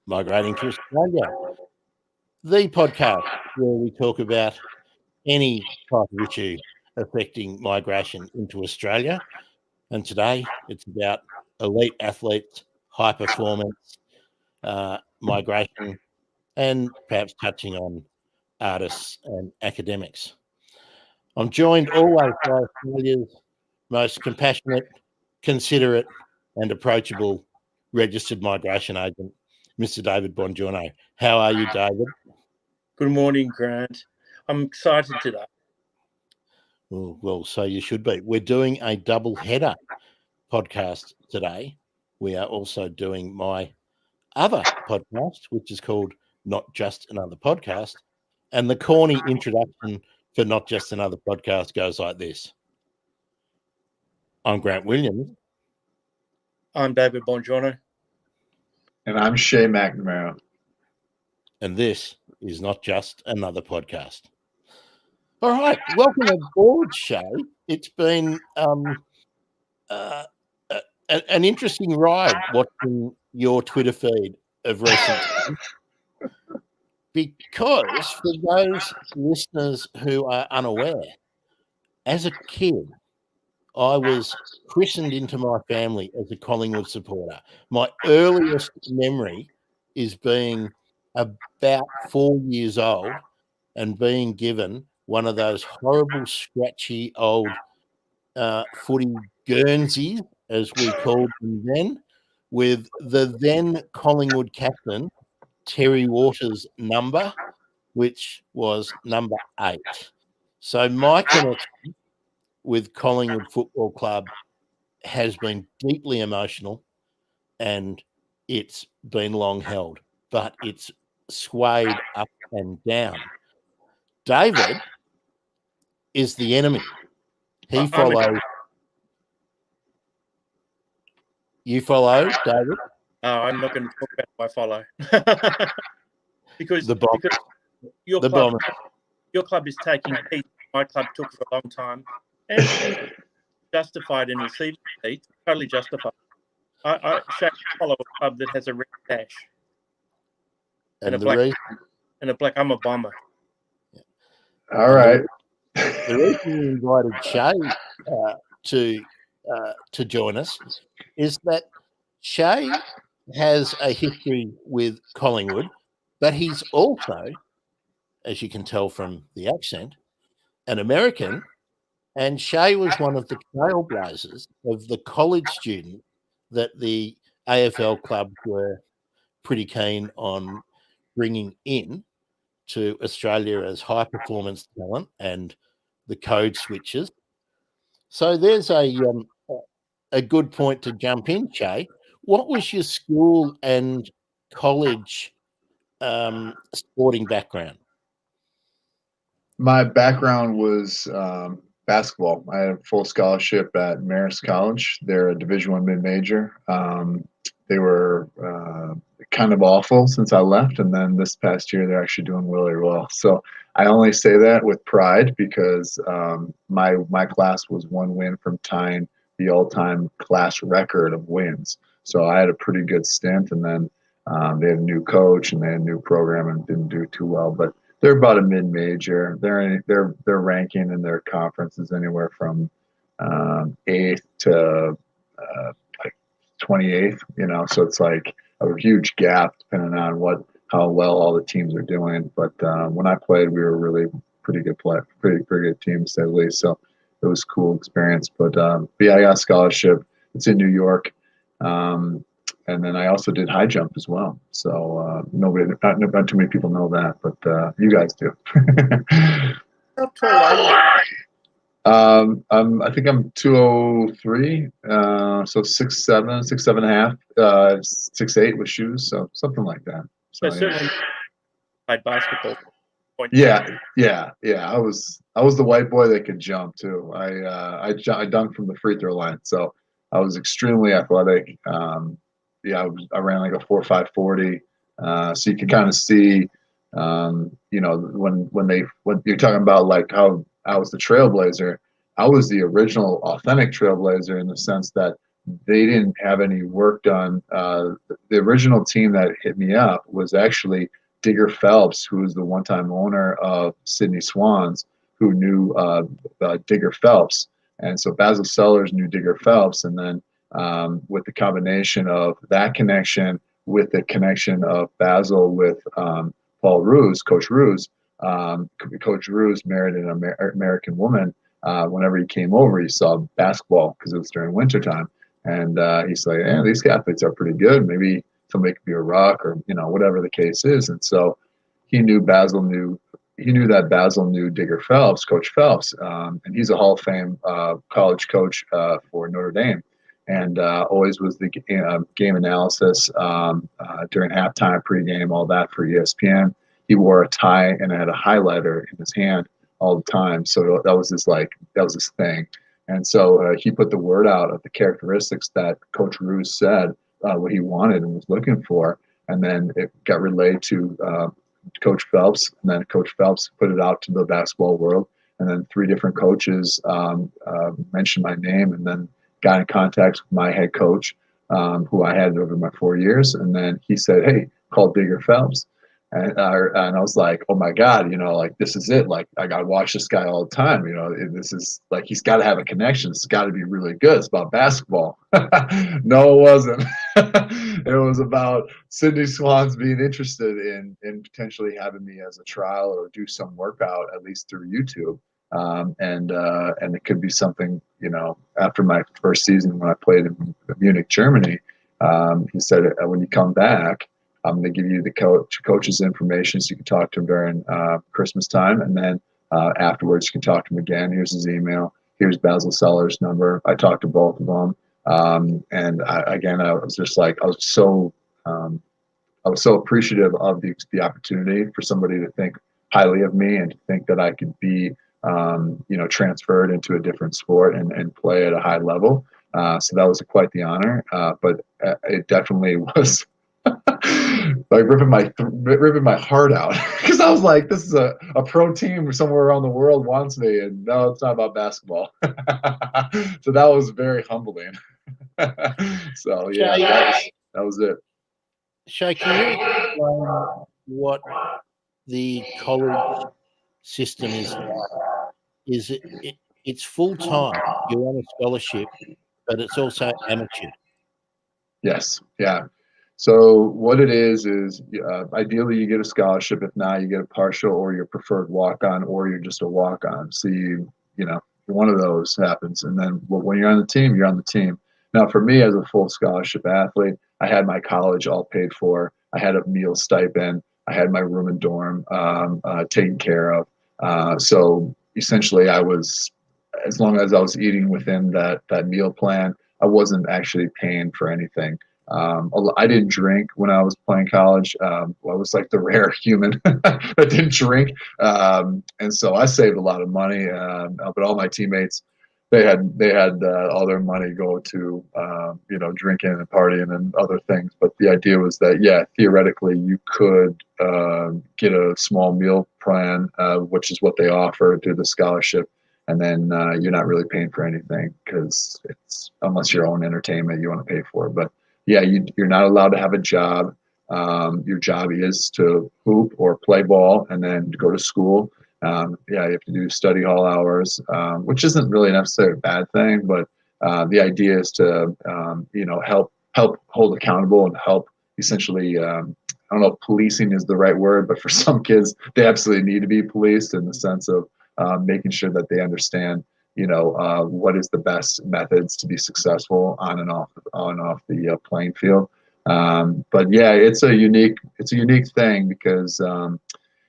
Migrating to Australia, the podcast where we talk about any type of issue affecting migration into Australia. And today it's about elite athletes, high performance, migration, and perhaps touching on artists and academics. I'm joined always by Australia's most compassionate, considerate, and approachable registered migration agent, Mr. David Bongiorno. How are you, David? Good morning, Grant. I'm excited today. Well, so you should be. We're doing a double header podcast today. We are also doing my other podcast, which is called Not Just Another Podcast. And the corny introduction for Not Just Another Podcast goes like this. I'm Grant Williams. I'm David Bongiorno. And I'm Shay McNamara. And this is Not Just Another Podcast. All right. Welcome aboard, Shay. It's been an interesting ride watching your Twitter feed of recent times. Because for those listeners who are unaware, as a kid, I was christened into my family as a Collingwood supporter. My earliest memory is being about 4 years old and being given one of those horrible, scratchy old footy Guernseys, as we called them then, with the then Collingwood captain, Terry Waters' number, which was number 8. So my connection with Collingwood Football Club has been deeply emotional and it's been long held, but it's swayed up and down. David is the enemy. He follows. You follow, David? I'm not going to talk about who I follow. because your club is taking heat my club took for a long time and justified in receiving heat, totally justified. I follow a club that has a red dash and a black. I'm a bomber. All right. The reason we invited Shay to join us is that Shay has a history with Collingwood, but he's also, as you can tell from the accent, an American. And Shay was one of the trailblazers of the college student that the AFL clubs were pretty keen on bringing in to Australia as high performance talent and the code switches. So there's a good point to jump in, Shay. What was your school and college sporting background? My background was basketball. I had a full scholarship at Marist College. They're a Division I mid-major. They were kind of awful since I left, and then this past year they're actually doing really well. So I only say that with pride because my class was one win from tying the all-time class record of wins. So I had a pretty good stint, and then they had a new coach and they had a new program and didn't do too well, but they're about a mid-major. Their ranking in their conference is anywhere from 8th to like 28th. You know, so it's like a huge gap depending on how well all the teams are doing. But when I played, we were really pretty good pretty good team to say the least. So it was a cool experience. But yeah, I got a scholarship. It's in New York. And then I also did high jump as well. So not too many people know that, but you guys do. How tall are you? I think I'm 203, so 6'7", 6'7.5", 6'8" with shoes, so something like that. So certainly played basketball. Yeah. I was the white boy that could jump too. I dunked from the free throw line, so I was extremely athletic. I ran like a 4.5 40. So you can kind of see, when you're talking about like how I was the trailblazer, I was the original authentic trailblazer in the sense that they didn't have any work done. The original team that hit me up was actually Digger Phelps, who was the one-time owner of Sydney Swans, who knew Digger Phelps. And so Basil Sellers knew Digger Phelps. And then with the combination of that connection with the connection of Basil with Paul Ruse, Coach Ruse, Coach Ruse married an American woman. Whenever he came over, he saw basketball because it was during wintertime. And he's like, yeah, these athletes are pretty good. Maybe somebody could be a rock or, whatever the case is. And so he knew that Basil knew Digger Phelps, Coach Phelps. And he's a Hall of Fame college coach for Notre Dame. And always was the game analysis during halftime, pregame, all that for ESPN. He wore a tie and had a highlighter in his hand all the time. So that was his thing. And so he put the word out of the characteristics that Coach Ruse said what he wanted and was looking for. And then it got relayed to Coach Phelps. And then Coach Phelps put it out to the basketball world. And then 3 different coaches mentioned my name and then got in contact with my head coach, who I had over my 4 years. And then he said, hey, call Digger Phelps. And I was like, oh my God, this is it. Like, I got to watch this guy all the time. This is like, he's got to have a connection. It's got to be really good. It's about basketball. No, it wasn't. It was about Sydney Swans being interested in potentially having me as a trial or do some workout, at least through YouTube. And it could be something, after my first season when I played in Munich, Germany, he said, when you come back, I'm going to give you the coach's information so you can talk to him during Christmas time. And then afterwards, you can talk to him again. Here's his email. Here's Basil Sellers' number. I talked to both of them. And I was just like, I was so appreciative of the opportunity for somebody to think highly of me and to think that I could be, transferred into a different sport and play at a high level. So that was quite the honor. But it definitely was like ripping my heart out because I was like, this is a pro team somewhere around the world wants me, and no, it's not about basketball. So that was very humbling. So yeah, that was it. Shay, can you explain what the college system is like? It's full time. You're on a scholarship, but it's also amateur. Yes. Yeah. So what it is ideally you get a scholarship. If not, you get a partial or your preferred walk-on, or you're just a walk-on. So one of those happens. And then when you're on the team, you're on the team. Now, for me as a full scholarship athlete, I had my college all paid for. I had a meal stipend. I had my room and dorm taken care of. So essentially, as long as I was eating within that meal plan, I wasn't actually paying for anything. I didn't drink when I was playing college. I was like the rare human that didn't drink. And so I saved a lot of money. But all my teammates, they had all their money go to, drinking and partying and other things. But the idea was that, yeah, theoretically you could get a small meal plan, which is what they offer through the scholarship. And then you're not really paying for anything because it's unless your own entertainment you want to pay for. But yeah, you're not allowed to have a job. Your job is to hoop or play ball and then go to school. You have to do study hall hours, which isn't really necessarily a bad thing, but the idea is to help hold accountable and help essentially. I don't know if policing is the right word, but for some kids, they absolutely need to be policed in the sense of making sure that they understand, what is the best methods to be successful on and off the playing field. But yeah, it's a unique thing because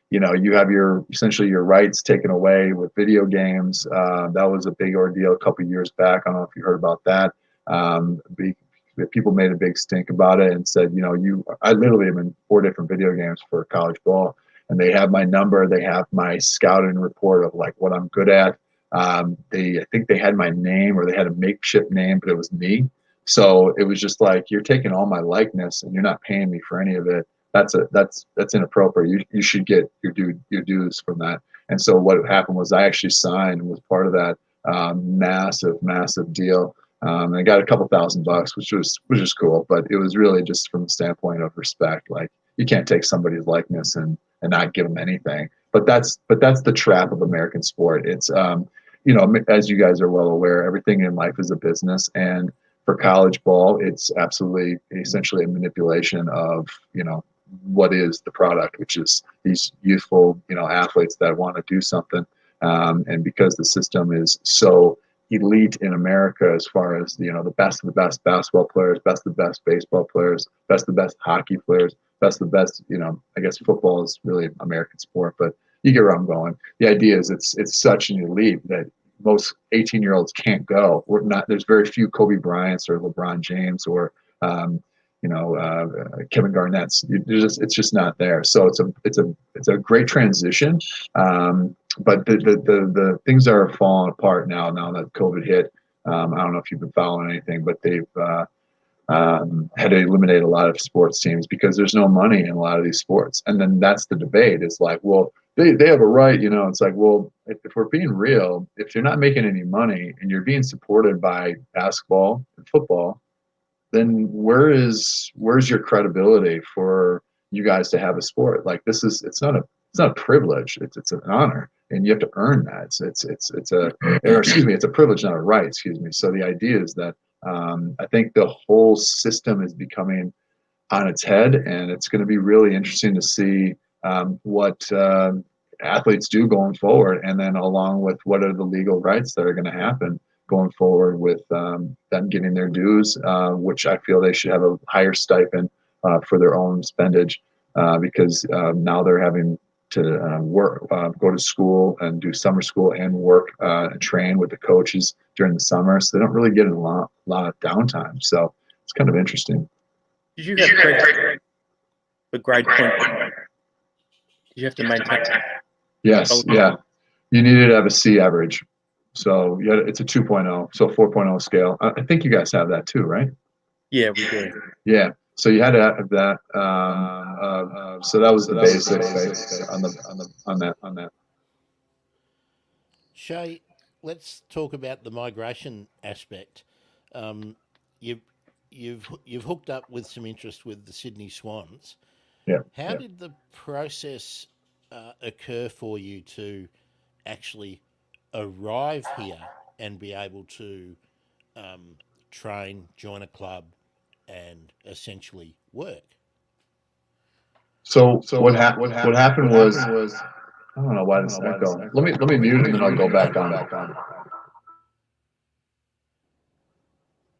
you have essentially your rights taken away with video games. That was a big ordeal a couple of years back. I don't know if you heard about that. People made a big stink about it and said, I literally am in 4 different video games for college ball, and they have my number. They have my scouting report of like what I'm good at. I think they had my name, or they had a makeshift name, but it was me. So it was just like, you're taking all my likeness and you're not paying me for any of it. That's inappropriate. You should get your dues from that. And so what happened was I actually signed and was part of that massive deal I got a couple $1,000, which was cool, but it was really just from the standpoint of respect. Like, you can't take somebody's likeness and not give them anything. But that's the trap of American sport. It's as you guys are well aware, everything in life is a business, and for college ball, it's absolutely essentially a manipulation of what is the product, which is these youthful athletes that want to do something, and because the system is so elite in America as far as the best of the best basketball players, best of the best baseball players, best of the best hockey players, best of the best, I guess football is really an American sport, but you get where I'm going. The idea is it's such an elite that most 18-year-olds can't go. There's very few Kobe Bryants or LeBron James or Kevin Garnett's. It's just not there. So it's a great transition. But the things are falling apart now that COVID hit. I don't know if you've been following anything, but they've had to eliminate a lot of sports teams because there's no money in a lot of these sports. And then that's the debate. It's like, well, they have a right, it's like, well, if we're being real, if you're not making any money and you're being supported by basketball and football, then where's your credibility for you guys to have a sport? Like, it's not a privilege. It's an honor, and you have to earn that. It's a privilege, not a right. Excuse me. So the idea is that I think the whole system is becoming on its head, and it's going to be really interesting to see what athletes do going forward, and then along with what are the legal rights that are going to happen going forward with them getting their dues, which I feel they should have a higher stipend for their own spendage because now they're having to work, go to school and do summer school and work and train with the coaches during the summer. So they don't really get a lot of downtime. So it's kind of interesting. Did you have the grade point? Did you have to maintain? Yes, yeah. You needed to have a C average. So it's a 2.0, so 4.0 scale. I think you guys have that too, right? Yeah, we do. Yeah. So you had to have that. So that was the basics on that. Shay, let's talk about the migration aspect. You've hooked up with some interest with the Sydney Swans. Yeah. How did the process occur for you to actually arrive here and be able to train, join a club, and essentially work? So what happened was I don't know why this echo. Let me mute it and then I'll go back on.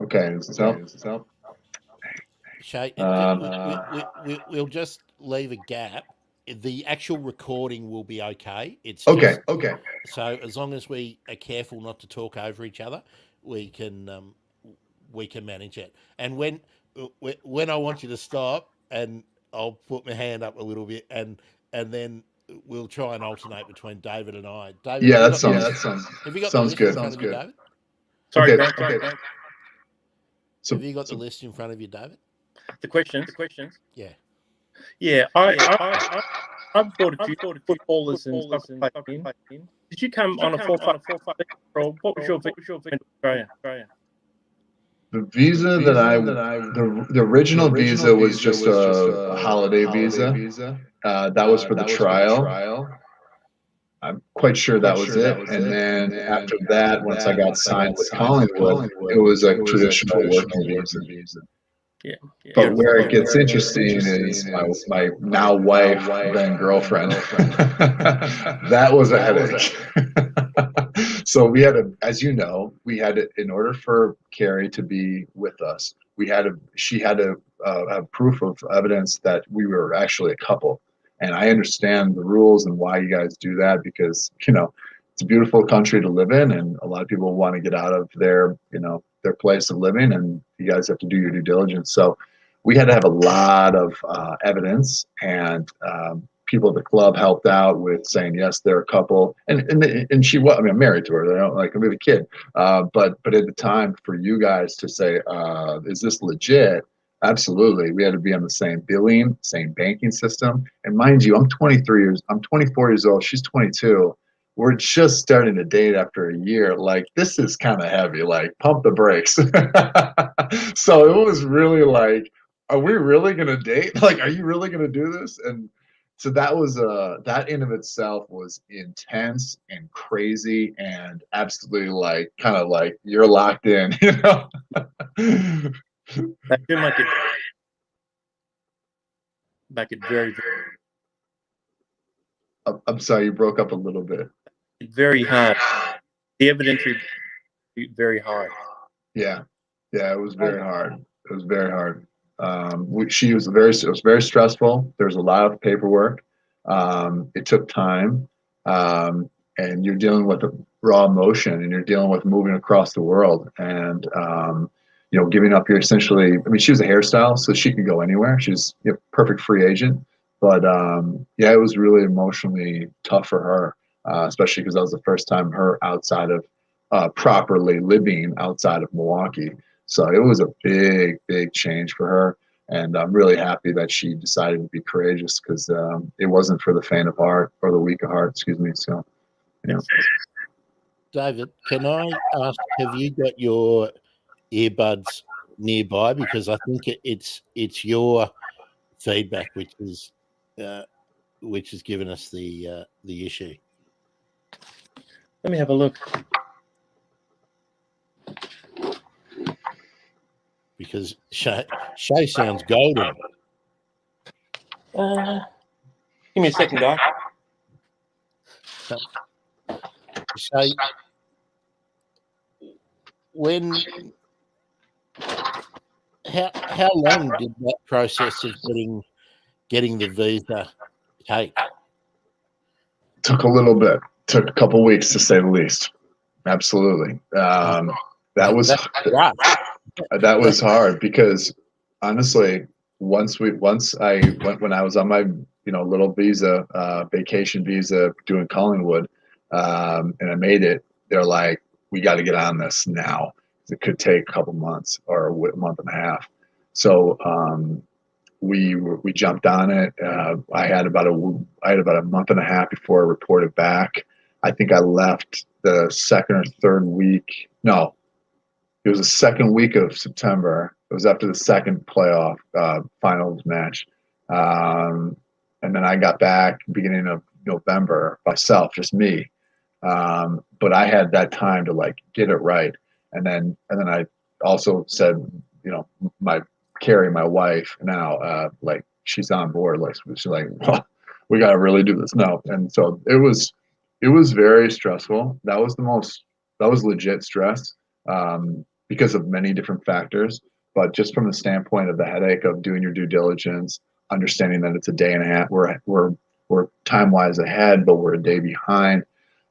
Okay, does this help? Shay, we'll just leave a gap. The actual recording will be okay. It's okay. So as long as we are careful not to talk over each other, we can manage it. And when I want you to stop, and I'll put my hand up a little bit, and then we'll try and alternate between David and I. David, yeah, that sounds. Have you got sounds the list good. in front of you, David? Sorry, okay. So, have you got the list in front of you, David? The questions. Yeah. Yeah, I've brought a few footballers and stuff in. Did you come on a 4-5 or what was your visa in Australia? The visa the original visa was just a holiday visa. That was for the trial. I'm quite sure that was it. And then after that, once I got signed with Collingwood, it was a traditional working visa. Yeah. But where it gets interesting is my now wife, then girlfriend. That was a headache. So we had as you know, in order for Carrie to be with us, she had to have proof of evidence that we were actually a couple. And I understand the rules and why you guys do that because, it's a beautiful country to live in and a lot of people want to get out of their place of living and you guys have to do your due diligence. So we had to have a lot of evidence and people at the club helped out with saying, yes, they're a couple. And she was, I'm married to her. They don't like, we have a kid. But at the time for you guys to say, is this legit? Absolutely. We had to be on the same billing, same banking system. And mind you, I'm 24 years old. She's 22. we're just starting to date after a year. Like, this is kind of heavy. Like, pump the brakes. So it was really like, are we really gonna date? Like, are you really gonna do this? And so that was that in of itself was intense and crazy and absolutely like kind of like you're locked in, you know. They do make it very, I'm sorry, you broke up a little bit. very hard. The evidentiary very high. Yeah, it was very hard. It was very hard. It was very stressful. There was a lot of paperwork. It took time, and you're dealing with a raw emotion, and you're dealing with moving across the world, and giving up your essentially. I mean, she was a hairstyle, so she could go anywhere. She's a perfect free agent, but yeah, it was really emotionally tough for her, especially because that was the first time her outside of properly living outside of Milwaukee. So it was a big, big change for her. And I'm really happy that she decided to be courageous because it wasn't for the faint of heart or the weak of heart, excuse me. So, yeah. David, can I ask, have you got your earbuds nearby? Because I think it's your feedback which has given us the issue. Let me have a look. Because Shay sounds golden. Give me a second, guy. Shay, how long did that process of getting the visa take? Took a little bit. Took a couple weeks to say the least. Absolutely. That was hard because honestly, when I was on my little visa, vacation visa doing Collingwood, and I made it, they're like, we got to get on this now. It could take a couple months or a month and a half. So we jumped on it. I had about a month and a half before I reported back. I think I left the second or third week. No, it was the second week of September. It was after the second playoff finals match. And then I got back beginning of November myself, just me. But I had that time to like get it right. And then I also said, my Carrie, my wife now, like she's on board. Like she's like, well, we got to really do this now. And so it was very stressful. That was legit stress. Because of many different factors, but just from the standpoint of the headache of doing your due diligence, understanding that it's a day and a half, we're time wise ahead, but we're a day behind.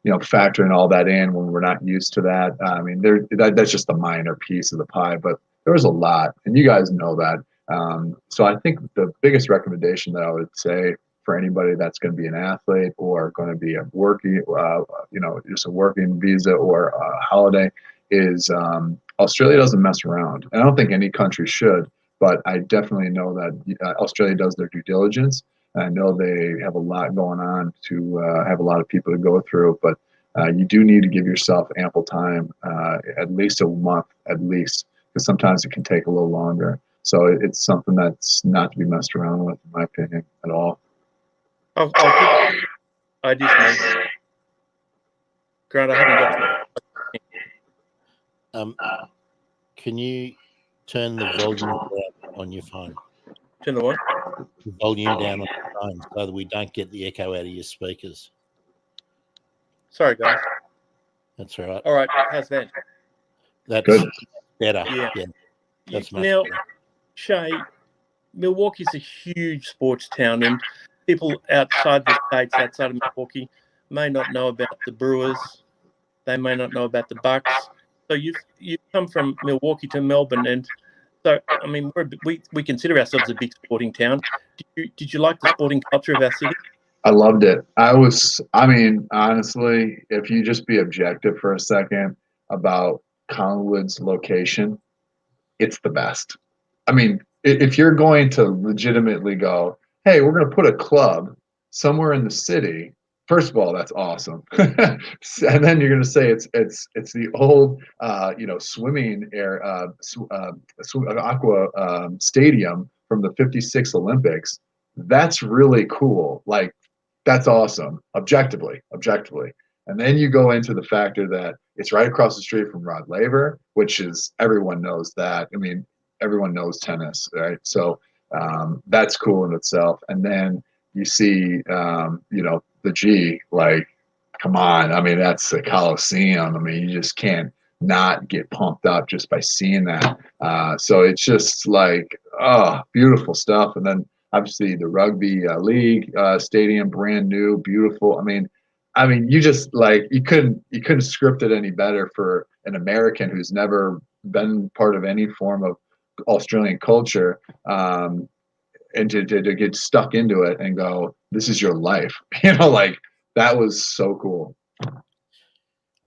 Factoring all that in when we're not used to that. I mean, that's just a minor piece of the pie, but there was a lot, and you guys know that. So I think the biggest recommendation that I would say for anybody that's going to be an athlete or going to be a working, just a working visa or a holiday is Australia doesn't mess around. And I don't think any country should, but I definitely know that Australia does their due diligence. And I know they have a lot going on to have a lot of people to go through, but you do need to give yourself ample time, at least a month, at least, because sometimes it can take a little longer. So it's something that's not to be messed around with, in my opinion, at all. I just know. Grant, I haven't got. Can you turn the volume down on your phone? Turn the what? The volume down on your phone so that we don't get the echo out of your speakers. Sorry, guys. That's all right. All right. How's that? That's good. Better. Yeah. That's much now, better. Shay, Milwaukee's a huge sports town, and people outside the states, outside of Milwaukee, may not know about the Brewers. They may not know about the Bucks. So you've come from Milwaukee to Melbourne, and so I mean we consider ourselves a big sporting town. Did you like the sporting culture of our city? I loved it. I mean, honestly, if you just be objective for a second about Collingwood's location, it's the best. I mean, if you're going to legitimately go, hey, we're going to put a club somewhere in the city, First of all, that's awesome. And then you're going to say it's the old swimming aqua stadium from the '56 Olympics. That's really cool. Like, that's awesome, objectively. And then you go into the factor that it's right across the street from Rod Laver, which is, everyone knows that. I mean, everyone knows tennis, right? So that's cool in itself. And then you see, the G, like, come on. I mean, that's the Coliseum. I mean, you just can't not get pumped up just by seeing that. So it's just like, oh, beautiful stuff. And then obviously the rugby league stadium, brand new, beautiful. I mean, you just, like, you couldn't script it any better for an American who's never been part of any form of Australian culture. And to get stuck into it and go, this is your life, like, that was so cool.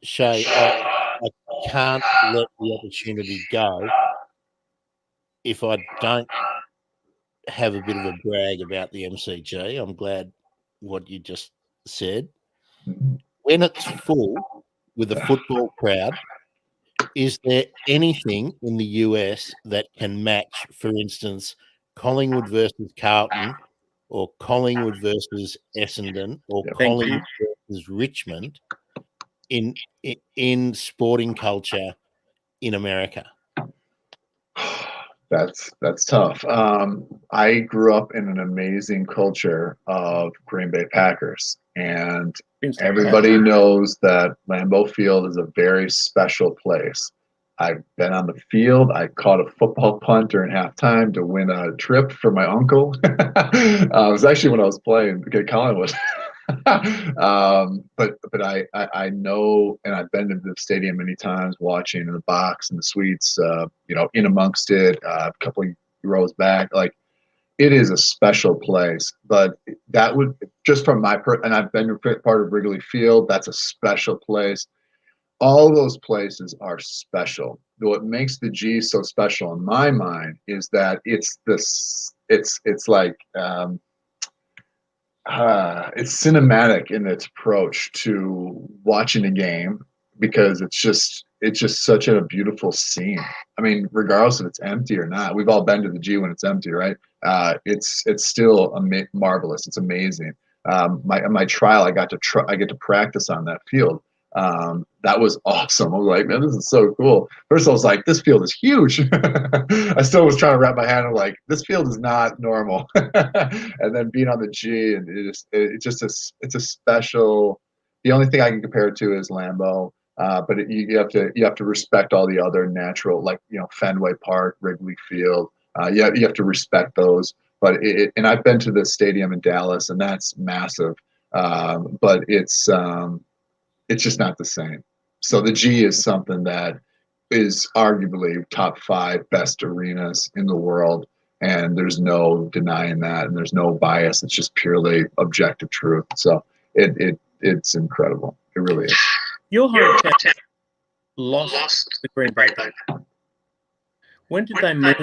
Shay, I can't let the opportunity go if I don't have a bit of a brag about the MCG. I'm glad what you just said. When it's full with a football crowd, is there anything in the US that can match, for instance, Collingwood versus Carlton, or Collingwood versus Essendon, or Collingwood versus Richmond in sporting culture in America? That's tough. I grew up in an amazing culture of Green Bay Packers, and everybody knows that Lambeau Field is a very special place. I've been on the field. I caught a football punt during halftime to win a trip for my uncle. It was actually when I was playing Collingwood. But I know, and I've been to the stadium many times, watching in the box and the suites, in amongst it, a couple of rows back. Like, it is a special place. But that would, just from my and I've been part of Wrigley Field. That's a special place. All those places are special. What makes the G so special in my mind is that it's like, it's cinematic in its approach to watching a game, because it's just such a beautiful scene. I mean, regardless if it's empty or not, we've all been to the G when it's empty, right? It's still marvelous. It's amazing. My trial, I get to practice on that field. That was awesome. I was like, man, this is so cool. First, I was like, this field is huge. I still was trying to wrap my hand around, like, this field is not normal. And then being on the G, and it's a special. The only thing I can compare it to is Lambeau. But you have to respect all the other natural, like, Fenway Park, Wrigley Field. You have to respect those. But and I've been to the stadium in Dallas, and that's massive. But it's just not the same. So the G is something that is arguably top 5 best arenas in the world, and there's no denying that, and there's no bias. It's just purely objective truth. So it's incredible. It really is. Your hometown lost the Green Bay. When did they move?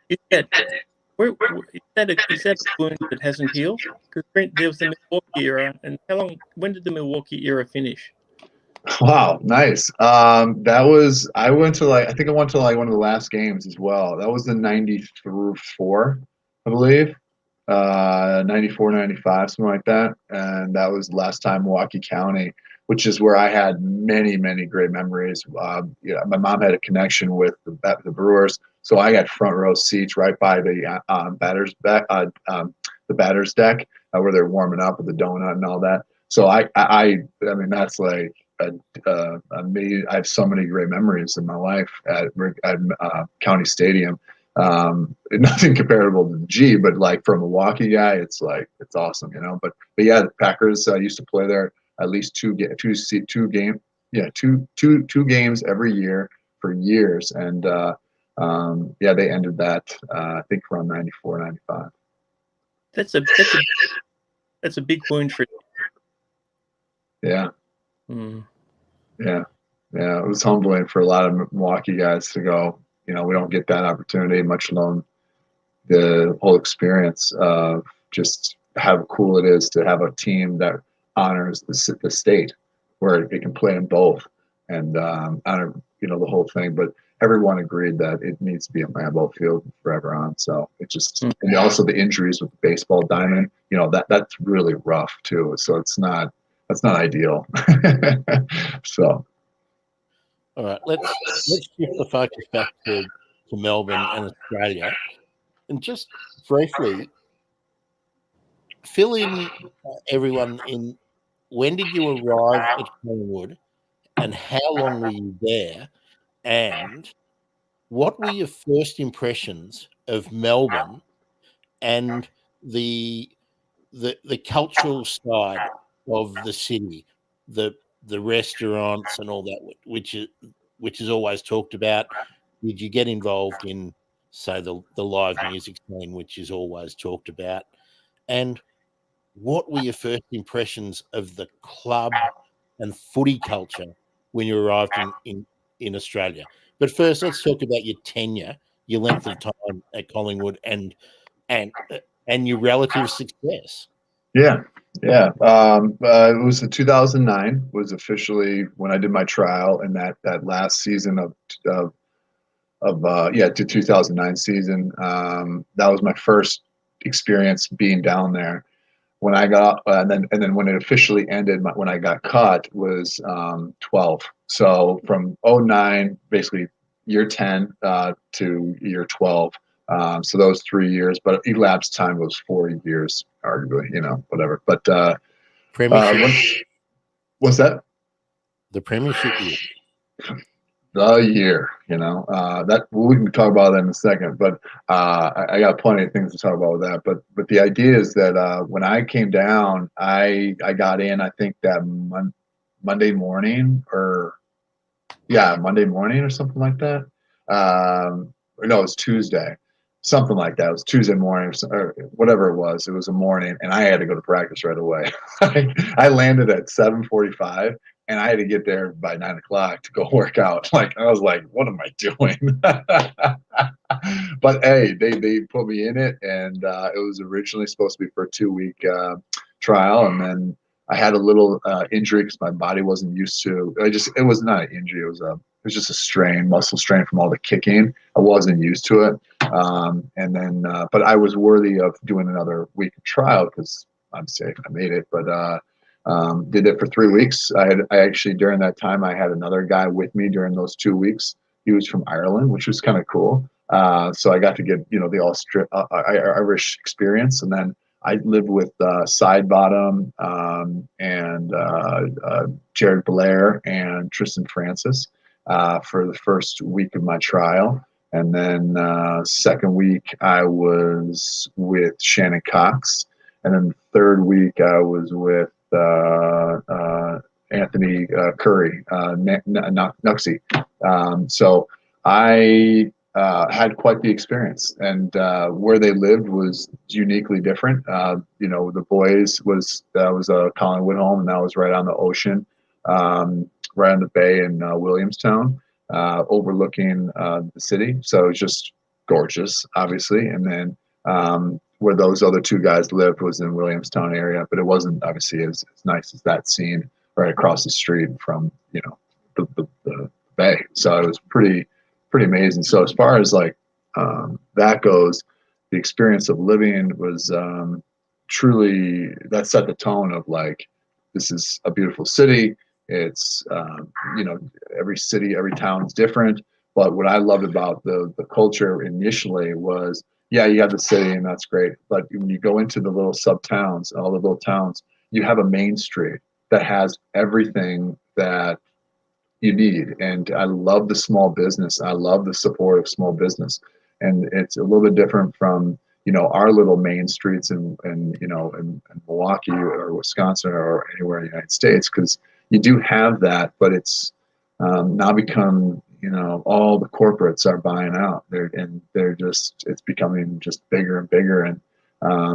Is that a wound that hasn't healed? Because there was the Milwaukee era, and when did the Milwaukee era finish? Wow, nice. I think I went to like one of the last games as well. That was the 94, I believe. 94, 95, something like that. And that was last time Milwaukee County, which is where I had many, many great memories. My mom had a connection with the Brewers, so I got front row seats right by the batter's deck, where they're warming up with the donut and all that. So I mean, that's like I have so many great memories in my life at County Stadium. Nothing comparable to the G, but like, for a Milwaukee guy, it's awesome, But yeah, the Packers used to play there at least two games every year for years, and they ended that I think around 94, 95. That's a big wound for you. Yeah. Yeah. It was humbling for a lot of Milwaukee guys to go. We don't get that opportunity, much alone the whole experience of just how cool it is to have a team that honors the state, where it can play in both and honor, the whole thing. But everyone agreed that it needs to be a Lambeau Field forever on. So it just, and also the injuries with the baseball diamond, that's really rough too. So that's not ideal. So. All right, let's shift the focus back to Melbourne and Australia, and just briefly fill in everyone in. When did you arrive at Collingwood, and how long were you there, and what were your first impressions of Melbourne and the cultural side of the city, the restaurants and all that, which is always talked about? Did you get involved in, say, the live music scene, which is always talked about? And what were your first impressions of the club and footy culture when you arrived in Australia? But first, let's talk about your tenure, your length of time at Collingwood, and your relative success. Yeah. It was in 2009 was officially when I did my trial, and that last season of 2009 season. That was my first experience being down there. When I got, and then when it officially ended, when I got caught was 12. So from 09, basically year 10 to year 12. So those 3 years, but elapsed time was 4 years, arguably, whatever. But Premiership. What's that? The premiership year. The year, that we can talk about that in a second, but I got plenty of things to talk about with that. But the idea is that when I came down, I got in, I think that Monday morning or something like that. Or no, it was Tuesday, something like that. It was Tuesday morning or whatever it was. It was a morning, and I had to go to practice right away. I landed at 7:45. And I had to get there by 9 o'clock to go work out. Like, I was like, what am I doing? But hey, they put me in it, and it was originally supposed to be for a 2-week trial, and then I had a little injury because my body wasn't used to. It was not an injury. It was just a strain, muscle strain from all the kicking. I wasn't used to it, and then but I was worthy of doing another week of trial because I'm safe. I made it, but. Did it for 3 weeks. I actually, during that time, I had another guy with me during those 2 weeks. He was from Ireland, which was kind of cool. So I got to get, the Irish experience. And then I lived with Sidebottom and Jared Blair and Tristan Francis for the first week of my trial. And then second week, I was with Shannon Cox. And then the third week, I was with Anthony Curry, Nuxie. So I had quite the experience, and where they lived was uniquely different. The boys was a Collingwood home, and that was right on the ocean, right on the bay in Williamstown, overlooking the city. So it was just gorgeous, obviously. And then where those other two guys lived was in Williamstown area, but it wasn't obviously as nice as that scene right across the street from the bay. So it was pretty amazing. So as far as like that goes, the experience of living was truly, that set the tone of like, this is a beautiful city. It's every city, every town is different. But what I loved about the culture initially was, yeah, you have the city and that's great. But when you go into the little sub towns, all the little towns, you have a main street that has everything that you need. And I love the small business. I love the support of small business. And it's a little bit different from, our little main streets in Milwaukee or Wisconsin or anywhere in the United States, because you do have that, but it's now become, all the corporates are buying out. It's becoming just bigger and bigger. And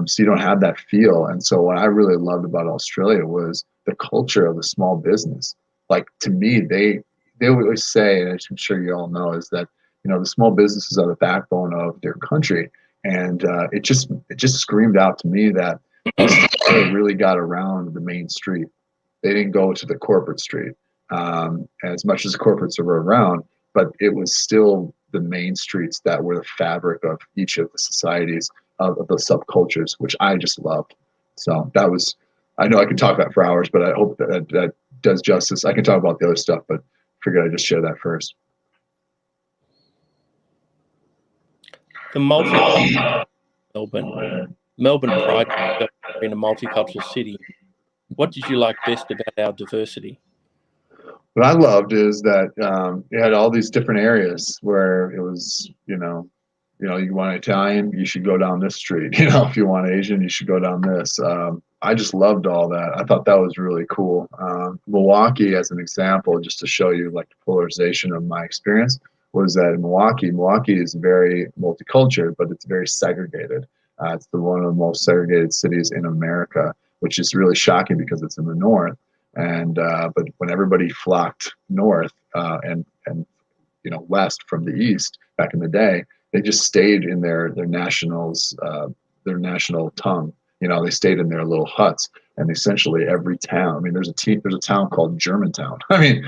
so you don't have that feel. And so what I really loved about Australia was the culture of the small business. Like, to me, they always say, and I'm sure you all know, is that, the small businesses are the backbone of their country. And it just screamed out to me that they really got around the main street. They didn't go to the corporate street, as much as corporates were around, but it was still the main streets that were the fabric of each of the societies, of the subcultures, which I just loved. So that was, I know I could talk about for hours, but I hope that does justice. I can talk about the other stuff, but figured I'd just share that first. The multicultural Melbourne pride itself in a multicultural city. What did you like best about our diversity? What I loved is that it had all these different areas where it was, you want Italian, you should go down this street. If you want Asian, you should go down this. I just loved all that. I thought that was really cool. Milwaukee, as an example, just to show you like the polarization of my experience, was that in Milwaukee is very multicultural, but it's very segregated. It's one of the most segregated cities in America, which is really shocking because it's in the north. And but when everybody flocked north and west from the east back in the day, they just stayed in their national tongue. They stayed in their little huts, and essentially every town. I mean, there's a town called Germantown. I mean,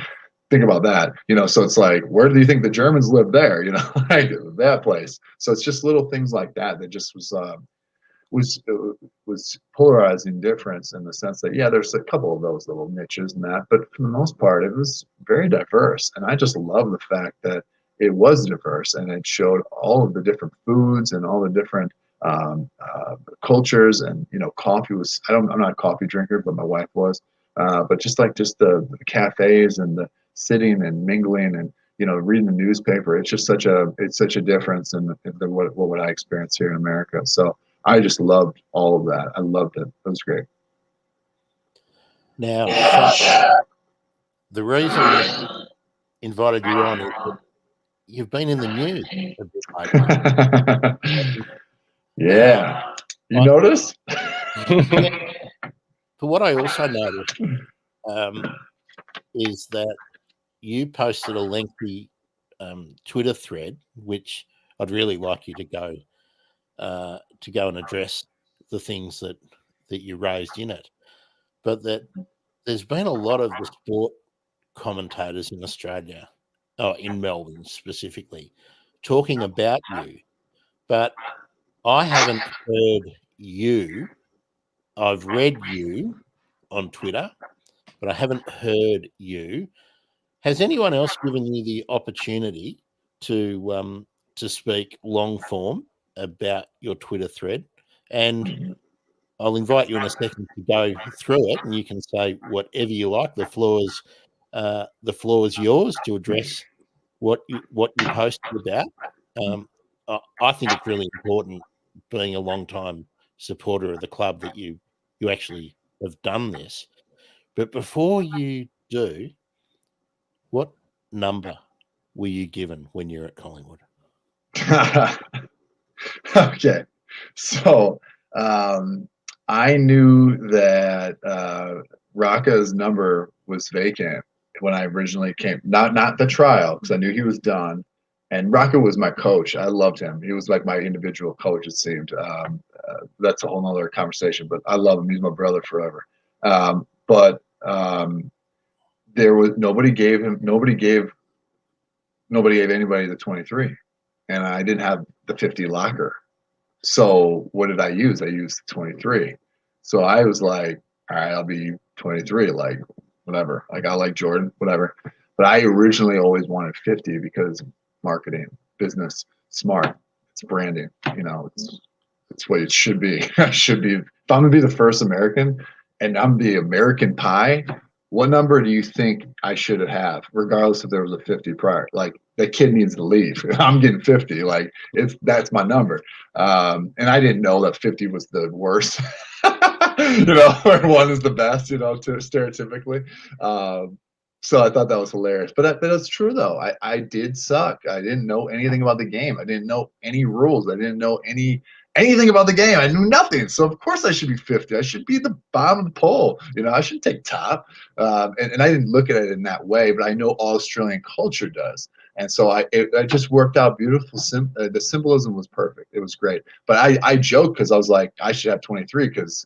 think about that. So it's like, where do you think the Germans lived there? Like that place. So it's just little things like that just was polarizing difference in the sense that, yeah, there's a couple of those little niches and that, but for the most part, it was very diverse. And I just love the fact that it was diverse, and it showed all of the different foods and all the different cultures. And coffee was, I'm not a coffee drinker, but my wife was. But just the cafes and the sitting and mingling and reading the newspaper, it's such a difference in what I experienced here in America. So I just loved all of that. I loved it. It was great. Now, the reason I invited you on is that you've been in the news a bit lately. Yeah. You notice? But what I also noticed is that you posted a lengthy Twitter thread, which I'd really like you to go and address the things that you raised in it. But that there's been a lot of the sport commentators in Australia, in Melbourne specifically, talking about you. But I haven't heard you. I've read you on Twitter, but I haven't heard you. Has anyone else given you the opportunity to speak long form about your Twitter thread? And I'll invite you in a second to go through it, and you can say whatever you like. The floor is yours to address what you posted about. I think it's really important, being a long-time supporter of the club, that you actually have done this. But before you do, what number were you given when you're at Collingwood? Okay, so I knew that Raka's number was vacant when I originally came. Not the trial, because I knew he was done. And Raka was my coach. I loved him. He was like my individual coach, it seemed. That's a whole nother conversation, but I love him. He's my brother forever. But there was nobody gave anybody the 23, and I didn't have the 50 locker. So what did I use? I used the 23. So I was like, all right, I'll be 23, like whatever. Like I like Jordan, whatever. But I originally always wanted 50 because marketing, business, smart. It's branding. It's what it should be. I should be. If I'm gonna be the first American, and I'm the American pie, what number do you think I should have, regardless if there was a 50 prior? Like, that kid needs to leave. I'm getting 50. Like, that's my number. And I didn't know that 50 was the worst. Or one is the best, stereotypically. So I thought that was hilarious. But it's true, though. I did suck. I didn't know anything about the game. I didn't know any rules. I didn't know anything about the game. I knew nothing. So of course I should be 50. I should be the bottom of the pole. I should take top. And I didn't look at it in that way, but I know all Australian culture does. And so it just worked out beautiful. The symbolism was perfect. It was great. But I joked because I was like, I should have 23 because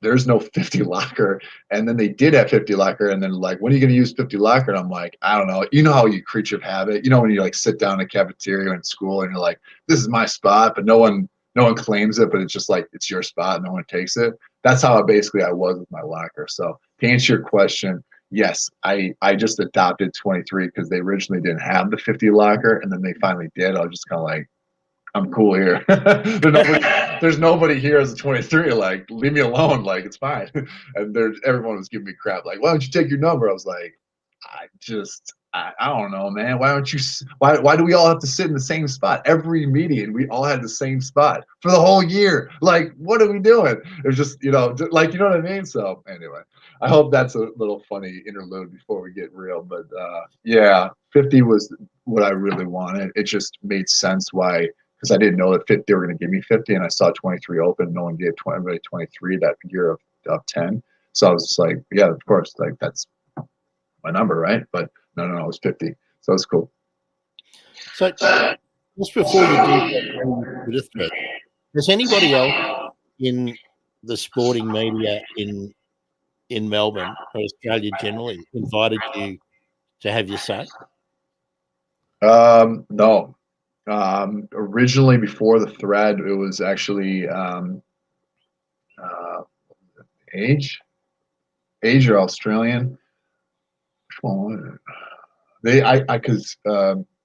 there's no 50 locker. And then they did have 50 locker, and then like, when are you going to use 50 locker? And I'm like, I don't know. You know how you creature of habit. You know when you like sit down in a cafeteria in school and you're like, this is my spot, but no one claims it, but it's just like it's your spot, no one takes it. That's how basically I was with my locker. So to answer your question, yes, I just adopted 23 because they originally didn't have the 50 locker, and then they finally did. I was just kind of like, I'm cool here. There's nobody here as a 23. Like, leave me alone. Like, it's fine. And everyone was giving me crap. Like, why don't you take your number? I was like, I don't know, man. Why don't you? Why do we all have to sit in the same spot every meeting? We all had the same spot for the whole year. Like, what are we doing? It was just, like, you know what I mean. So anyway, I hope that's a little funny interlude before we get real. But yeah, 50 was what I really wanted. It just made sense why. Because I didn't know that they were going to give me 50, and I saw 23 open. No one gave 23 that year of 10. So I was just like, yeah, of course, like that's my number, right? But no, it was 50. So it's cool. So just before you do that Twitter thread, has anybody else in the sporting media in Melbourne or Australia generally invited you to have your say? No. Originally, before the thread, it was actually Age or Australian. Which one was it? Because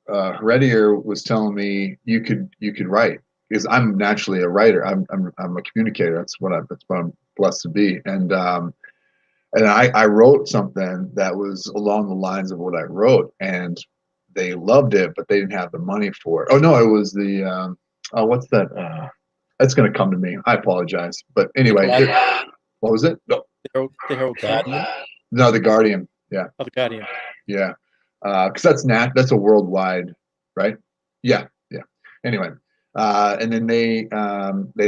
Heredier was telling me you could write, because I'm naturally a writer. I'm a communicator. That's what I'm blessed to be. And I wrote something that was along the lines of what I wrote, and they loved it, but they didn't have the money for it. Oh no, it was the what's that? That's going to come to me. I apologize, but anyway, what was it? No, the Herald Guardian. No, the Guardian. Yeah. Oh, the Guardian. Yeah, because that's a worldwide, right? Yeah. Anyway, and then they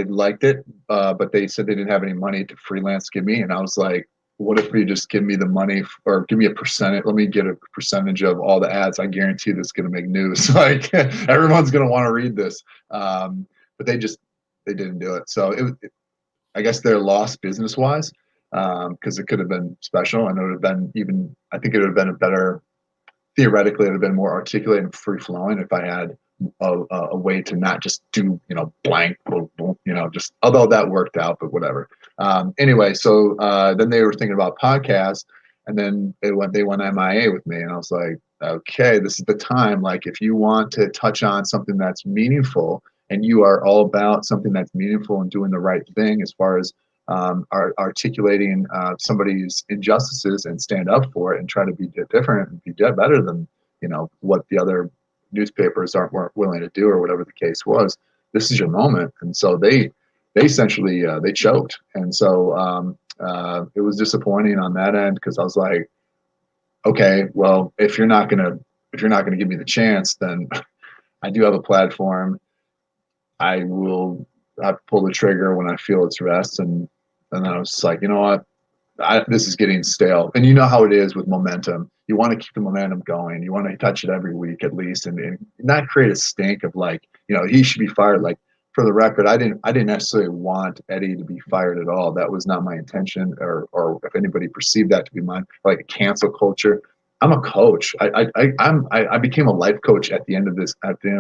liked it, but they said they didn't have any money to freelance give me, and I was like, what if you just give me the money, or give me a percentage? Let me get a percentage of all the ads. I guarantee this is going to make news. Like, everyone's going to want to read this. But they didn't do it. So I guess they're lost business wise, because it could have been special, and it would have been I think it would have been a better, theoretically, it would have been more articulate and free flowing if I had a way to not just do, blank, just, although that worked out, but whatever. Anyway, so then they were thinking about podcasts, and then they went MIA with me, and I was like, okay, this is the time. Like, if you want to touch on something that's meaningful, and you are all about something that's meaningful and doing the right thing as far as articulating somebody's injustices and stand up for it and try to be different and be better than what the other newspapers weren't willing to do, or whatever the case was. This is your moment. And so they essentially they choked, and so it was disappointing on that end, because I was like, okay, well, if you're not gonna give me the chance, then I do have a platform. I will pull the trigger when I feel it's rest. And then I was like, you know what? This is getting stale. And you know how it is with momentum. You want to keep the momentum going. You want to touch it every week at least, and not create a stink of like, he should be fired. Like, for the record, I didn't necessarily want Eddie to be fired at all. That was not my intention, or if anybody perceived that to be mine, like a cancel culture. I'm a coach. I became a life coach at the end of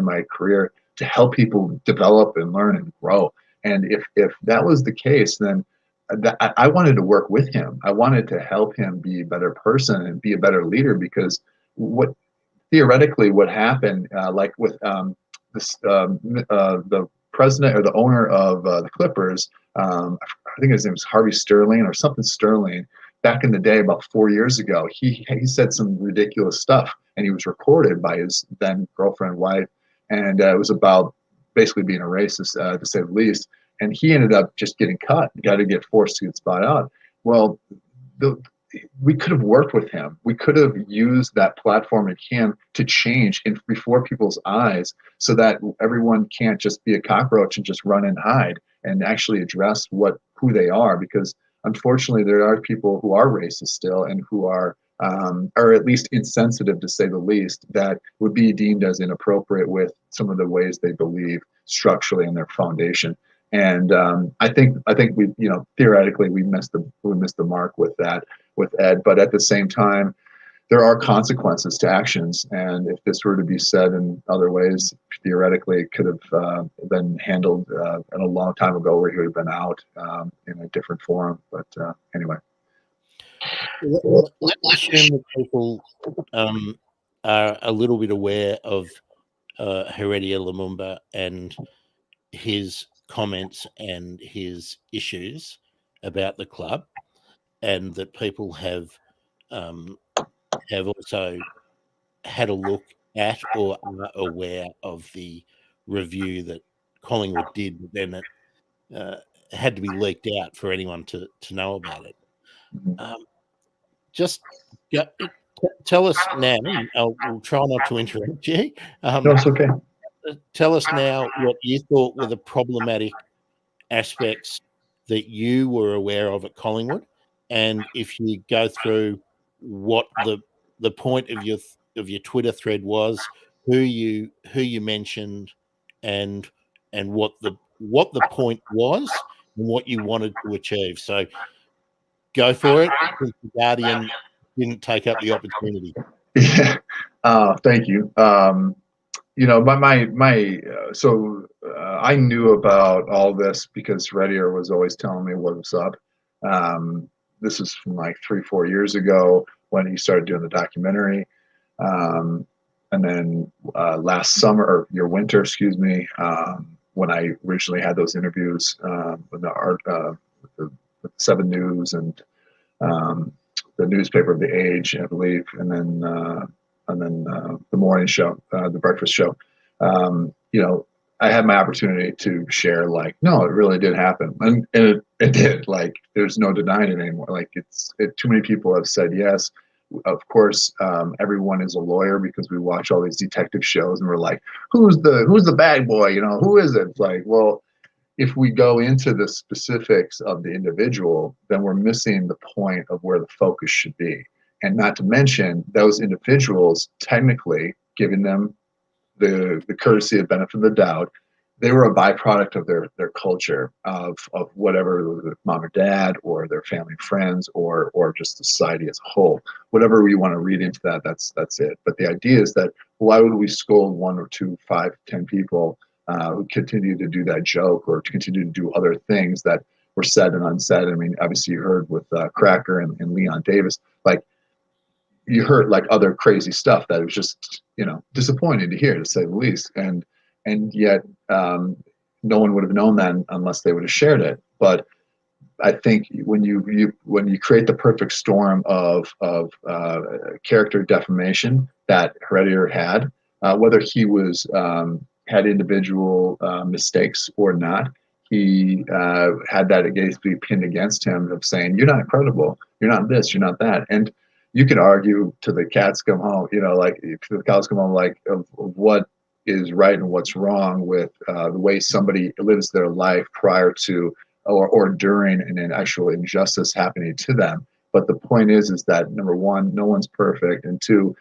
my career, to help people develop and learn and grow. And if that was the case, then I wanted to work with him. I wanted to help him be a better person and be a better leader, because theoretically what happened, like with the president or the owner of the Clippers, I think his name was Harvey Sterling or something Sterling. Back in the day, about 4 years ago, he said some ridiculous stuff, and he was recorded by his then girlfriend, wife, and it was about basically being a racist, to say the least. And he ended up just getting cut. Got to get forced to get spot out. Well, we could have worked with him. We could have used that platform and him to change before people's eyes, so that everyone can't just be a cockroach and just run and hide, and actually address who they are. Because unfortunately, there are people who are racist still, and who are or at least insensitive, to say the least, that would be deemed as inappropriate with some of the ways they believe structurally in their foundation. And I think we, theoretically we missed the mark with that with Ed, but at the same time, there are consequences to actions, and if this were to be said in other ways, theoretically, it could have been handled a long time ago, where he would have been out in a different forum. But anyway, let's assume that people are a little bit aware of Heredia Lumumba and his comments and his issues about the club, and that people have also had a look at or are aware of the review that Collingwood did, but then it had to be leaked out for anyone to know about it. Just tell us now. We'll try not to interrupt you. no, it's okay. Tell us now what you thought were the problematic aspects that you were aware of at Collingwood, and if you go through what the point of your Twitter thread was, who you mentioned, and what the point was, and what you wanted to achieve. So go for it. The Guardian didn't take up the opportunity. Yeah. Thank you. I knew about all this because Redier was always telling me what was up. This is from like 3-4 years ago when he started doing the documentary. And then last summer, or your winter, excuse me, when I originally had those interviews with the 7 News and the newspaper of the Age, I believe, and then the morning show, the breakfast show. I had my opportunity to share, like, no, it really did happen, and it did. Like, there's no denying it anymore. Like, too many people have said yes. Of course, everyone is a lawyer because we watch all these detective shows, and we're like, who's the bad boy? Who is it? It's like, well, if we go into the specifics of the individual, then we're missing the point of where the focus should be. And not to mention, those individuals, technically, giving them the courtesy of benefit of the doubt, they were a byproduct of their culture, of whatever, mom or dad, or their family and friends, or just society as a whole. Whatever we want to read into that, that's it. But the idea is that, why would we scold 1 or 2, 5, 10 people who continue to do that joke, or to continue to do other things that were said and unsaid? I mean, obviously you heard with Cracker and Leon Davis, like, you heard like other crazy stuff that was just, disappointing to hear, to say the least. And yet no one would have known that unless they would have shared it. But I think when you create the perfect storm of character defamation that Heredier had, whether he was had individual mistakes or not, he had that against be pinned against him, of saying, you're not credible, you're not this, you're not that. And you could argue to the cats come home, like, if the cows come home, like, of what is right and what's wrong with the way somebody lives their life prior to or during an actual injustice happening to them. But the point is that, number one, no one's perfect, and two,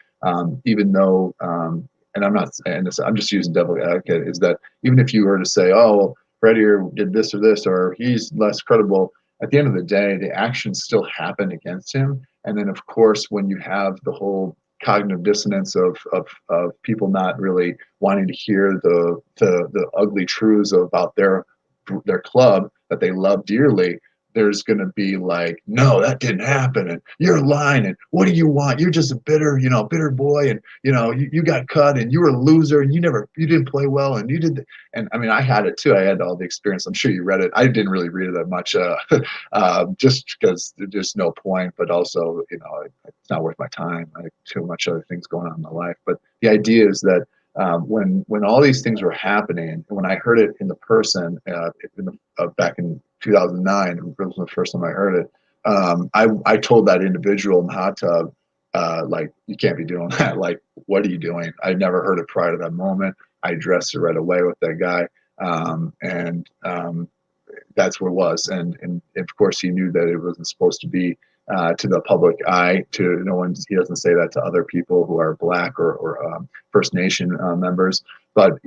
even though, and I'm not saying this, I'm just using devil advocate, is that even if you were to say, oh, Redier did this or this, or he's less credible, at the end of the day, the actions still happen against him. And then, of course, when you have the whole cognitive dissonance of people not really wanting to hear the ugly truths about their club that they love dearly, there's going to be like, no, that didn't happen, and you're lying, and what do you want? You're just a bitter boy, and you got cut, and you were a loser, and you didn't play well, and you did. And I mean, I had it too. I had all the experience. I'm sure you read it. I didn't really read it that much, just because there's no point, but also, it's not worth my time. I have too much other things going on in my life. But the idea is that when all these things were happening, and when I heard it in the person back in 2009, it was the first time I heard it. I told that individual in the hot tub, like, you can't be doing that. Like, what are you doing? I'd never heard it prior to that moment. I addressed it right away with that guy, and that's what it was. And of course, he knew that it wasn't supposed to be to the public eye. To no one, he doesn't say that to other people who are Black or First Nation members. But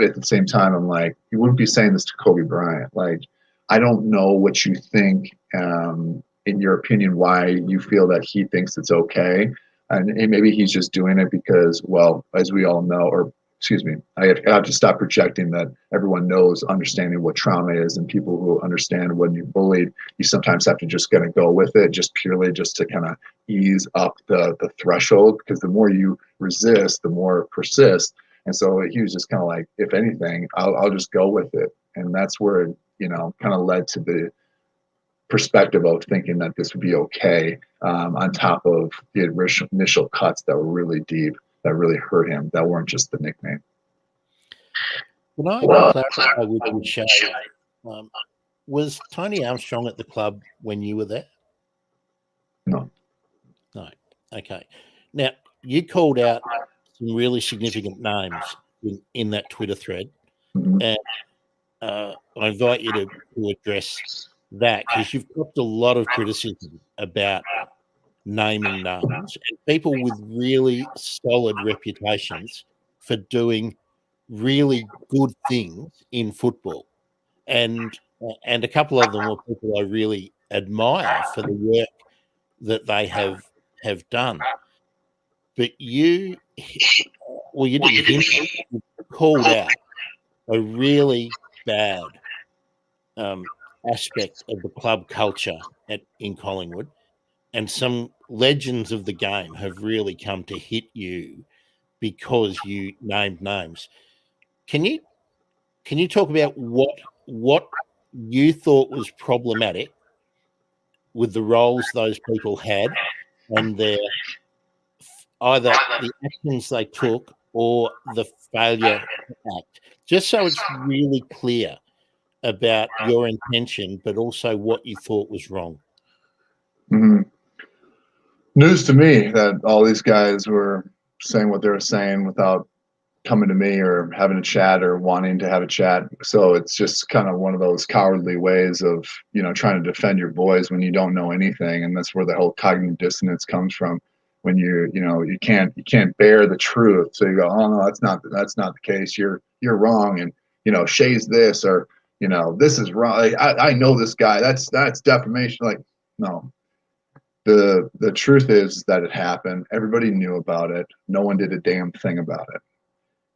at the same time, I'm like, you wouldn't be saying this to Kobe Bryant. Like, I don't know what you think, in your opinion, why you feel that he thinks it's okay. And maybe he's just doing it because, well, as we all know, or excuse me, I have to stop projecting that everyone knows, understanding what trauma is, and people who understand when you're bullied, you sometimes have to just kind of go with it, just purely just to kind of ease up the threshold, because the more you resist, the more it persists. And so he was just kind of like, if anything, I'll just go with it. And that's where it, kind of led to the perspective of thinking that this would be okay, on top of the initial cuts that were really deep, that really hurt him, that weren't just the nickname. Can I clarify with you, Shay? Was Tony Armstrong at the club when you were there? No. No. Okay. Now, you called out some really significant names in that Twitter thread. Mm-hmm. And I invite you to address that, because you've got a lot of criticism about naming names, and people with really solid reputations for doing really good things in football. And a couple of them were people I really admire for the work that they have done. But you didn't hint, you called out a really bad aspect of the club culture in Collingwood, and some legends of the game have really come to hit you because you named names. Can you talk about what you thought was problematic with the roles those people had, and their either the actions they took or the failure to act, just so it's really clear about your intention, but also what you thought was wrong? Mm-hmm. News to me that all these guys were saying what they were saying without coming to me or having a chat or wanting to have a chat. So it's just kind of one of those cowardly ways of, trying to defend your boys when you don't know anything. And that's where the whole cognitive dissonance comes from, when you can't bear the truth. So you go, oh no, that's not the case. You're wrong. And, Shay's this, or, this is wrong. I know this guy, that's defamation. Like, no. The truth is that it happened. Everybody knew about it. No one did a damn thing about it.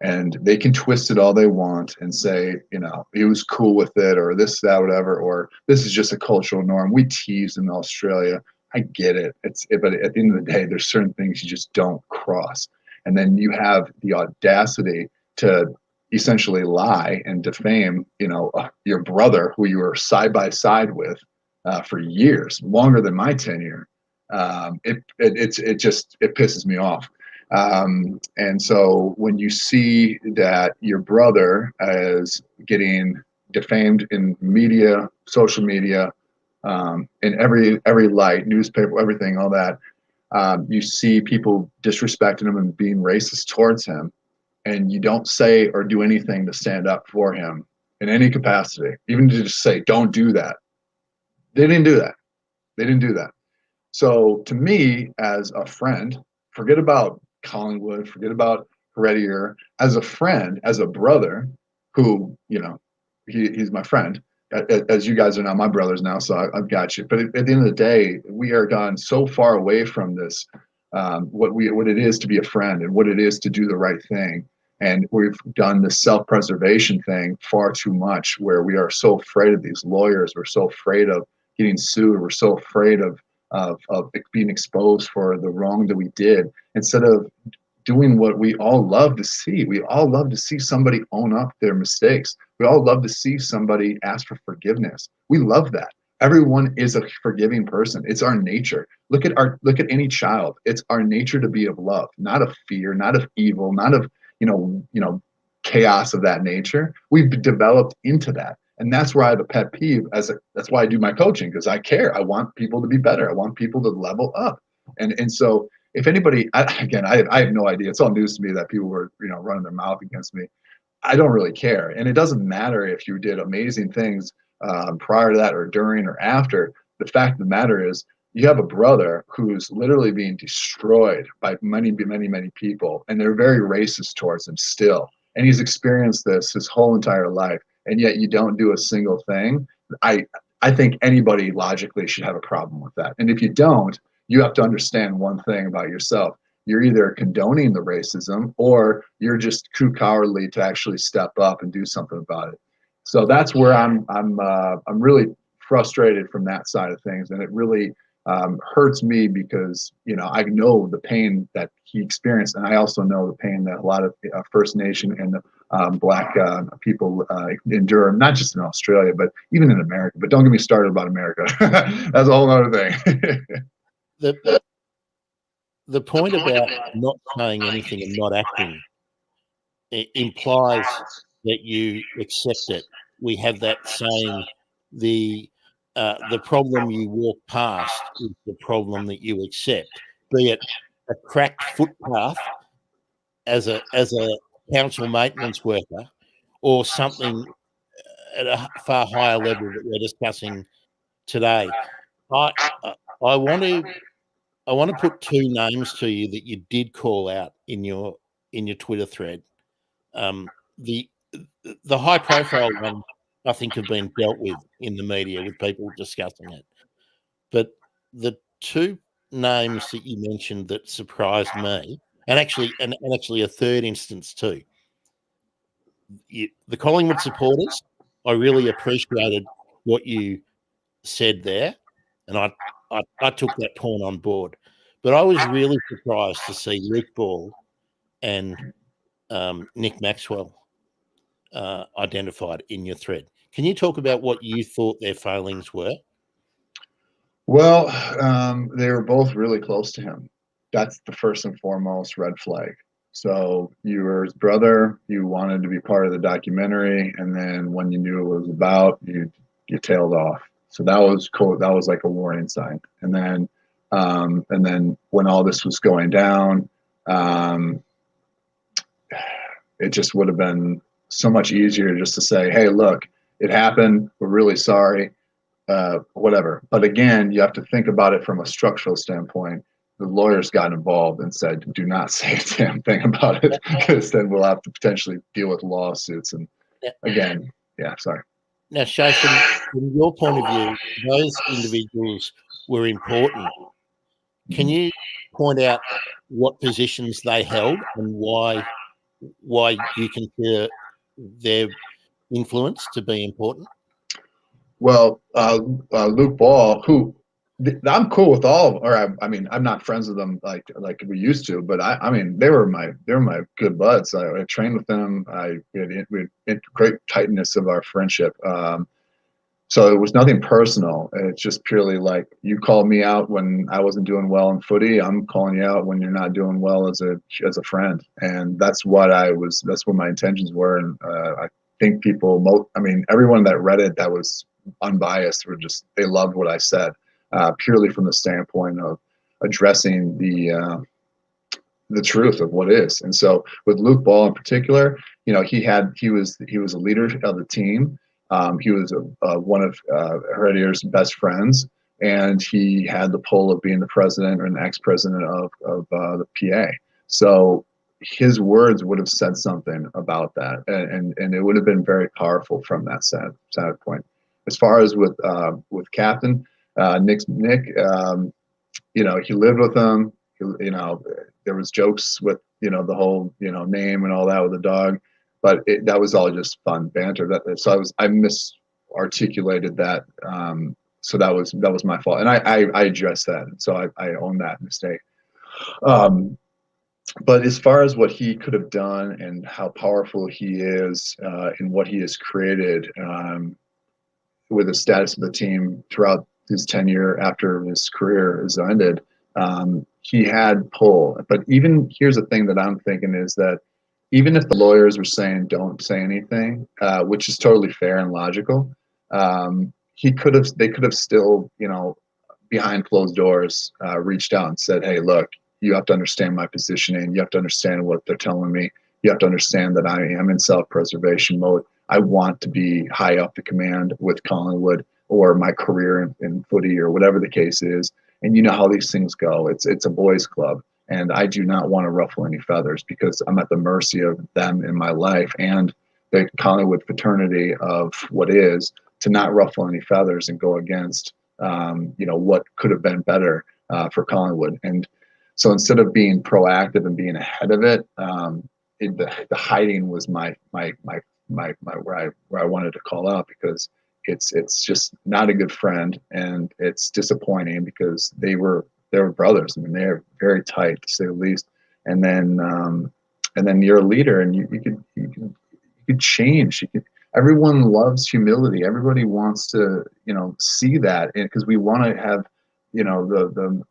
And they can twist it all they want and say, he was cool with it, or this, that, whatever, or this is just a cultural norm. We tease in Australia. I get it. But at the end of the day, there's certain things you just don't cross. And then you have the audacity to essentially lie and defame, your brother, who you were side by side with for years, longer than my tenure. It pisses me off. And so when you see that your brother is getting defamed in media, social media, in every light, newspaper, everything, all that, you see people disrespecting him and being racist towards him, and you don't say or do anything to stand up for him in any capacity, even to just say, don't do that. They didn't do that. So to me, as a friend, forget about Collingwood, forget about Heredier, as a friend, as a brother, who, he's my friend, as you guys are now my brothers now, so I've got you. But at the end of the day, we are gone so far away from this, what it is to be a friend and what it is to do the right thing. And we've done this self-preservation thing far too much, where we are so afraid of these lawyers. We're so afraid of getting sued. We're so afraid of being exposed for the wrong that we did, instead of doing what we all love to see. We all love to see somebody own up their mistakes. We all love to see somebody ask for forgiveness. We love that. Everyone is a forgiving person. It's our nature. Look at any child. It's our nature to be of love, not of fear, not of evil, not of chaos of that nature. We've developed into that. And that's where I have a pet peeve. That's why I do my coaching, because I care. I want people to be better. I want people to level up. And so if anybody, I have no idea. It's all news to me that people were running their mouth against me. I don't really care. And it doesn't matter if you did amazing things prior to that, or during, or after. The fact of the matter is, you have a brother who's literally being destroyed by many, many, many people, and they're very racist towards him still. and he's experienced this his whole entire life, and yet you don't do a single thing. I think anybody logically should have a problem with that. And if you don't, you have to understand one thing about yourself. You're either condoning the racism or you're just too cowardly to actually step up and do something about it. So that's where I'm really frustrated from that side of things, and it really hurts me because I know the pain that he experienced, and I also know the pain that a lot of First Nation and Black people endure, not just in Australia, but even in America. But don't get me started about America. That's a whole other thing. The point about not saying anything and not acting, it implies that you accept it. We have that saying, the problem you walk past is the problem that you accept, be it a cracked footpath as a council maintenance worker, or something at a far higher level that we're discussing today. I want to put two names to you that you did call out in your Twitter thread. The high profile one, I think, have been dealt with in the media with people discussing it. But the two names that you mentioned that surprised me, and actually a third instance too, the Collingwood supporters, I really appreciated what you said there, and I took that point on board. But I was really surprised to see Luke Ball and Nick Maxwell identified in your thread. Can you talk about what you thought their failings were? Well, they were both really close to him. That's the first and foremost red flag. So you were his brother, you wanted to be part of the documentary, and then when you knew what it was about, you tailed off. So that was cool. That was like a warning sign. And then when all this was going down, it just would have been so much easier just to say, hey, look, it happened. We're really sorry. Whatever. But again, you have to think about it from a structural standpoint. The lawyers got involved and said, do not say a damn thing about it, because then we'll have to potentially deal with lawsuits. And again, sorry. Now, Shay, from your point of view, those individuals were important. Can you point out what positions they held and why you consider their influence to be important? Well, Luke Ball, who I'm cool with all, or I mean, I'm not friends with them like we used to, but I mean, they were my good buds. I trained with them. We had great tightness of our friendship. So it was nothing personal. It's just purely like, you called me out when I wasn't doing well in footy. I'm calling you out when you're not doing well as a friend, and that's what my intentions were. And I think everyone that read it that was unbiased they loved what I said, purely from the standpoint of addressing the truth of what is. And so with Luke Ball in particular, he was a leader of the team. He was one of Heredier's best friends, and he had the pull of being the president or an ex-president of the PA. So his words would have said something about that, and it would have been very powerful from that standpoint. As far as with Captain Nick, he lived with him. There was jokes with the whole name and all that with the dog. But that was all just fun banter. So I misarticulated that. So that was my fault, and I addressed that. So I own that mistake. But as far as what he could have done and how powerful he is and what he has created with the status of the team throughout his tenure after his career has ended, he had pull. But even here's the thing that I'm thinking is that, even if the lawyers were saying don't say anything, which is totally fair and logical, they could have still, behind closed doors, reached out and said, hey, look, you have to understand my positioning. You have to understand what they're telling me. You have to understand that I am in self-preservation mode. I want to be high up the command with Collingwood or my career in footy or whatever the case is. And you know how these things go. It's a boys' club. And I do not want to ruffle any feathers because I'm at the mercy of them in my life and the Collingwood fraternity of what is, to not ruffle any feathers and go against, what could have been better for Collingwood. And so instead of being proactive and being ahead of it, the hiding was my where I wanted to call out, because it's just not a good friend, and it's disappointing because they were brothers. I mean, they're very tight, to say the least. And then you're a leader, and you could change. Everyone loves humility. Everybody wants to see that, because we want to have the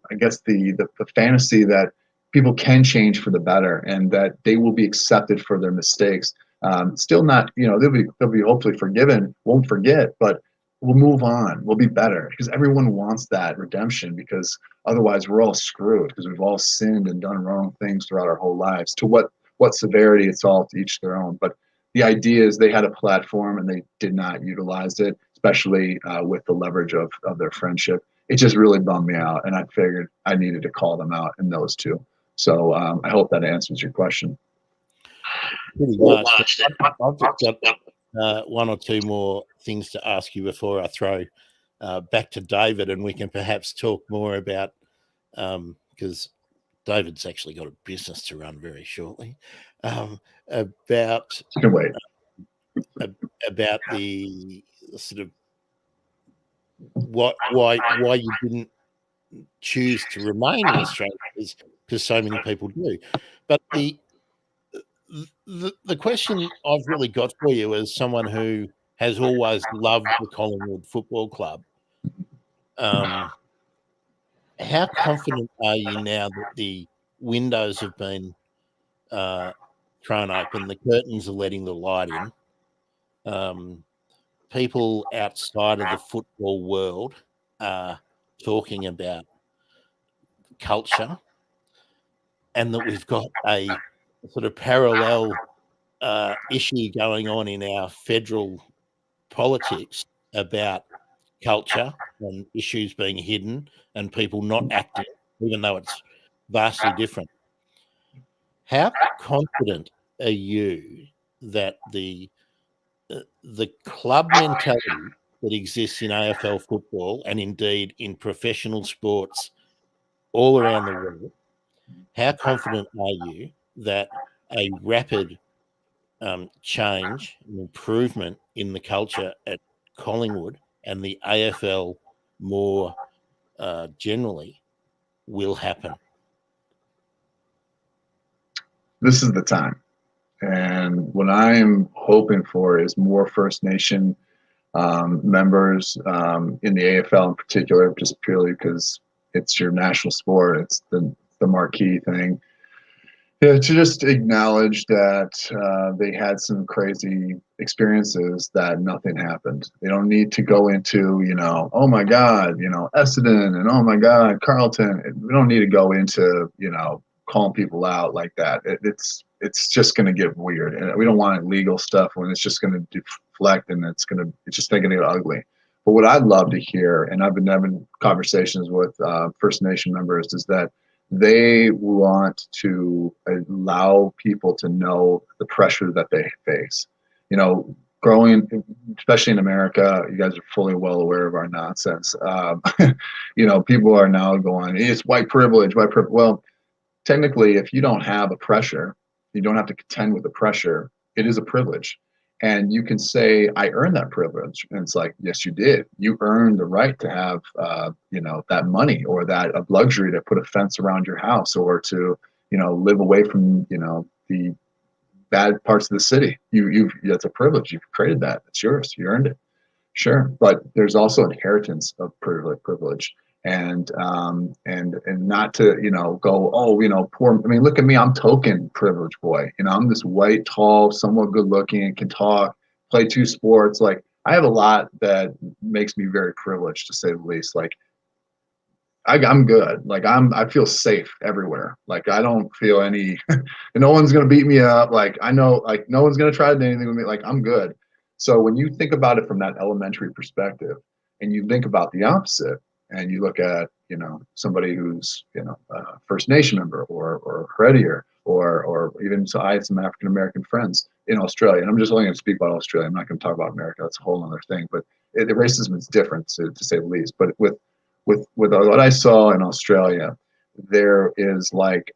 fantasy that people can change for the better, and that they will be accepted for their mistakes. Still not, they'll be hopefully forgiven, won't forget, but we'll move on. We'll be better, because everyone wants that redemption, because otherwise we're all screwed, because we've all sinned and done wrong things throughout our whole lives. To what severity, it's all to each their own. But the idea is they had a platform and they did not utilize it, especially with the leverage of their friendship. It just really bummed me out, and I figured I needed to call them out in those two. So I hope that answers your question. Pretty much. I've just got one or two more things to ask you before I throw back to David, and we can perhaps talk more about, because David's actually got a business to run very shortly, about the sort of why you didn't choose to remain in Australia, because so many people do. But the question I've really got for you, as someone who has always loved the Collingwood Football Club, how confident are you now that the windows have been thrown open, the curtains are letting the light in, people outside of the football world are talking about culture, and that we've got a sort of parallel issue going on in our federal politics about culture and issues being hidden and people not acting, even though it's vastly different. How confident are you that the club mentality that exists in AFL football, and indeed in professional sports all around the world, how confident are you that a rapid change and improvement in the culture at Collingwood and the AFL more generally will happen? This is the time. And what I am hoping for is more First Nation members in the AFL in particular, just purely because it's your national sport. It's the marquee thing. Yeah, to just acknowledge that they had some crazy experiences, that nothing happened. They don't need to go into, oh my God, Essendon, and oh my God, Carlton. We don't need to go into, calling people out like that. It's just going to get weird, and we don't want legal stuff when it's just going to deflect, and it's just going to get ugly. But what I'd love to hear, and I've been having conversations with First Nation members, is that they want to allow people to know the pressure that they face. Growing, especially in America, you guys are fully well aware of our nonsense. People are now going, it's white privilege, white privilege. Well, technically, if you don't have a pressure, you don't have to contend with the pressure. It is a privilege. And you can say, I earned that privilege. And it's like, yes, you did. You earned the right to have, that money, or that luxury to put a fence around your house, or to, live away from, the bad parts of the city. That's a privilege. You've created that. It's yours. You earned it. Sure. But there's also inheritance of privilege. And not to, go, poor. I mean, look at me. I'm token privileged boy. I'm this white, tall, somewhat good looking, can talk, play two sports. Like, I have a lot that makes me very privileged, to say the least. Like, I'm good. Like, I feel safe everywhere. Like, I don't feel any, no one's going to beat me up. Like, I know, like, no one's going to try to do anything with me. Like, I'm good. So when you think about it from that elementary perspective, and you think about the opposite, and you look at, somebody who's, First Nation member or Heredier, or even, so I had some African American friends in Australia, and I'm just only going to speak about Australia. I'm not going to talk about America. That's a whole other thing. But the racism is different, to say the least. But with what I saw in Australia, there is like,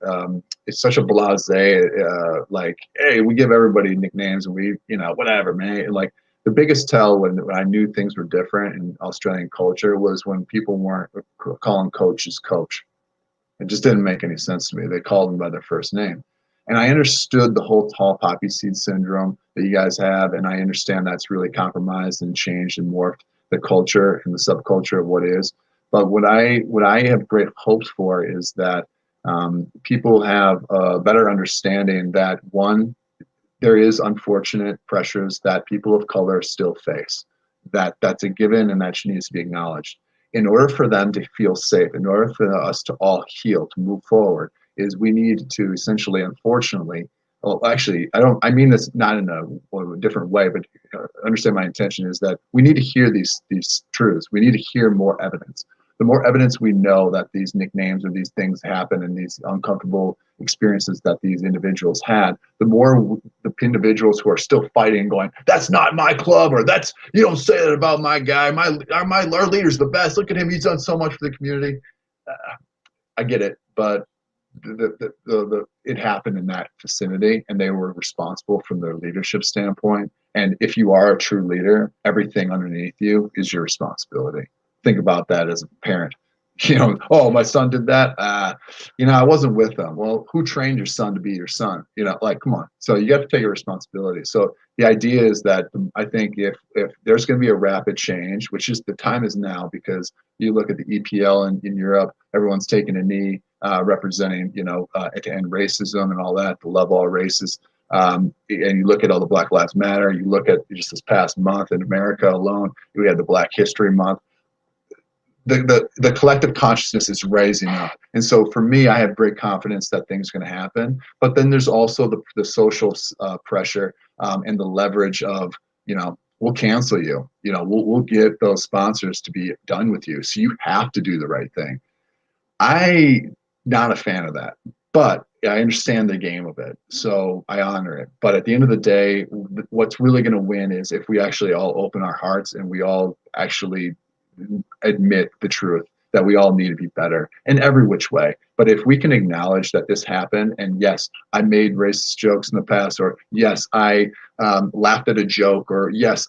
it's such a blasé, like, hey, we give everybody nicknames and we, whatever, man. Like, the biggest tell when I knew things were different in Australian culture was when people weren't calling coaches coach. It just didn't make any sense to me. They called them by their first name. And I understood the whole tall poppy seed syndrome that you guys have. And I understand that's really compromised and changed and morphed the culture and the subculture of what is. But what I have great hopes for is that people have a better understanding that, one, there is unfortunate pressures that people of color still face. That's a given, and that needs to be acknowledged. In order for them to feel safe, in order for us to all heal, to move forward, is we need to essentially, unfortunately, well, actually, I mean this not in a different way, but understand my intention is that we need to hear these truths. We need to hear more evidence. The more evidence we know that these nicknames or these things happen and these uncomfortable experiences that these individuals had, the more the individuals who are still fighting, going, that's not my club, or that's, you don't say that about my guy. Our leader's the best. Look at him. He's done so much for the community. I get it, but it happened in that vicinity, and they were responsible from their leadership standpoint. And if you are a true leader, everything underneath you is your responsibility. Think about that as a parent. Oh, my son did that. I wasn't with them. Well, who trained your son to be your son? Like, come on. So you have to take a responsibility. So the idea is that I think if there's going to be a rapid change, which is the time is now, because you look at the EPL in Europe, everyone's taking a knee, representing, to end racism and all that, to love all races. And you look at all the Black Lives Matter. You look at just this past month in America alone, we had the Black History Month. The collective consciousness is raising up. And so for me, I have great confidence that things are going to happen. But then there's also the social pressure and the leverage of, we'll cancel you. We'll get those sponsors to be done with you. So you have to do the right thing. I'm not a fan of that, but I understand the game of it. So I honor it. But at the end of the day, what's really going to win is if we actually all open our hearts and we all actually admit the truth that we all need to be better in every which way. But if we can acknowledge that this happened, and yes, I made racist jokes in the past, or yes, I laughed at a joke, or yes,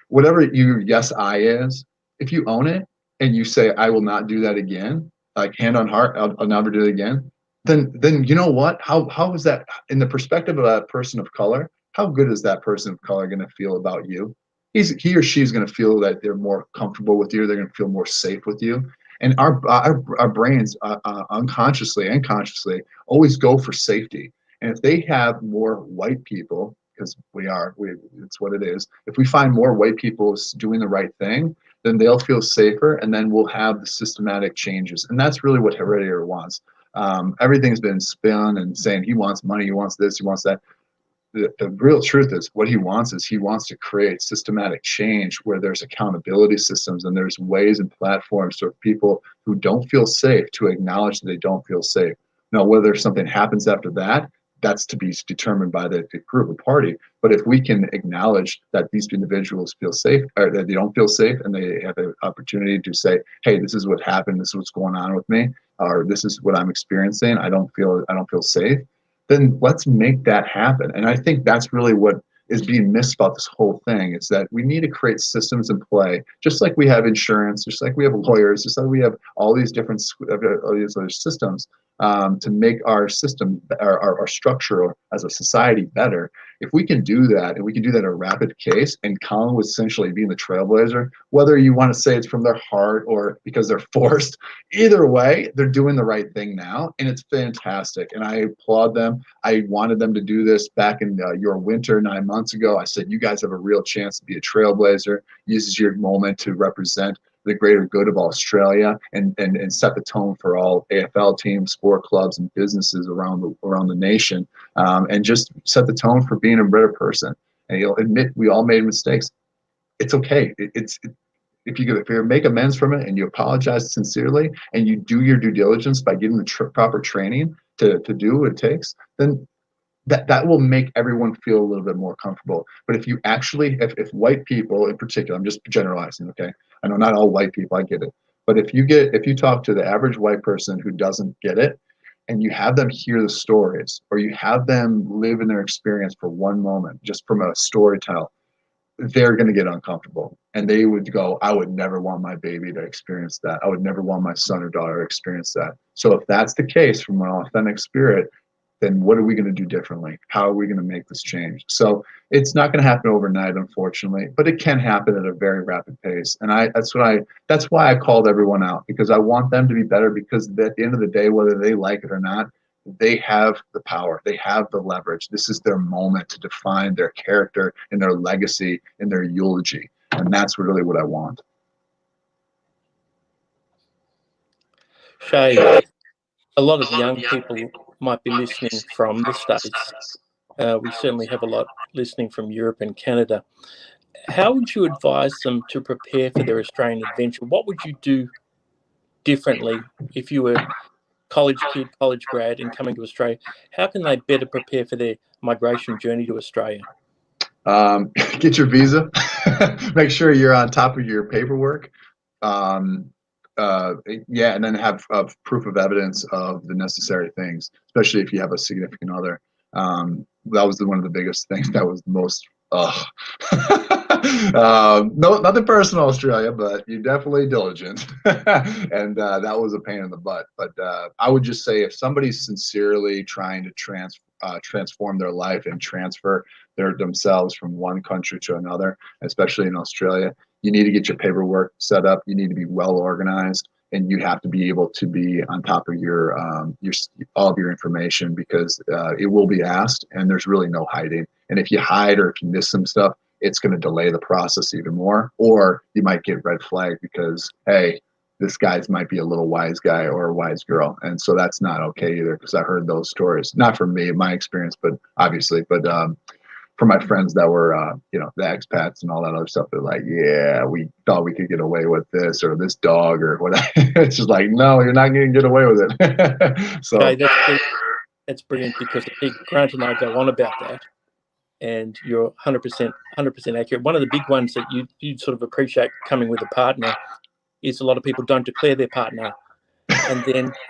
whatever yes, I is, if you own it and you say, I will not do that again, like hand on heart, I'll never do it again, then you know what? How is that in the perspective of a person of color? How good is that person of color going to feel about you? He or she's going to feel that they're more comfortable with you. They're going to feel more safe with you. And our brains, unconsciously and consciously, always go for safety. And if they have more white people, because it's what it is. If we find more white people doing the right thing, then they'll feel safer, and then we'll have the systematic changes. And that's really what Heredier wants. Everything's been spun and saying he wants money, he wants this, he wants that. The real truth is what he wants to create systematic change where there's accountability systems and there's ways and platforms for people who don't feel safe to acknowledge that they don't feel safe. Now, whether something happens after that, that's to be determined by the group or party. But if we can acknowledge that these individuals feel safe, or that they don't feel safe, and they have an opportunity to say, hey, this is what happened, this is what's going on with me, or this is what I'm experiencing, I don't feel safe, then let's make that happen. And I think that's really what is being missed about this whole thing, is that we need to create systems in play, just like we have insurance, just like we have lawyers, just like we have all these different all these other systems, to make our system, our structure as a society better. If we can do that, and we can do that at a rapid case, and Colin was essentially being the trailblazer, whether you want to say it's from their heart or because they're forced, either way, they're doing the right thing now, and it's fantastic. And I applaud them. I wanted them to do this back in your winter 9 months ago. I said, you guys have a real chance to be a trailblazer. This is your moment to represent the greater good of Australia and set the tone for all AFL teams, sport clubs, and businesses around the nation, and just set the tone for being a better person. And you'll admit we all made mistakes. It's okay. if you make amends from it and you apologize sincerely and you do your due diligence by getting the proper training to do what it takes, then that will make everyone feel a little bit more comfortable. But if you actually, if white people in particular, I'm just generalizing, okay? I know not all white people, I get it. But if you talk to the average white person who doesn't get it, and you have them hear the stories, or you have them live in their experience for one moment, just from a storytell, they're going to get uncomfortable, and they would go, I would never want my baby to experience that. I would never want my son or daughter to experience that. So if that's the case from an authentic spirit, then what are we going to do differently? How are we going to make this change? So it's not going to happen overnight, unfortunately, but it can happen at a very rapid pace. And that's why I called everyone out, because I want them to be better, because at the end of the day, whether they like it or not, they have the power, they have the leverage. This is their moment to define their character and their legacy and their eulogy. And that's really what I want. Shay, a lot of young people might be listening from the States. We certainly have a lot listening from Europe and Canada. How would you advise them to prepare for their Australian adventure? What would you do differently if you were college kid, college grad, and coming to Australia? How can they better prepare for their migration journey to Australia? Get your visa. Make sure you're on top of your paperwork. Yeah, and then have proof of evidence of the necessary things, especially if you have a significant other. That was one of the biggest things. That was the most. No, nothing personal, Australia, but you're definitely diligent, and that was a pain in the butt. But I would just say, if somebody's sincerely trying to transform their life and transfer themselves from one country to another, especially in Australia, you need to get your paperwork set up. You need to be well organized, and you have to be able to be on top of your all of your information, because it will be asked, and there's really no hiding. And if you hide, or if you miss some stuff, it's going to delay the process even more, or you might get red flagged because, hey, this guy might be a little wise guy or a wise girl, and so that's not okay either. Because I heard those stories, not from me, my experience, but obviously, but from my friends that were, the expats and all that other stuff. They're like, yeah, we thought we could get away with this or this dog or whatever. It's just like, no, you're not going to get away with it. So okay, that's brilliant, because I think Grant and I go on about that, and you're 100% accurate. One of the big ones that you sort of appreciate coming with a partner is a lot of people don't declare their partner. And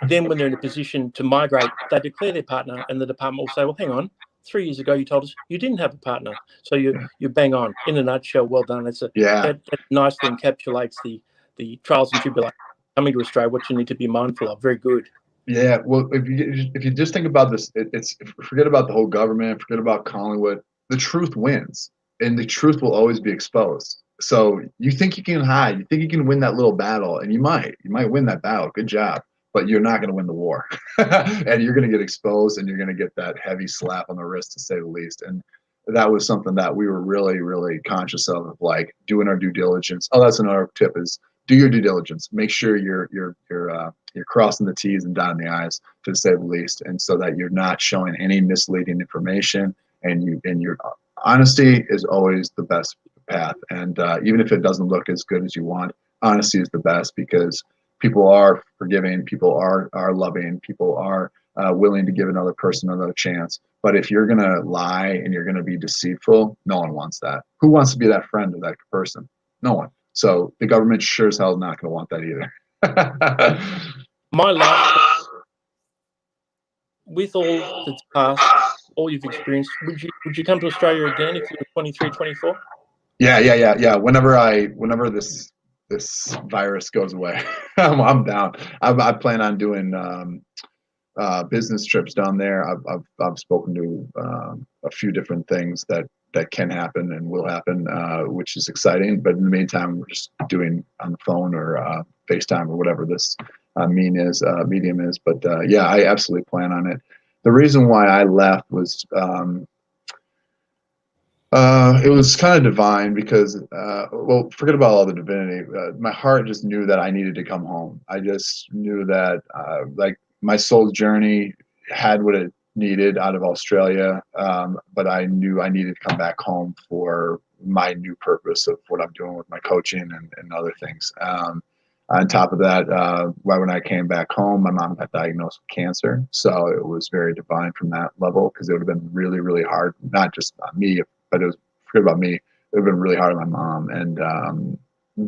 then when they're in a position to migrate, they declare their partner, and the department will say, well, hang on, 3 years ago you told us you didn't have a partner. So you bang on. In a nutshell, well done. That nicely encapsulates the trials and tribulations coming to Australia, what you need to be mindful of. Very good. Yeah, well, if you just think about this, it's forget about the whole government, forget about Collingwood. The truth wins, and the truth will always be exposed. So you think you can hide, you think you can win that little battle, and you might win that battle. Good job, but you're not going to win the war, and you're going to get exposed, and you're going to get that heavy slap on the wrist, to say the least. And that was something that we were really, really conscious of like doing our due diligence. Oh, that's another tip: is do your due diligence. Make sure you're crossing the T's and dotting the I's, to say the least, and so that you're not showing any misleading information. And your honesty is always the best path. And even if it doesn't look as good as you want, honesty is the best, because people are forgiving, people are loving, people are willing to give another person another chance. But if you're gonna lie and you're gonna be deceitful, no one wants that. Who wants to be that friend of that person? No one. So the government sure as hell is not going to want that either. My last, with all that's passed, all you've experienced, would you come to Australia again if you were 23, 24? Yeah. Whenever this virus goes away, I'm down. I plan on doing business trips down there. I've spoken to a few different things that can happen and will happen, which is exciting. But in the meantime, we're just doing on the phone or FaceTime or whatever this medium is. But yeah, I absolutely plan on it. The reason why I left was it was kind of divine, because well, forget about all the divinity. My heart just knew that I needed to come home. I just knew that like my soul's journey had what it needed out of Australia, but I knew I needed to come back home for my new purpose of what I'm doing with my coaching and other things. On top of that, right when I came back home, my mom got diagnosed with cancer. So it was very divine from that level, because it would have been really, really hard, not just on me, but it was, forget about me, it would have been really hard on my mom. And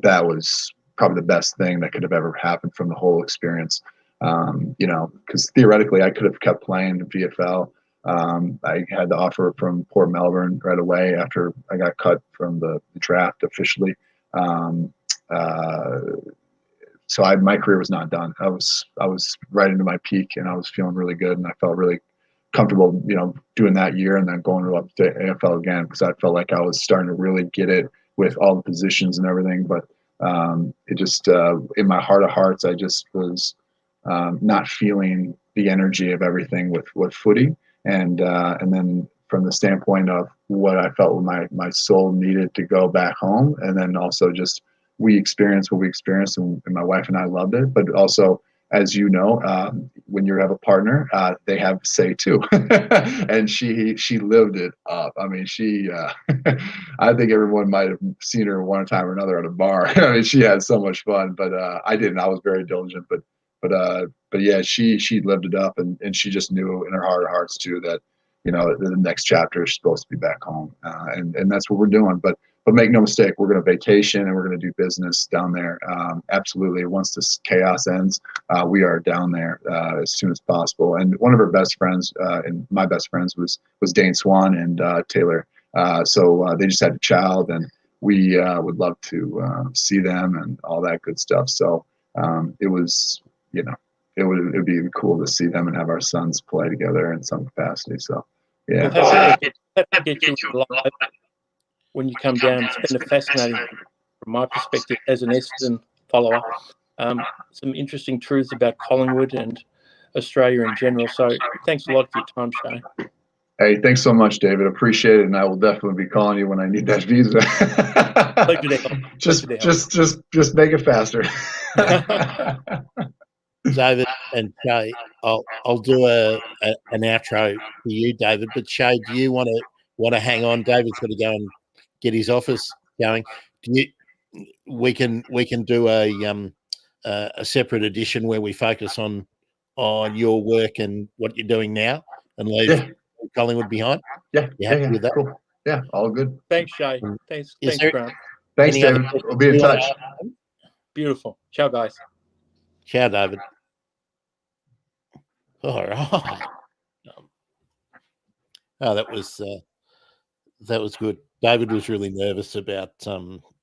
that was probably the best thing that could have ever happened from the whole experience. You know, because theoretically I could have kept playing in VFL. I had the offer from Port Melbourne right away after I got cut from the draft officially. So my career was not done. I was right into my peak, and I was feeling really good, and I felt really comfortable, you know, doing that year and then going up to AFL again, because I felt like I was starting to really get it with all the positions and everything. But it just in my heart of hearts, I just was not feeling the energy of everything with footy, and then from the standpoint of what I felt my soul needed to go back home, and then also just we experienced what we experienced, and my wife and I loved it. But also, as you know, when you have a partner, they have a say too, and she lived it up. I mean, she I think everyone might have seen her one time or another at a bar. I mean, she had so much fun, but I didn't. I was very diligent, but yeah, she lived it up, and she just knew in her heart of hearts too that, you know, the next chapter is supposed to be back home, and that's what we're doing. But make no mistake, we're going to vacation and we're going to do business down there. Absolutely. Once this chaos ends, we are down there as soon as possible. And one of her best friends, and my best friends, was Dane Swan and Taylor. So they just had a child, and we would love to see them and all that good stuff. So it was, you know, it would be cool to see them and have our sons play together in some capacity. So yeah. Well, that get you alive when you come down. It's been a fascinating, from my perspective as an Essendon follower, some interesting truths about Collingwood and Australia in general. So thanks a lot for your time, Shay. Hey, thanks so much, David. Appreciate it, and I will definitely be calling you when I need that visa. Pleasure to help. Just make it faster. David and Shay, I'll do an outro for you, David. But Shay, do you want to hang on? David's got to go and get his office going. We can do a separate edition where we focus on your work and what you're doing now, and leave Collingwood behind. Yeah, you happy with that? Cool. Yeah, all good. Thanks, Shay. Thanks, Grant. Thanks, David. We'll be in touch. Beautiful. Ciao, guys. Ciao, David. All right. That was good. David was really nervous about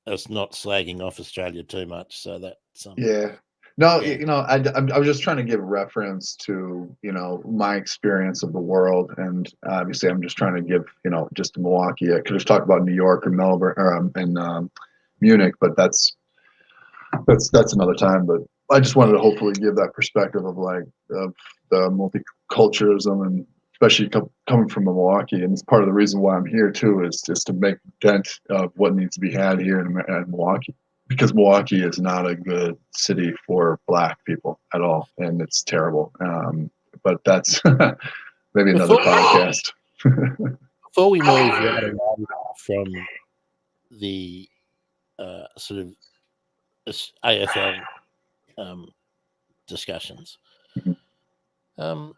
us not slagging off Australia too much. So that's yeah. No, you know, I was just trying to give reference to, you know, my experience of the world, and obviously I'm just trying to give, you know, just Milwaukee. I could have talked about New York or Melbourne or and Munich, but that's another time. But I just wanted to hopefully give that perspective of the multiculturalism, and especially coming from Milwaukee. And it's part of the reason why I'm here too, is just to make dent of what needs to be had here in Milwaukee. Because Milwaukee is not a good city for Black people at all, and it's terrible. But that's maybe another podcast. Before we move right away from the sort of AFL discussions, I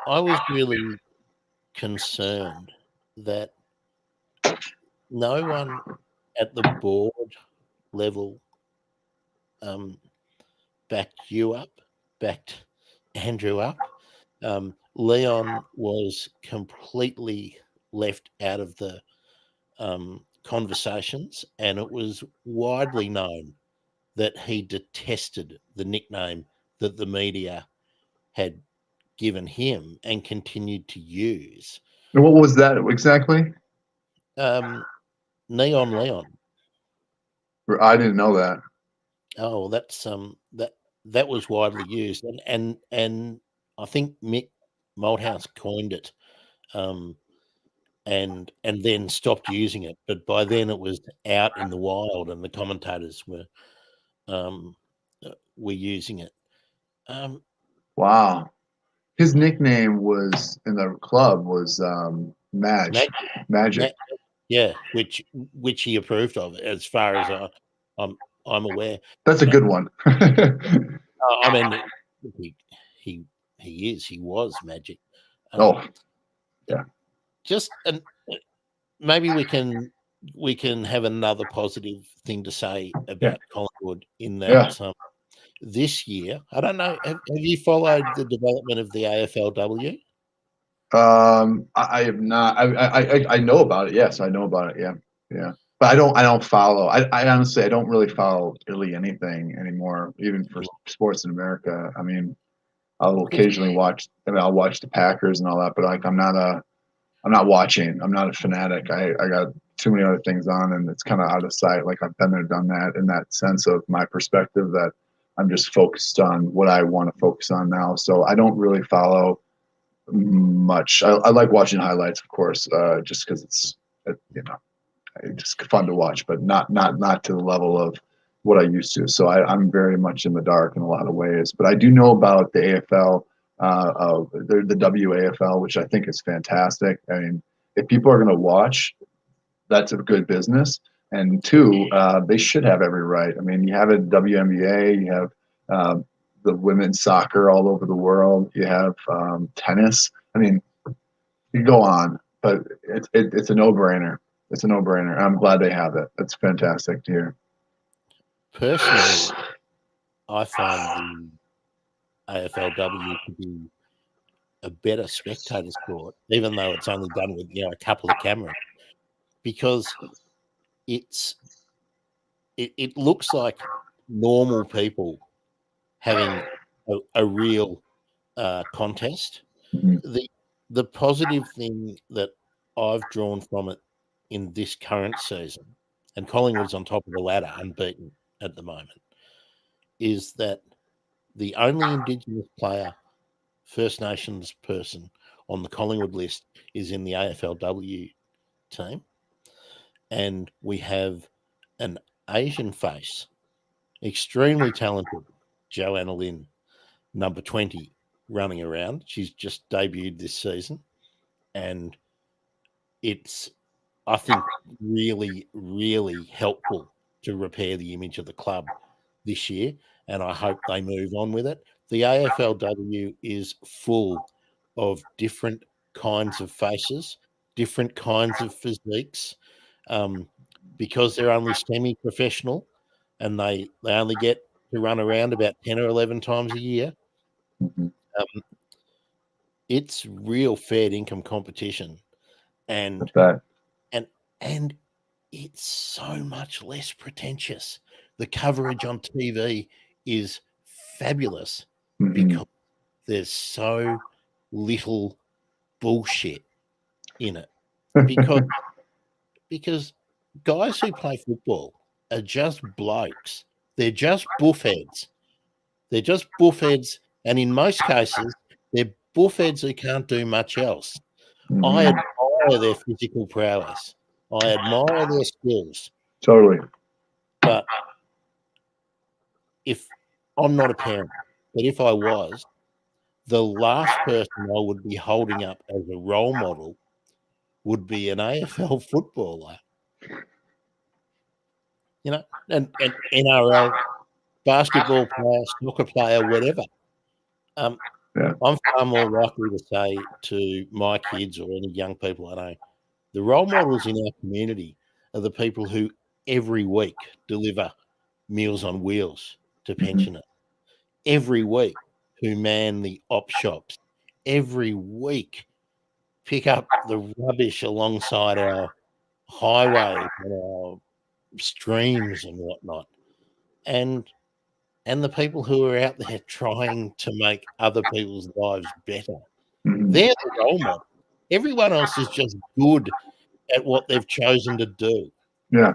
was really concerned that no one at the board level backed you up, backed Andrew up. Leon was completely left out of the conversations, and it was widely known that he detested the nickname that the media had given him and continued to use. And what was that exactly? Neon Leon. I didn't know that. Oh, that's that was widely used, and I think Mick Malthouse coined it, and then stopped using it. But by then it was out in the wild, and the commentators were using it. Wow. His nickname was in the club was Magic. Yeah, which he approved of, as far as I'm aware. That's a good one. I mean, he was Magic. Yeah. And maybe we can have another positive thing to say about Collingwood in that this year. I don't know. Have you followed the development of the AFLW? I have not. I know about it. Yes, I know about it. Yeah. But I don't follow. I honestly, I don't really follow really anything anymore, even for sports in America. I mean, I'll occasionally watch. I'll watch the Packers and all that, but like, I'm not watching. I'm not a fanatic. I got too many other things on, and it's kind of out of sight. Like, I've been there, done that, in that sense of my perspective, that I'm just focused on what I want to focus on now. So I don't really follow much. I like watching highlights, of course, just because it's just fun to watch, but not to the level of what I used to. So I'm very much in the dark in a lot of ways. But I do know about the AFL, the WAFL, which I think is fantastic. I mean, if people are going to watch, that's a good business. And two, they should have every right. I mean, you have a WNBA, you have the women's soccer all over the world, you have tennis. I mean, you go on, but it's a no-brainer. It's a no-brainer. I'm glad they have it. It's fantastic to hear. Personally, I find the AFLW to be a better spectator sport, even though it's only done with a couple of cameras, because it looks like normal people having a real contest. Mm-hmm. The positive thing that I've drawn from it in this current season, and Collingwood's on top of the ladder, unbeaten at the moment, is that the only Indigenous player, First Nations person on the Collingwood list is in the AFLW team. And we have an Asian face, extremely talented, Joanna Lynn, number 20, running around. She's just debuted this season. And it's, I think, really, really helpful to repair the image of the club this year. And I hope they move on with it. The AFLW is full of different kinds of faces, different kinds of physiques, because they're only semi-professional and they only get to run around about 10 or 11 times a year. Mm-hmm. It's real fair income competition, and it's so much less pretentious. The coverage on TV is fabulous because there's so little bullshit in it. Because guys who play football are just blokes. They're just buffheads. They're just buffheads, and in most cases, they're buffheads who can't do much else. I admire their physical prowess. I admire their skills. Totally. But if I'm not a parent, but if I was, the last person I would be holding up as a role model would be an AFL footballer. And NRL, basketball player, snooker player, whatever. I'm far more likely to say to my kids or any young people I know, the role models in our community are the people who every week deliver Meals on Wheels to pensioners, every week who man the op shops, every week pick up the rubbish alongside our highways and our streams and whatnot. And the people who are out there trying to make other people's lives better. They're the role model. Everyone else is just good at what they've chosen to do. Yeah,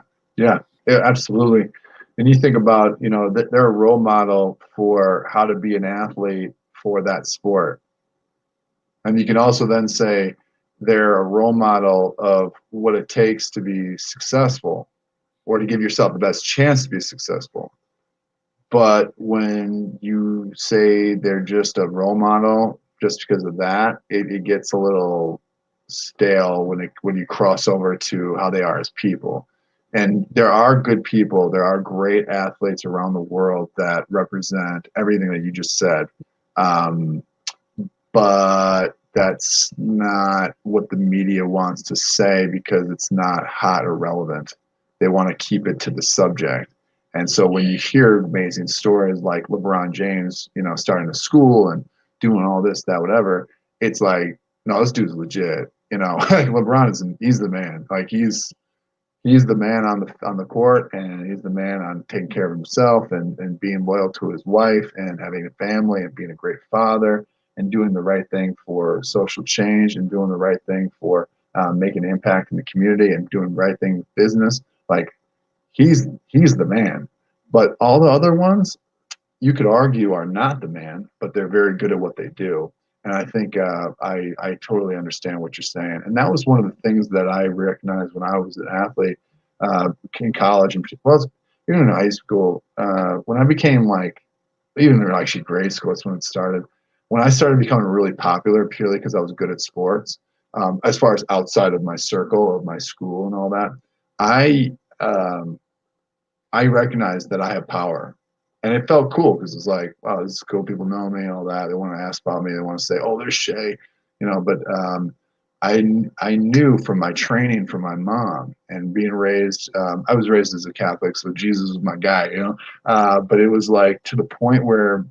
absolutely. And you think about, they're a role model for how to be an athlete for that sport. And you can also then say they're a role model of what it takes to be successful or to give yourself the best chance to be successful. But when you say they're just a role model just because of that. It gets a little stale when you cross over to how they are as people. And there are good people, there are great athletes around the world that represent everything that you just said. But that's not what the media wants to say because it's not hot or relevant. They want to keep it to the subject. And so when you hear amazing stories like LeBron James, starting a school and doing all this, that, whatever, it's like, no, this dude's legit. Like LeBron he's the man. Like he's the man on the court, and he's the man on taking care of himself and being loyal to his wife and having a family and being a great father and doing the right thing for social change and doing the right thing for making an impact in the community and doing the right thing with business. Like he's the man. But all the other ones, you could argue, are not the man, but they're very good at what they do. And I think I totally understand what you're saying. And that was one of the things that I recognized when I was an athlete in college, and well, even in high school. When I became even in actually grade school, that's when it started. When I started becoming really popular purely because I was good at sports, as far as outside of my circle of my school and all that, I recognized that I have power. And it felt cool because it's like, wow, this is cool. People know me and all that. They want to ask about me. They want to say, oh, there's Shay, But I knew from my training from my mom and being raised, I was raised as a Catholic, so Jesus was my guy, But it was like to the point where,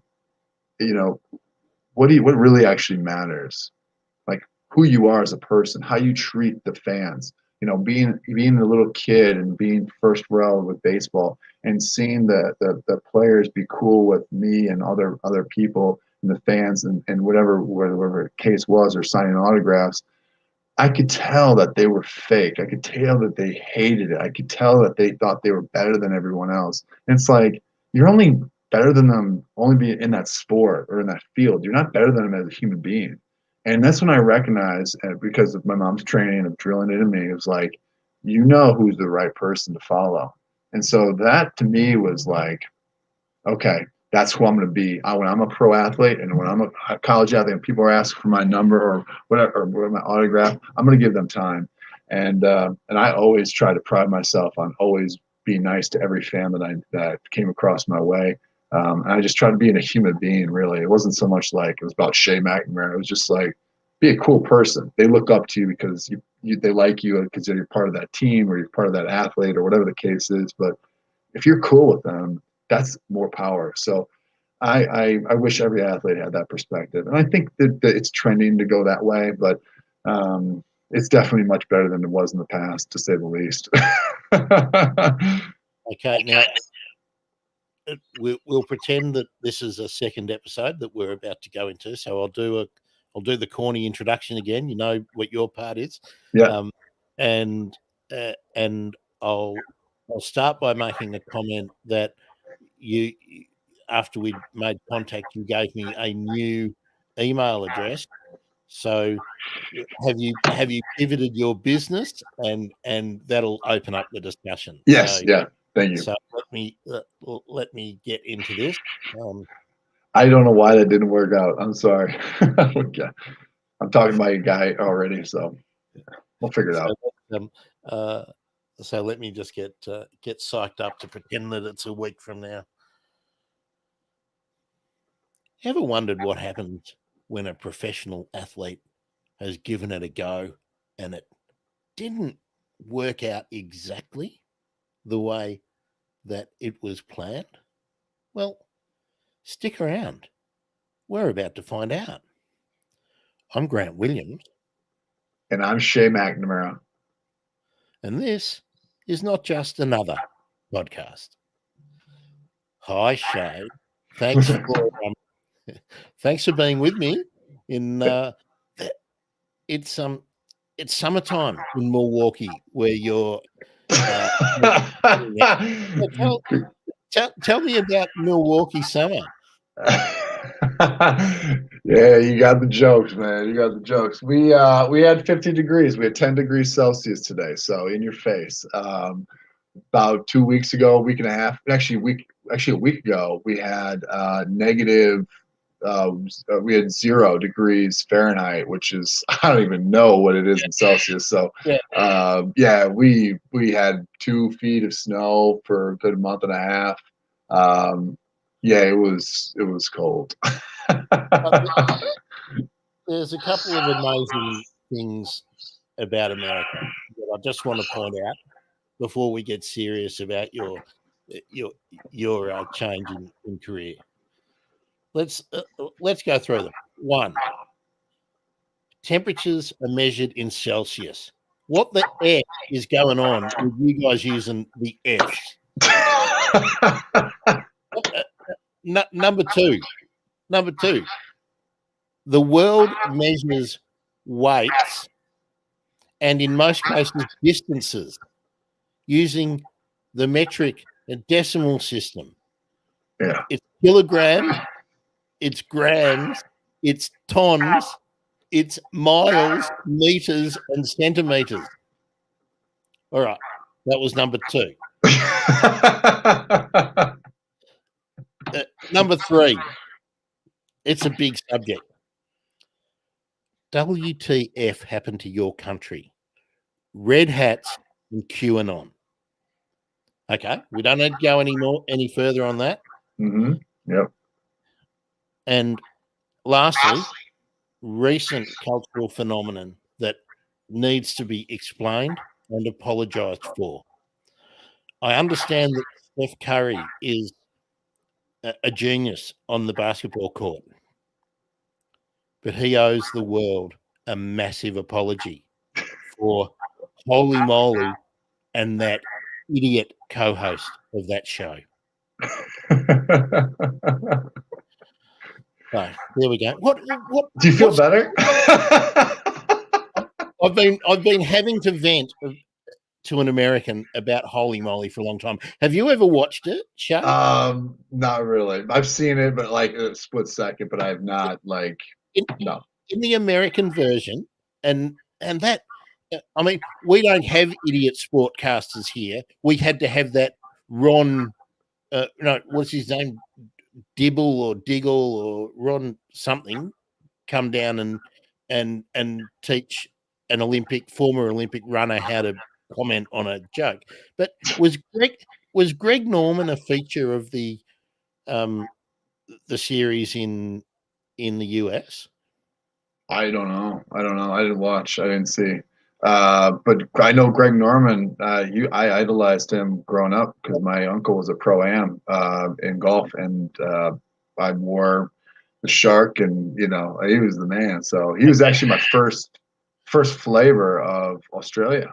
what really actually matters, like who you are as a person, how you treat the fans. Being a little kid and being first row with baseball and seeing the players be cool with me and other people and the fans and whatever the case was, or signing autographs, I could tell that they were fake. I could tell that they hated it. I could tell that they thought they were better than everyone else. And it's like, you're only better than them only being in that sport or in that field. You're not better than them as a human being. And that's when I recognized, because of my mom's training of drilling it in me, it was like, who's the right person to follow. And so that to me was like, okay, that's who I'm going to be. When I'm a pro athlete and when I'm a college athlete and people are asking for my number or whatever, or my autograph, I'm going to give them time. And I always try to pride myself on always being nice to every fan that came across my way. And I just tried to be a human being, really. It wasn't so much like it was about Shay McNamara. It was just like, be a cool person. They look up to you because they like you because you're part of that team or you're part of that athlete or whatever the case is. But if you're cool with them, that's more power. So I wish every athlete had that perspective. And I think that it's trending to go that way, but it's definitely much better than it was in the past, to say the least. Okay, now we'll pretend that this is a second episode that we're about to go into. So I'll do the corny introduction again. You know what your part is. Yeah. And I'll start by making a comment that you, after we made contact, you gave me a new email address. So have you pivoted your business, and that'll open up the discussion? Yes. So, yeah. Thank you. So let me get into this. I don't know why that didn't work out. I'm sorry. I'm talking to my guy already, so we'll figure it out. So let me just get psyched up to pretend that it's a week from now. Ever wondered what happens when a professional athlete has given it a go and it didn't work out exactly the way that it was planned? Well, stick around. We're about to find out. I'm Grant Williams. And I'm Shay McNamara. And this is not just another podcast. Hi, Shay. Thanks for being with me. It's summertime in Milwaukee, where you're. Tell me about Milwaukee summer. Yeah, you got the jokes, man. You got the jokes. We had 50 degrees. We had 10 degrees Celsius today, so in your face. About 2 weeks ago, a week and a half, actually a week ago, we had negative we had 0 degrees Fahrenheit, which is, I don't even know what it is in Celsius. So we had 2 feet of snow for a good month and a half. It was cold. There's a couple of amazing things about America that I just want to point out before we get serious about your change in career. Let's go through them. 1, temperatures are measured in Celsius. What the F is going on with you guys using the Fs? Number two, the world measures weights and in most cases distances using the metric decimal system. Yeah. It's kilograms, it's grams, it's tons, it's miles, meters, and centimeters. All right, that was number 2. Number 3, it's a big subject. WTF happened to your country? Red hats and QAnon. Okay, we don't need to go any further on that. Mm-hmm. Yep. And lastly, recent cultural phenomenon that needs to be explained and apologized for. I understand that Steph Curry is a genius on the basketball court, but he owes the world a massive apology for holy moly and that idiot co-host of that show. So there we go. What do you feel better? I've been having to vent to an American about Holy Moly for a long time. Have you ever watched it, Shay? Not really. I've seen it, but like a split second, but I have not no. In the American version, and that, I mean, we don't have idiot sportcasters here. We had to have that Ron, what's his name? Dibble or Diggle or Ron something come down and teach an former Olympic runner how to comment on a joke. But was Greg Norman a feature of the series in the US? I don't know. I didn't watch. I didn't see. But I know Greg Norman. I idolized him growing up because my uncle was a pro-am in golf, and I wore the shark, and he was the man. So he was actually my first flavor of Australia.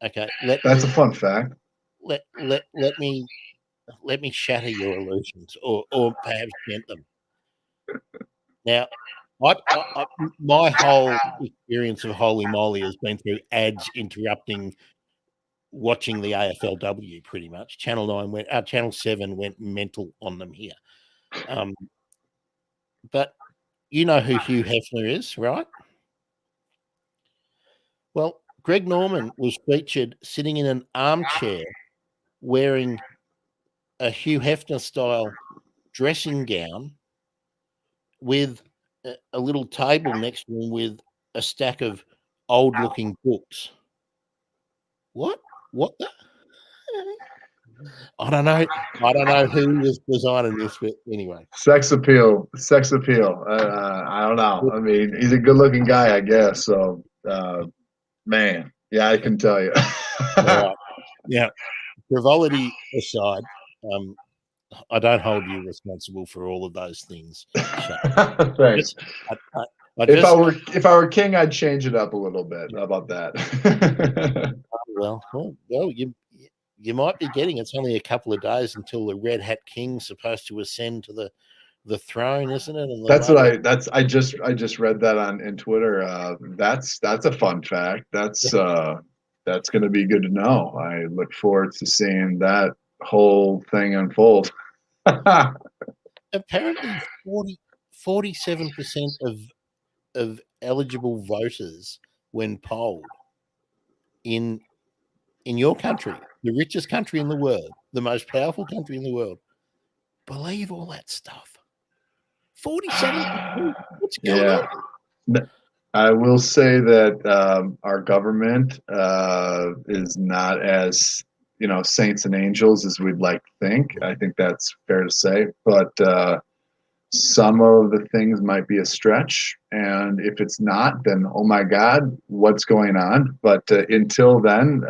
Okay, that's a fun fact. Let me shatter your illusions, or perhaps dent them. Now, my whole experience of Holy Moly has been through ads interrupting watching the AFLW. Pretty much, Channel 7 went mental on them here. But you know who Hugh Hefner is, right? Well, Greg Norman was featured sitting in an armchair wearing a Hugh Hefner style dressing gown with a little table next to him with a stack of old looking books. What the? I don't know who was designing this, but anyway. Sex appeal. I don't know. I mean, he's a good looking guy, I guess. So, man, yeah, I can tell you. Right. Yeah. Frivolity aside, I don't hold you responsible for all of those things. Thanks. If I were king, I'd change it up a little bit. How about that? Well, you might be getting. It's only a couple of days until the Red Hat King's supposed to ascend to the throne, isn't it? And I just read that in Twitter. That's a fun fact. That's going to be good to know. I look forward to seeing that whole thing unfold. Apparently 47% of eligible voters when polled in your country, the richest country in the world, the most powerful country in the world, believe all that stuff. 47%. What's going Yeah. on? I will say that our government is not as, saints and angels as we'd like to think. I think that's fair to say. But some of the things might be a stretch. And if it's not, then, oh my God, what's going on? But until then,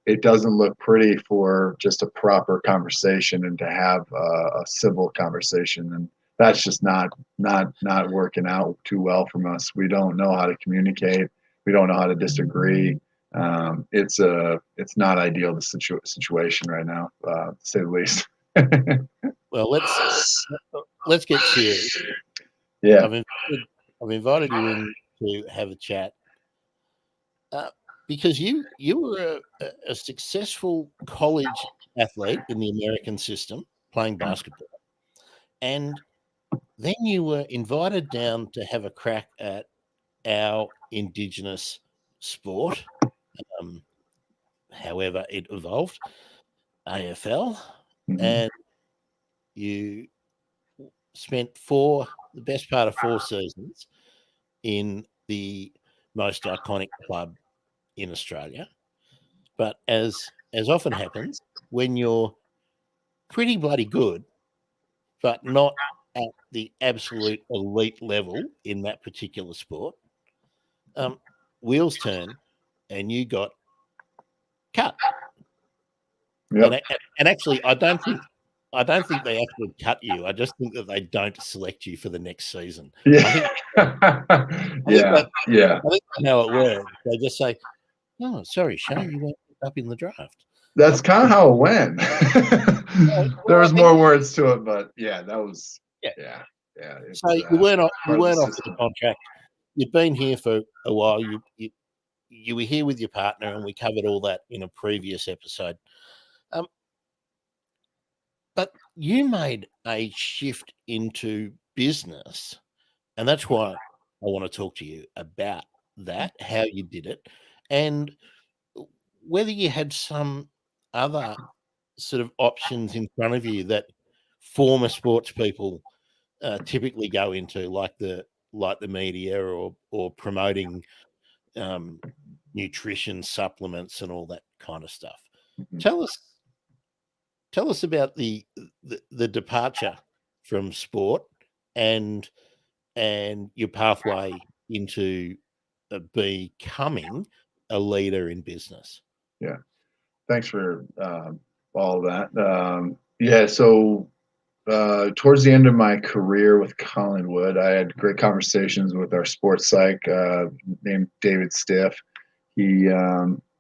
it doesn't look pretty for just a proper conversation and to have a civil conversation. And that's just not working out too well from us. We don't know how to communicate. We don't know how to disagree. It's not ideal, the situation right now, to say the least. Well, let's get serious. Yeah. I've invited you in to have a chat because you were a successful college athlete in the American system playing basketball, and then you were invited down to have a crack at our Indigenous sport, however it evolved, AFL, and you spent the best part of 4 seasons in the most iconic club in Australia. But as often happens, when you're pretty bloody good, but not at the absolute elite level in that particular sport, wheels turn and you got cut. Yep. And actually, I don't think they actually cut you. I just think that they don't select you for the next season. Yeah. I think Yeah. I think that's how it works. They just say, "Oh, sorry, Shay, you weren't picked up in the draft." That's kind of how it went. There was more words to it, but yeah, that was yeah. So you weren't off the contract. You've been here for a while. You were here with your partner, and we covered all that in a previous episode. But you made a shift into business, and that's why I want to talk to you about that, how you did it, and whether you had some other sort of options in front of you that former sports people typically go into, like the media or promoting nutrition supplements and all that kind of stuff. Tell us about the departure from sport and your pathway into becoming a leader in business. Yeah. Thanks for all of that. So towards the end of my career with Collingwood, I had great conversations with our sports psych named David Stiff. He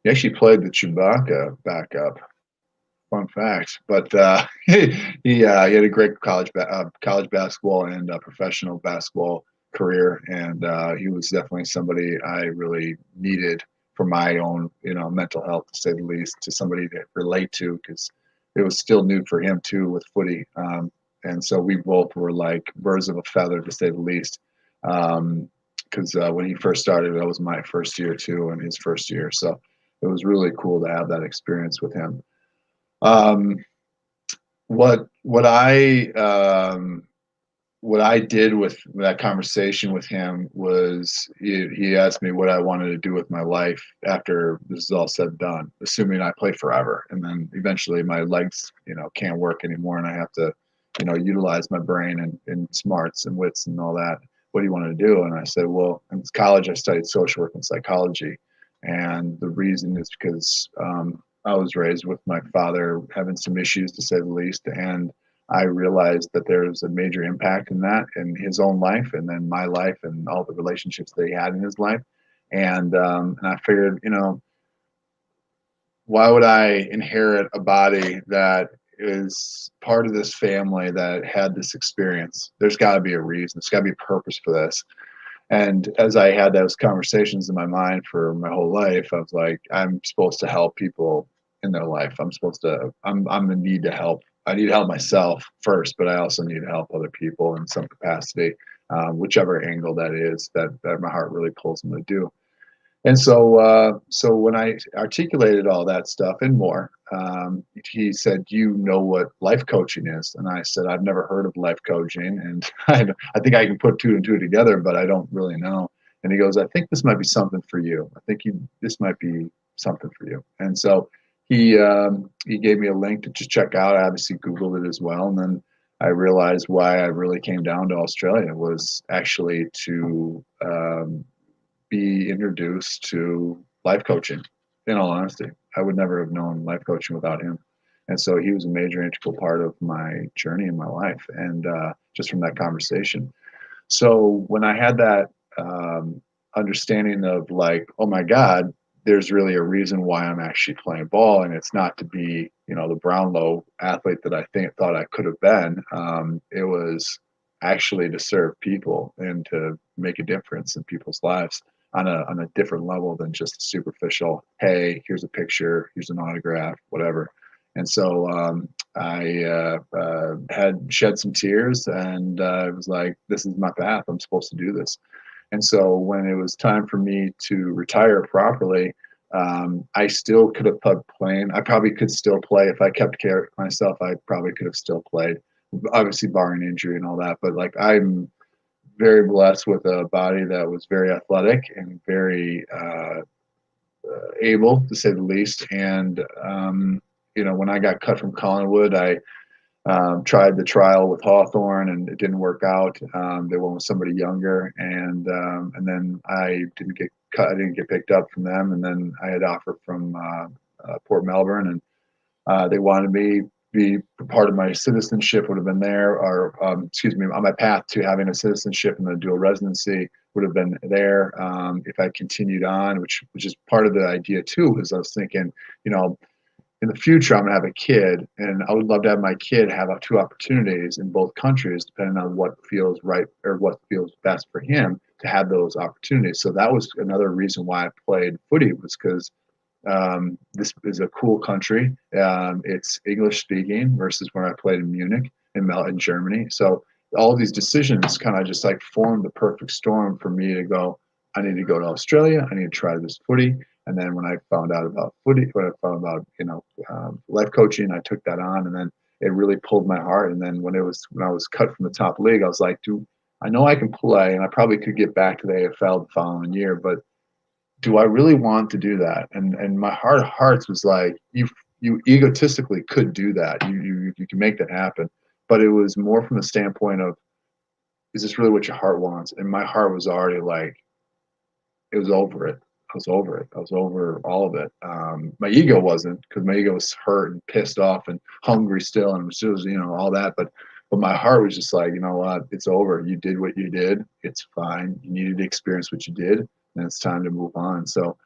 actually played the Chewbacca backup. Fun fact, but he had a great college basketball and professional basketball career, and he was definitely somebody I really needed for my own, mental health, to say the least, to somebody to relate to, because it was still new for him too with footy, and so we both were like birds of a feather, to say the least. Because when he first started, that was my first year too, and his first year, so it was really cool to have that experience with him. What I did with that conversation with him was he asked me what I wanted to do with my life after this is all said and done, assuming I play forever, and then eventually my legs, can't work anymore, and I have to, utilize my brain and smarts and wits and all that. What do you want to do? And I said, well, in college I studied social work and psychology, and the reason is because I was raised with my father having some issues, to say the least, and I realized that there's a major impact in that in his own life, and then my life, and all the relationships that he had in his life, and I figured, why would I inherit a body that is part of this family that had this experience? There's got to be a reason. There's got to be a purpose for this. And as I had those conversations in my mind for my whole life, I was like, I'm supposed to help people in their life. I'm in need to help. I need to help myself first, but I also need to help other people in some capacity, whichever angle that is, that my heart really pulls me to do. And so when I articulated all that stuff and more, he said, "Do you know what life coaching is?" And I said, "I've never heard of life coaching, and I think I can put two and two together, but I don't really know." And he goes, "I think this might be something for you. I think this might be something for you." And so he gave me a link to just check out. I obviously Googled it as well, and then I realized why I really came down to Australia was actually to be introduced to life coaching. In all honesty, I would never have known life coaching without him. And so he was a major integral part of my journey in my life, and just from that conversation. So when I had that understanding of like, oh my God, there's really a reason why I'm actually playing ball, and it's not to be, the Brownlow athlete that I thought I could have been. It was actually to serve people and to make a difference in people's lives on a different level than just superficial. Hey, here's a picture, here's an autograph, whatever. And so I had shed some tears, and I was like, this is my path. I'm supposed to do this. And so when it was time for me to retire properly, I still could have played. I probably could still play if I kept care of myself. I probably could have still played, obviously barring injury and all that. But like I'm very blessed with a body that was very athletic and very able, to say the least. And when I got cut from Collingwood, I tried the trial with Hawthorn, and it didn't work out. They went with somebody younger, and then I didn't get cut. I didn't get picked up from them, and then I had offer from Port Melbourne, and they wanted me be part of my citizenship would have been there, or excuse me, on my path to having a citizenship and a dual residency would have been there if I continued on, which is part of the idea too. Is I was thinking, in the future, I'm gonna have a kid, and I would love to have my kid have two opportunities in both countries, depending on what feels right or what feels best for him to have those opportunities. So that was another reason why I played footy, was because this is a cool country. It's English speaking versus where I played in Munich in Germany. So all these decisions kind of just like formed the perfect storm for me to go, I need to go to Australia. I need to try this footy. And then when I found out about footy, when I found about, life coaching, I took that on, and then it really pulled my heart. And then when I was cut from the top league, I was like, dude, I know I can play, and I probably could get back to the AFL the following year, but do I really want to do that? And my heart of hearts was like, you egotistically could do that. You can make that happen. But it was more from the standpoint of, is this really what your heart wants? And my heart was already like, it was over it. I was over it. I was over all of it. My ego wasn't, because my ego was hurt and pissed off and hungry still, and it was all that. But my heart was just like, you know what? It's over. You did what you did. It's fine. You needed to experience what you did, and it's time to move on. So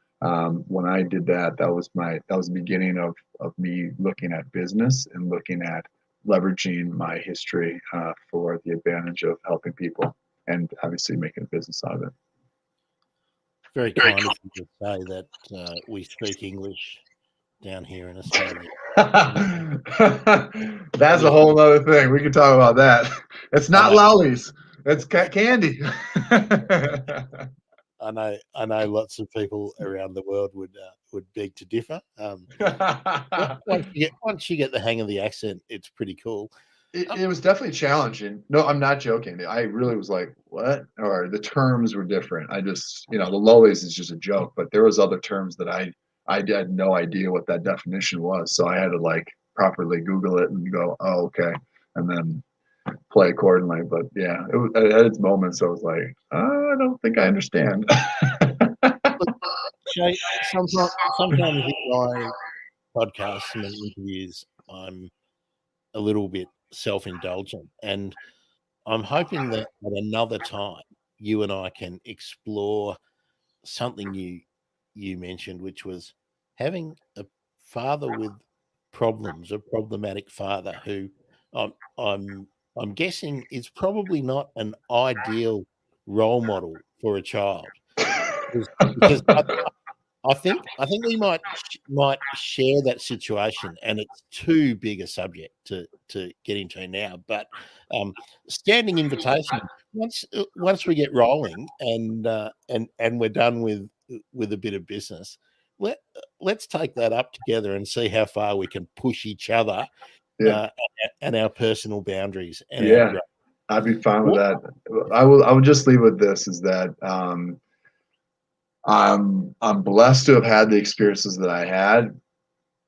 when I did that, that was the beginning of me looking at business and looking at leveraging my history for the advantage of helping people, and obviously making a business out of it. Very kind of you to say that we speak English down here in Australia. That's a whole other thing. We could talk about that. It's not lollies. It's candy. I know lots of people around the world would beg to differ. Once you get the hang of the accent, it's pretty cool. It was definitely challenging. No, I'm not joking. I really was like, what? Or the terms were different. I just, the lollies is just a joke, but there was other terms that I had no idea what that definition was. So I had to like properly Google it and go, oh, okay. And then play accordingly. But yeah, it had its moments. I was like, I don't think I understand. Shay, sometimes in my podcasts and interviews, I'm a little bit self-indulgent, and I'm hoping that at another time you and I can explore something you mentioned, which was having a father with problems, a problematic father who I'm guessing is probably not an ideal role model for a child, because I think we might share that situation, and it's too big a subject to get into now. But standing invitation, once we get rolling and we're done with with a bit of business. Let's take that up together and see how far we can push each other and our personal boundaries. And our growth. I'd be fine with that. I would just leave with this: is that I'm blessed to have had the experiences that I had.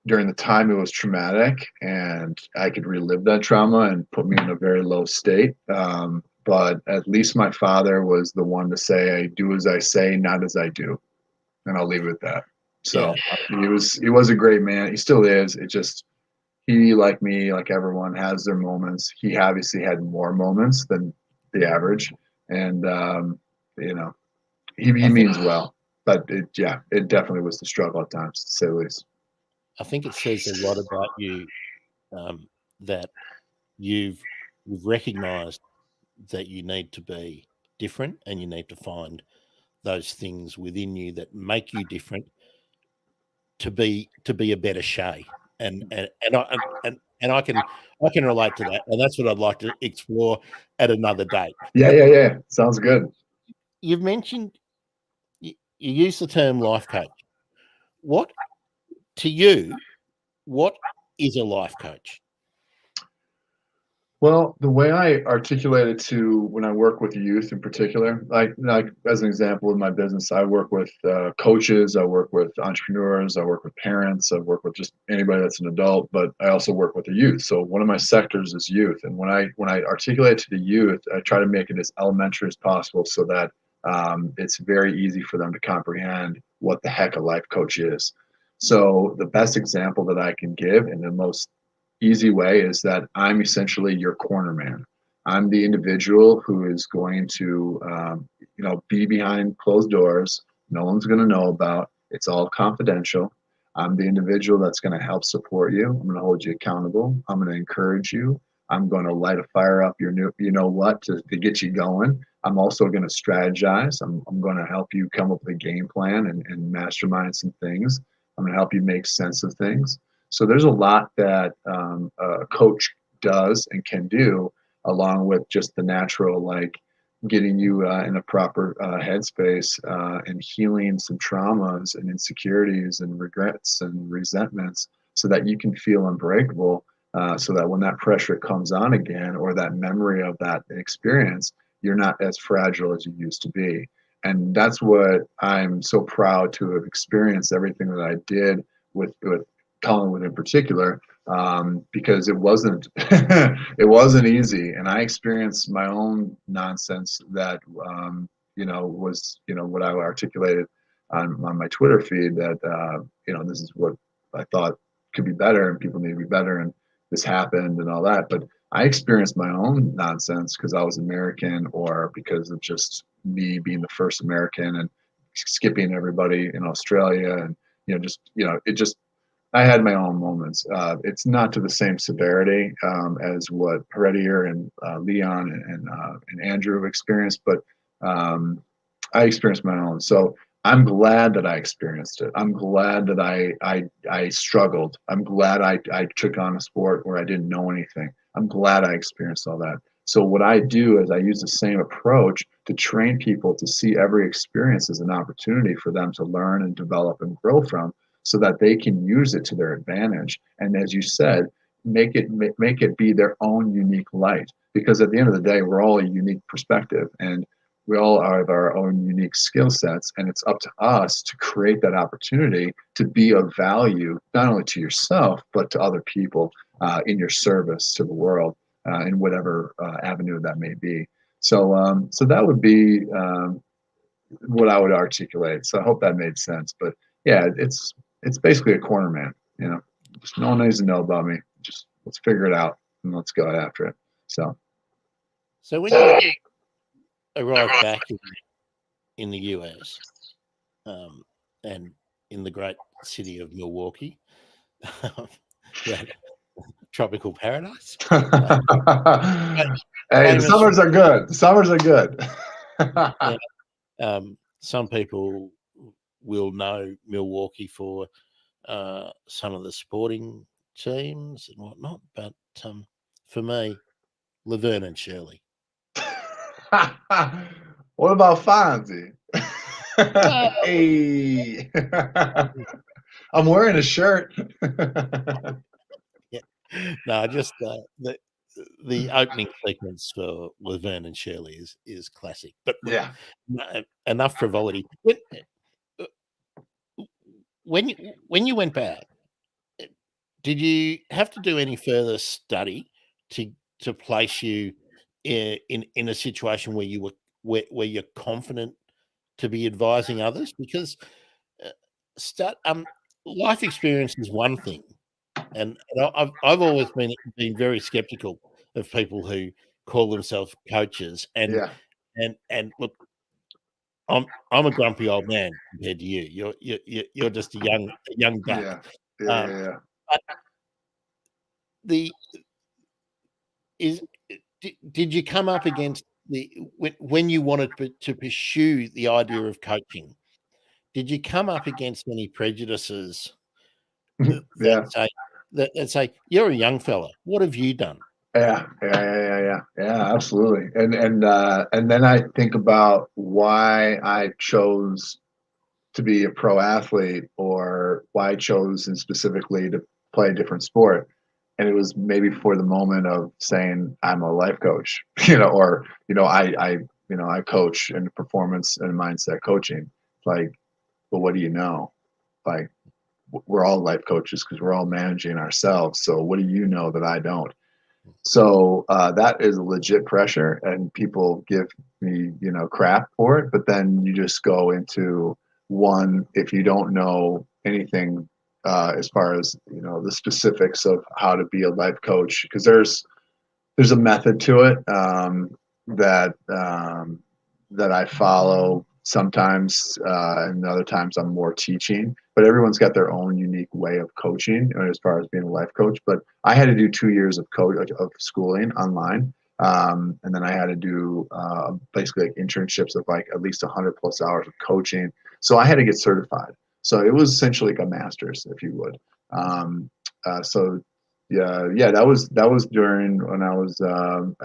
During the time, it was traumatic, and I could relive that trauma and put me in a very low state. But at least my father was the one to say, "I do as I say, not as I do," and I'll leave it at that. So he was a great man. He still is. It just, he, like me, like everyone, has their moments. He obviously had more moments than the average, and he means well. But it definitely was the struggle at times, to say the least. I think it says a lot about you that you've recognised that you need to be different, and you need to find those things within you that make you different to be a better Shay. And I can relate to that, and that's what I'd like to explore at another date. Yeah. Sounds good. You've mentioned you use the term life coach. What is a life coach? Well, the way I articulate it to when I work with youth in particular, like as an example, in my business, I work with coaches, I work with entrepreneurs, I work with parents, I work with just anybody that's an adult, but I also work with the youth. So one of my sectors is youth, and when I articulate to the youth, I try to make it as elementary as possible so that it's very easy for them to comprehend what the heck a life coach is. So the best example that I can give, and the most easy way, is that I'm essentially your corner man. I'm the individual who is going to, be behind closed doors. No one's going to know about. It's all confidential. I'm the individual that's going to help support you. I'm going to hold you accountable. I'm going to encourage you. I'm going to light a fire up your new, to get you going. I'm also going to strategize. I'm going to help you come up with a game plan and mastermind some things. I'm going to help you make sense of things. So there's a lot that a coach does and can do, along with just the natural, like getting you in a proper headspace and healing some traumas and insecurities and regrets and resentments so that you can feel unbreakable, so that when that pressure comes on again, or that memory of that experience, you're not as fragile as you used to be. And that's what I'm so proud to have experienced, everything that I did with Collingwood in particular, because it wasn't it wasn't easy, and I experienced my own nonsense that was what I articulated on my Twitter feed, that this is what I thought could be better and people need to be better, and this happened and all that. But I experienced my own nonsense because I was American, or because of just me being the first American and skipping everybody in Australia, and I had my own moments. It's not to the same severity as what Heredier and Leon and Andrew experienced, but I experienced my own. So I'm glad that I experienced it. I'm glad that I struggled. I'm glad I took on a sport where I didn't know anything. I'm glad I experienced all that. So what I do is I use the same approach to train people to see every experience as an opportunity for them to learn and develop and grow from, so that they can use it to their advantage. And as you said, make it be their own unique light. Because at the end of the day, we're all a unique perspective, and we all have our own unique skill sets. And it's up to us to create that opportunity to be of value, not only to yourself, but to other people in your service to the world, in whatever avenue that may be. So that would be what I would articulate. So I hope that made sense. But yeah, it's basically a corner man, just no one needs to know about me. Just let's figure it out and let's go after it. So when you arrived back in the US, and in the great city of Milwaukee, that tropical paradise. Hey, the summers are good. The summers are good. Some people will know Milwaukee for some of the sporting teams and whatnot, but for me, Laverne and Shirley. What about Fonzie? Hey, I'm wearing a shirt. Yeah. No, just the opening sequence for Laverne and Shirley is classic. But look, Yeah. enough frivolity. Uh, when you went back, did you have to do any further study to place you in a situation where you were where you're confident to be advising others? Because uh, start life experience is one thing, and I've always been very skeptical of people who call themselves coaches, Yeah. and look, I'm a grumpy old man compared to you. You're just a young duck. Yeah. Yeah. Um, Yeah. but the is did you come up against the when you wanted to pursue the idea of coaching? Did you come up against any prejudices Yeah. that Yeah. say that say you're a young fella? What have you done? Yeah, yeah, absolutely. And then I think about why I chose to be a pro athlete or why I chose and specifically to play a different sport. And it was maybe for the moment of saying I'm a life coach, or I coach in performance and mindset coaching. Like, but what do you know? Like, we're all life coaches because we're all managing ourselves. So what do you know that I don't? So that is legit pressure, and people give me, crap for it. But then you just go into one if you don't know anything as far as the specifics of how to be a life coach, because there's a method to it that I follow sometimes, and other times I'm more teaching. But everyone's got their own unique way of coaching as far as being a life coach. But I had to do 2 years of schooling online, and then I had to do basically like internships of like at least 100+ hours of coaching. So I had to get certified. So it was essentially like a master's, if you would. So yeah, that was during when I was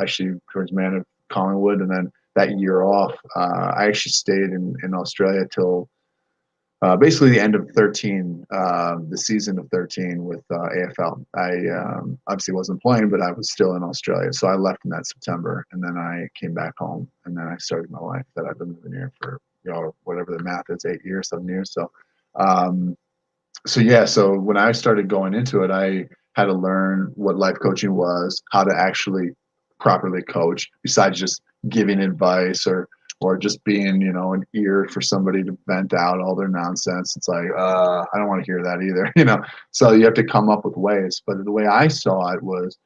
actually towards Man of Collingwood, and then that year off, I actually stayed in Australia till basically the end of 13, the season of 13 with AFL. I obviously wasn't playing, but I was still in Australia, so I left in that September, and then I came back home, and then I started my life that I've been living here for whatever the math is, 8 years, 7 years. Um, so when I started going into it, I had to learn what life coaching was, how to actually properly coach, besides just giving advice or just being, an ear for somebody to vent out all their nonsense. It's like, I don't want to hear that either. So you have to come up with ways. But the way I saw it was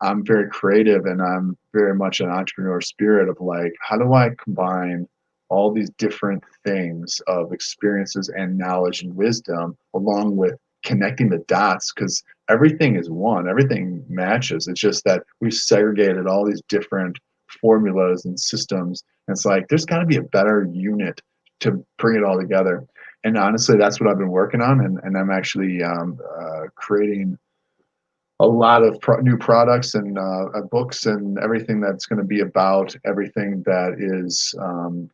I'm very creative, and I'm very much an entrepreneur spirit of like, how do I combine all these different things of experiences and knowledge and wisdom, along with connecting the dots, because everything is one, everything matches. It's just that we've segregated all these different formulas and systems. And it's like, there's got to be a better unit to bring it all together. And honestly, that's what I've been working on. And I'm actually creating a lot of new products and books and everything that's going to be about everything that is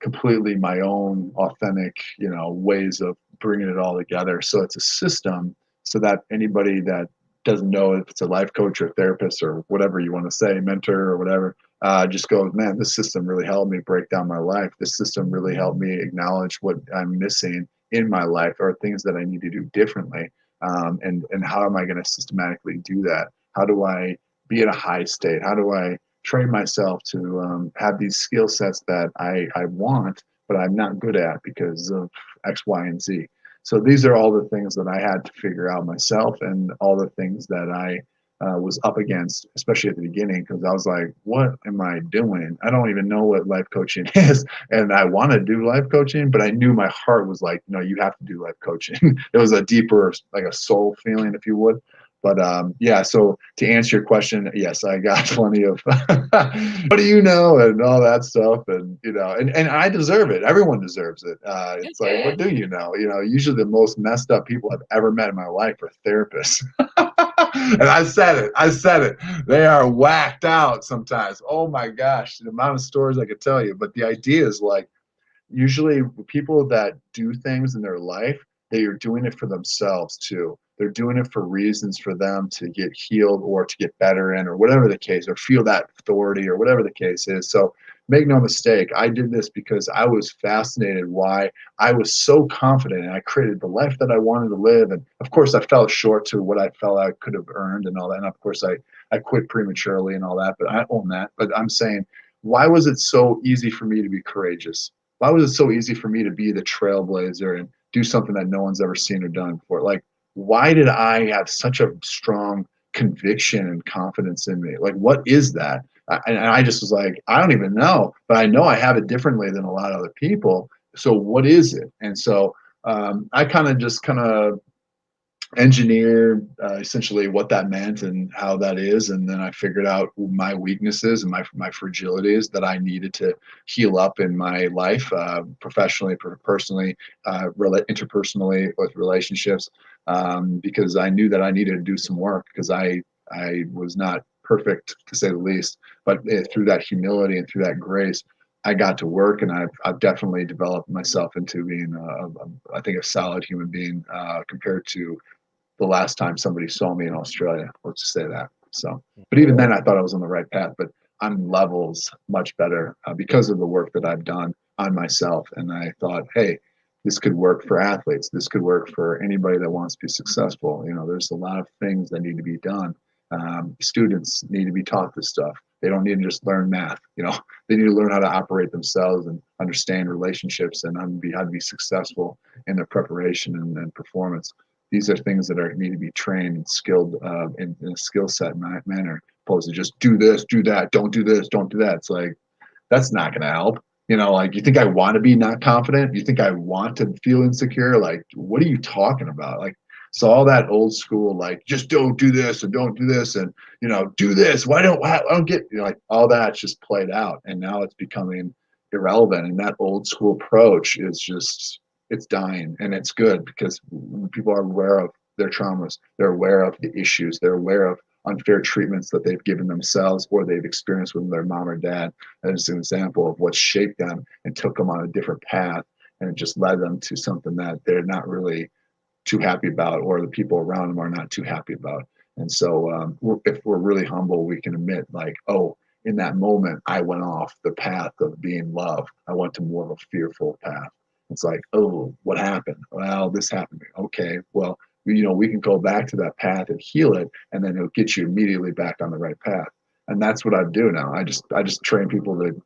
completely my own authentic, ways of bringing it all together. So it's a system so that anybody that doesn't know if it's a life coach or therapist or whatever you want to say, mentor or whatever, just goes, man, this system really helped me break down my life. This system really helped me acknowledge what I'm missing in my life or things that I need to do differently. And how am I going to systematically do that? How do I be in a high state? How do I train myself to have these skill sets that I want, but I'm not good at because of X, Y, and Z? So these are all the things that I had to figure out myself, and all the things that I was up against, especially at the beginning, because I was like, what am I doing? I don't even know what life coaching is. And I want to do life coaching, but I knew my heart was like, no, you have to do life coaching. It was a deeper, like a soul feeling, if you would. But yeah, so to answer your question, yes, I got plenty of what do you know and all that stuff, and and I deserve it. Everyone deserves it. It's like, what do you know? Usually the most messed up people I've ever met in my life are therapists. And I said it. They are whacked out sometimes. Oh my gosh, the amount of stories I could tell you. But the idea is like, usually people that do things in their life, they are doing it for themselves too. They're doing it for reasons for them to get healed or to get better in, or whatever the case, or feel that authority or whatever the case is. So make no mistake, I did this because I was fascinated why I was so confident and I created the life that I wanted to live. And of course I fell short to what I felt I could have earned and all that. And of course I quit prematurely and all that, but I own that. But I'm saying, why was it so easy for me to be courageous? Why was it so easy for me to be the trailblazer and do something that no one's ever seen or done before? Like, why did I have such a strong conviction and confidence in me? Like, what is that? And I just was like, I don't even know, but I know I have it differently than a lot of other people. So what is it? And so I kind of engineered essentially what that meant and how that is, and then I figured out my weaknesses and my fragilities that I needed to heal up in my life, professionally, personally, interpersonally with relationships, because I knew that I needed to do some work because I was not perfect, to say the least, but through that humility and through that grace, I got to work, and I've definitely developed myself into being I think a solid human being compared to the last time somebody saw me in Australia. Let's just say that. So, but even then, I thought I was on the right path. But I'm levels much better because of the work that I've done on myself. And I thought, hey, this could work for athletes. This could work for anybody that wants to be successful. You know, there's a lot of things that need to be done. Students need to be taught this stuff. They don't need to just learn math. You know, they need to learn how to operate themselves and understand relationships and how to be successful in their preparation and performance. These are things that need to be trained and skilled in a skill set manner, opposed to just do this, do that, don't do this, don't do that. It's like, that's not going to help. You know, like, you think I want to be not confident? You think I want to feel insecure? Like, what are you talking about? Like, so all that old school, like, just don't do this and don't do this and, you know, do this. I don't get, you know, like, all that's just played out. And now it's becoming irrelevant. And that old school approach is just, it's dying, and it's good because people are aware of their traumas. They're aware of the issues. They're aware of unfair treatments that they've given themselves or they've experienced with their mom or dad. As an example of what shaped them and took them on a different path, and it just led them to something that they're not really too happy about, or the people around them are not too happy about. And so if we're really humble, we can admit, like, oh, in that moment, I went off the path of being loved. I went to more of a fearful path. It's like, oh, what happened? Well, this happened. Okay, well, you know, we can go back to that path and heal it, and then it'll get you immediately back on the right path. And that's what I do now. I just train people to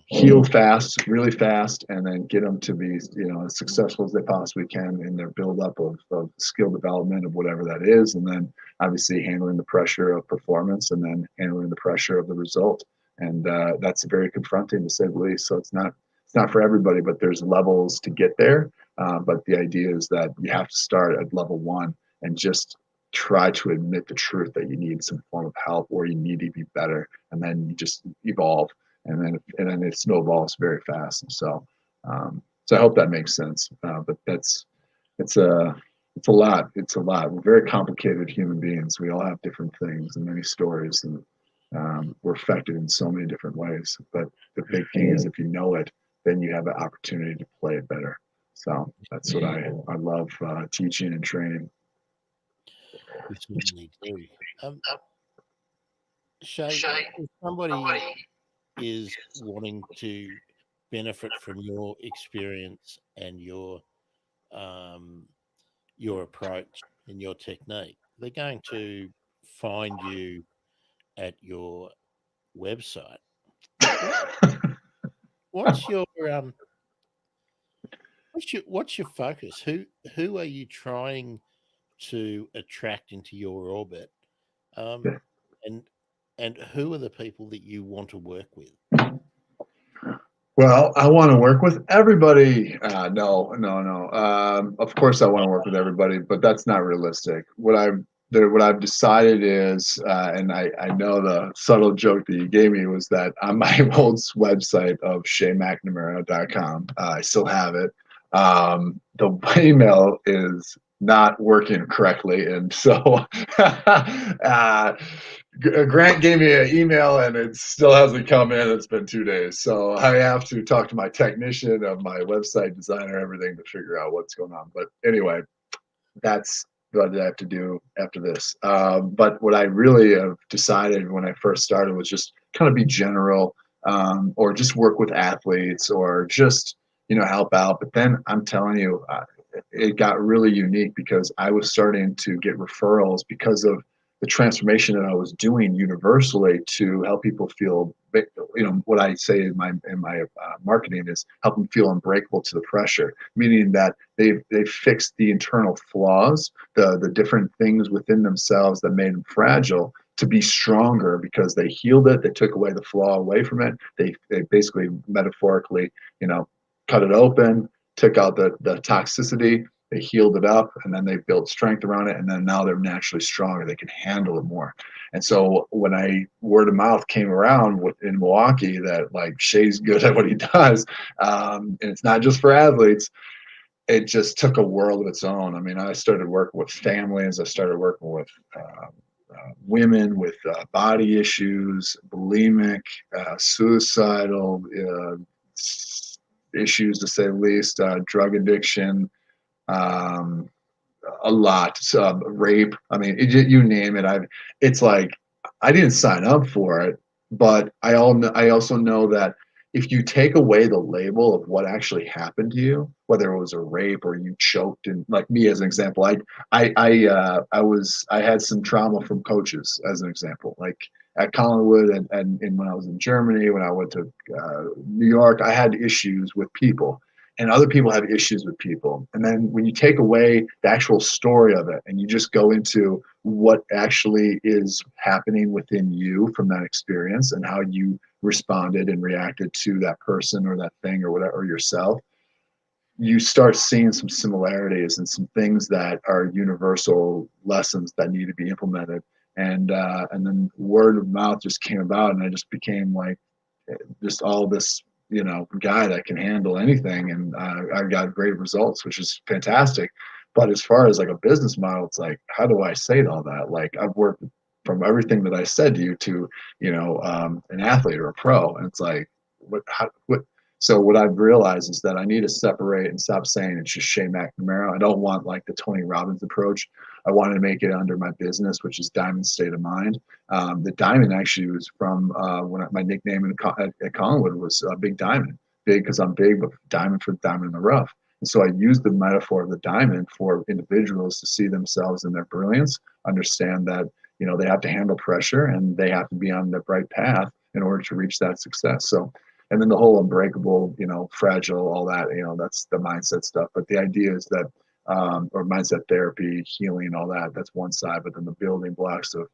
heal fast, really fast, and then get them to be, you know, as successful as they possibly can in their buildup of skill development of whatever that is, and then obviously handling the pressure of performance, and then handling the pressure of the result. And that's very confronting, to say the least. So it's not for everybody, but there's levels to get there. But the idea is that you have to start at level one and just try to admit the truth that you need some form of help or you need to be better, and then you just evolve, and then it snowballs very fast. And so I hope that makes sense. But it's a lot. It's a lot. We're very complicated human beings. We all have different things and many stories, and we're affected in so many different ways. But the big thing is, if you know it, then you have the opportunity to play it better. So that's what I love teaching and training. You certainly do. Shay, if somebody is wanting to benefit from your experience and your approach and your technique, they're going to find you at your website. What's your focus? Who are you trying to attract into your orbit? And who are the people that you want to work with? Well, I want to work with everybody. No. Of course, I want to work with everybody, but that's not realistic. What I've decided is, and I know the subtle joke that you gave me was that on my old website of shaymcnamara.com, I still have it. The email is not working correctly. And so Grant gave me an email and it still hasn't come in. It's been 2 days. So I have to talk to my technician, of my website designer, everything, to figure out what's going on. But anyway, that's what I have to do after this. But what I really have decided when I first started was just kind of be general, or just work with athletes, or just, help out. But then I'm telling you, it got really unique because I was starting to get referrals because of the transformation that I was doing universally to help people feel, what I say in my marketing is help them feel unbreakable to the pressure, meaning that they fixed the internal flaws, the different things within themselves that made them fragile, to be stronger because they healed it. They took away the flaw away from it. They basically metaphorically, cut it open, took out the toxicity, they healed it up, and then they built strength around it, and then now they're naturally stronger. They can handle it more. And so when word of mouth came around in Milwaukee that like Shay's good at what he does, and it's not just for athletes, it just took a world of its own. I mean, I started working with families. I started working with women with body issues, bulimic, suicidal issues, to say the least, drug addiction, um, a lot, rape. I mean, you name it. It's like I didn't sign up for it, but I also know that if you take away the label of what actually happened to you, whether it was a rape or you choked, and like me as an example, I had some trauma from coaches as an example, like at Collingwood, and when I was in Germany, when I went to New York, I had issues with people, and other people have issues with people. And then when you take away the actual story of it and you just go into what actually is happening within you from that experience and how you responded and reacted to that person or that thing or whatever, or yourself, you start seeing some similarities and some things that are universal lessons that need to be implemented. And then word of mouth just came about, and I just became like just all this, guy that can handle anything, and I got great results, which is fantastic. But as far as like a business model, it's like, how do I say all that? Like, I've worked from everything that I said to you to, an athlete or a pro, and it's like, what? So what I've realized is that I need to separate and stop saying it's just Shay McNamara. I don't want like the Tony Robbins approach. I wanted to make it under my business, which is Diamond State of Mind. The diamond actually was from my nickname at Collingwood was Big Diamond. Big because I'm big, but diamond for diamond in the rough. And so I use the metaphor of the diamond for individuals to see themselves in their brilliance, understand that they have to handle pressure and they have to be on the right path in order to reach that success. So, and then the whole unbreakable, fragile, all that, that's the mindset stuff. But the idea is that, or mindset therapy, healing, all that, that's one side. But then the building blocks of,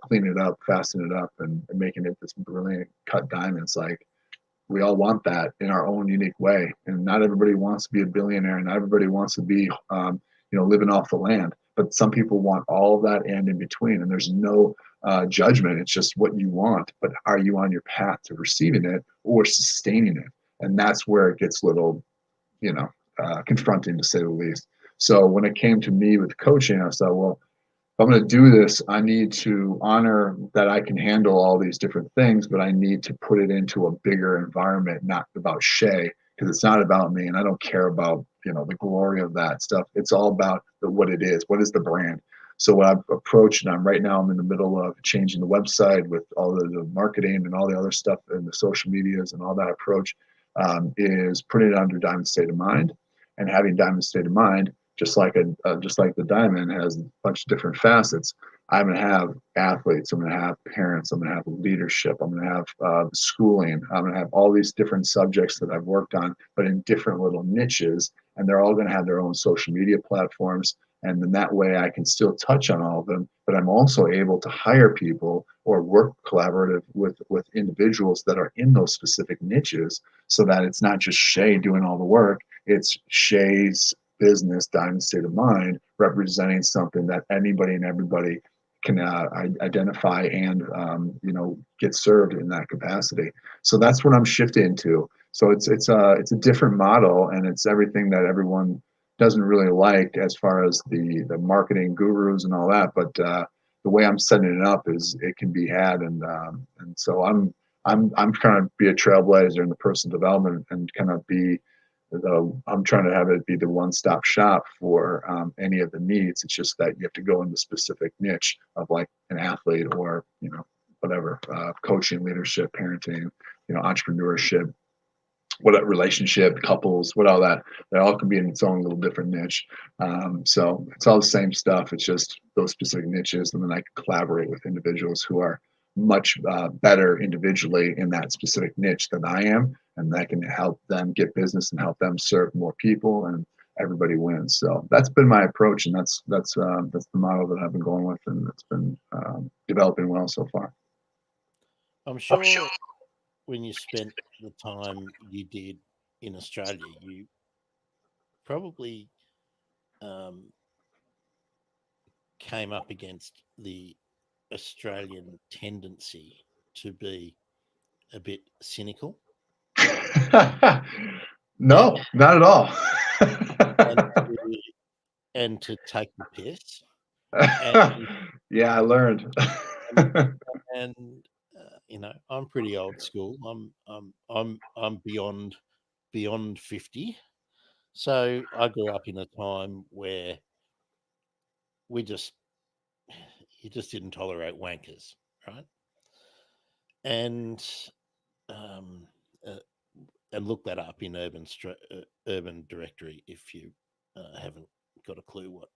cleaning it up, fastening it up, and making it this brilliant cut diamonds. Like, we all want that in our own unique way. And not everybody wants to be a billionaire, and not everybody wants to be, living off the land. But some people want all of that and in between. And there's no judgment. It's just what you want. But are you on your path to receiving it or sustaining it? And that's where it gets a little, confronting, to say the least. So when it came to me with coaching, I thought, well, if I'm going to do this, I need to honor that I can handle all these different things, but I need to put it into a bigger environment, not about Shay, because it's not about me, and I don't care about, the glory of that stuff. It's all about what it is. What is the brand? So what I've approached, and I'm in the middle of changing the website with all the marketing and all the other stuff and the social medias and all that approach, is putting it under Diamond State of Mind, and having Diamond State of Mind, just like the diamond has a bunch of different facets. I'm going to have athletes. I'm going to have parents. I'm going to have leadership. I'm going to have schooling. I'm going to have all these different subjects that I've worked on, but in different little niches, and they're all going to have their own social media platforms. And then that way I can still touch on all of them, but I'm also able to hire people or work collaborative with individuals that are in those specific niches, so that it's not just Shay doing all the work. It's Shay's business, Diamond State of Mind, representing something that anybody and everybody can identify and get served in that capacity. So that's what I'm shifting to. So it's a different model, and it's everything that everyone doesn't really like as far as the marketing gurus and all that. But the way I'm setting it up is it can be had, and so I'm trying to be a trailblazer in the personal development and kind of be I'm trying to have it be the one-stop shop for any of the needs. It's just that you have to go in the specific niche of like an athlete or whatever, coaching, leadership, parenting, entrepreneurship, what relationship, couples, what all that. They all can be in its own little different niche. So it's all the same stuff. It's just those specific niches, and then I can collaborate with individuals who are much better individually in that specific niche than I am, and that can help them get business and help them serve more people, and everybody wins. So that's been my approach, and that's the model that I've been going with, and it's been developing well so far. I'm sure when you spent the time you did in Australia, you probably came up against the Australian tendency to be a bit cynical. No, not at all. and to take the piss. Yeah, I learned. and I'm pretty old school. I'm beyond 50. So I grew up in a time where you just didn't tolerate wankers, right? And look that up in Urban Directory if you haven't got a clue what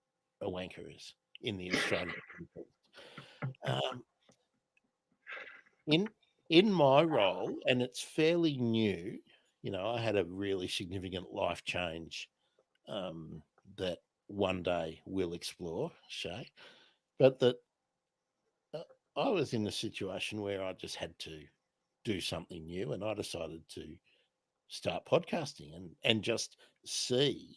a wanker is in the Australian context. In my role, and it's fairly new, I had a really significant life change that one day we'll explore, Shay, but that I was in a situation where I just had to do something new, and I decided to start podcasting and just see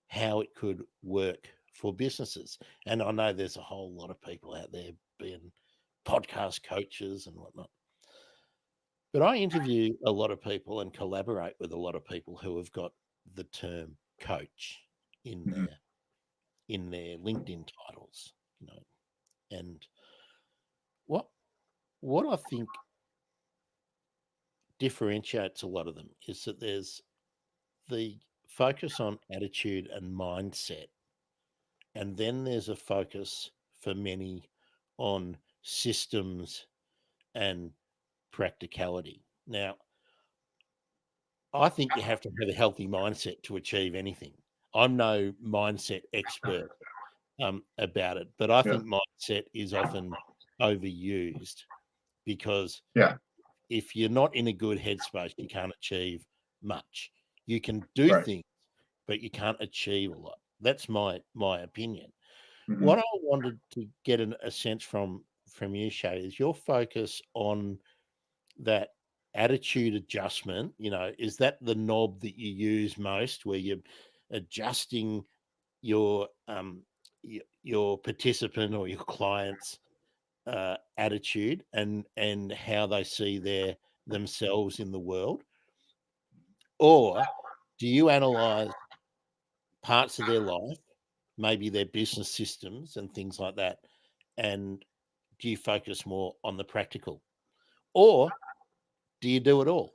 how it could work for businesses. And I know there's a whole lot of people out there being podcast coaches and whatnot. But I interview a lot of people and collaborate with a lot of people who have got the term coach in their LinkedIn titles, And what I think differentiates a lot of them is that there's the focus on attitude and mindset, and then there's a focus for many on systems and practicality. Now, I think you have to have a healthy mindset to achieve anything. I'm no mindset expert about it, but I think mindset is often overused because if you're not in a good headspace, you can't achieve much. You can do things, but you can't achieve a lot. That's my opinion. Mm-hmm. What I wanted to get a sense from you, Shay, is your focus on that attitude adjustment. Is that the knob that you use most, where you're adjusting your participant or your client's attitude and how they see themselves in the world? Or do you analyze parts of their life, maybe their business systems and things like that, and do you focus more on the practical? Or do you do it all?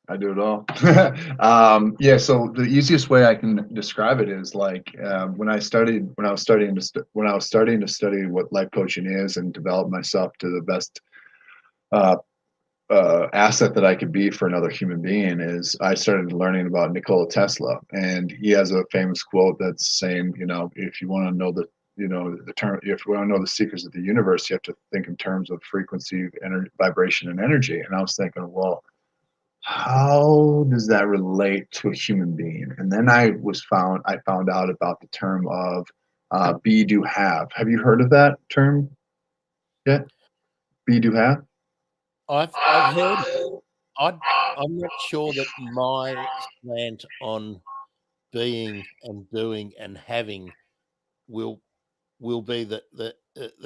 I do it all. So the easiest way I can describe it is like when I was starting to study what life coaching is and develop myself to the best asset that I could be for another human being, is I started learning about Nikola Tesla, and he has a famous quote that's saying, if you want to know the term, if you want to know the secrets of the universe, you have to think in terms of frequency, energy, vibration, and energy. And I was thinking, well, how does that relate to a human being? And then I found out about the term of be, do, have. Have you heard of that term yet? Be, do, have? I've heard. I'm not sure that my slant on being and doing and having will be the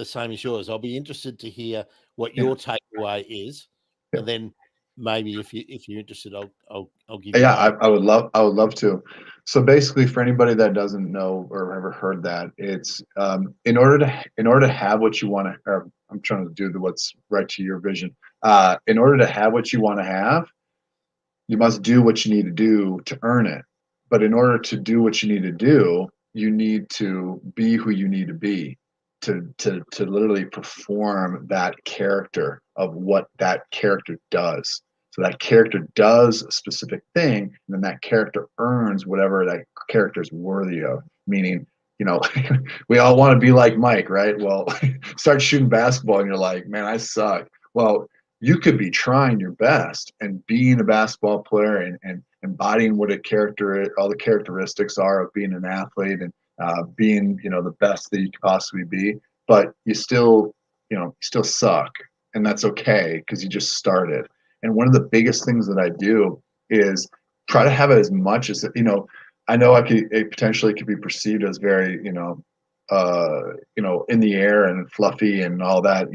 same as yours. I'll be interested to hear what your takeaway is, and then maybe if you're interested, I'll give Yeah, you. I would love to. So basically, for anybody that doesn't know or ever heard that, it's in order to have what you want to. Or I'm trying to do what's right to your vision. In order to have what you want to have, you must do what you need to do to earn it. But in order to do what you need to do, you need to be who you need to be to literally perform that character of what that character does. So that character does a specific thing, and then that character earns whatever that character is worthy of. Meaning, we all want to be like Mike, right? Well, start shooting basketball and you're like, man, I suck. Well, you could be trying your best and being a basketball player and embodying what all the characteristics are of being an athlete and being, the best that you could possibly be, but you still suck, and that's okay because you just started. And one of the biggest things that I do is try to have it as much as, I know it potentially could be perceived as very, in the air and fluffy and all that,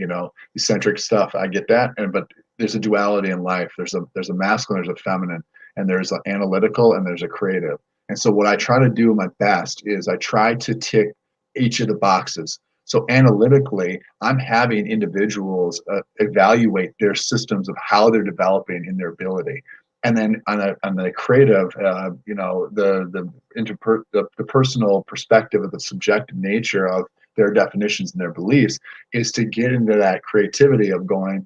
eccentric stuff. I get that, but there's a duality in life. There's a masculine, there's a feminine, and there's an analytical, and there's a creative. And so what I try to do my best is I try to tick each of the boxes. So analytically, I'm having individuals evaluate their systems of how they're developing in their ability. And then on the creative, the personal perspective of the subjective nature of their definitions and their beliefs is to get into that creativity of going,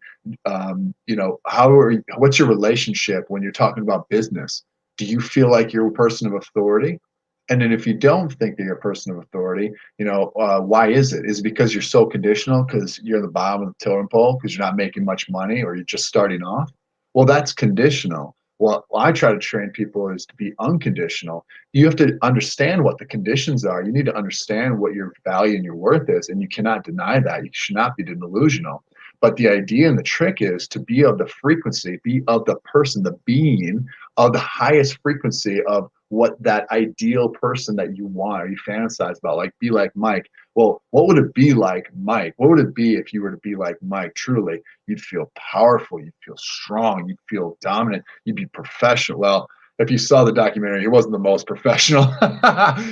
what's your relationship when you're talking about business? Do you feel like you're a person of authority? And then if you don't think that you're a person of authority, why is it? Is it because you're so conditional because you're the bottom of the totem pole because you're not making much money or you're just starting off? Well, that's conditional. What I try to train people is to be unconditional. You have to understand what the conditions are. You need to understand what your value and your worth is, and you cannot deny that. You should not be delusional. But the idea and the trick is to be of the frequency, be of the person, the being of the highest frequency of what that ideal person that you want or you fantasize about, like be like Mike. Well, what would it be like Mike? What would it be if you were to be like Mike? Truly, you'd feel powerful, you'd feel strong, you'd feel dominant, you'd be professional. Well, if you saw the documentary, he wasn't the most professional.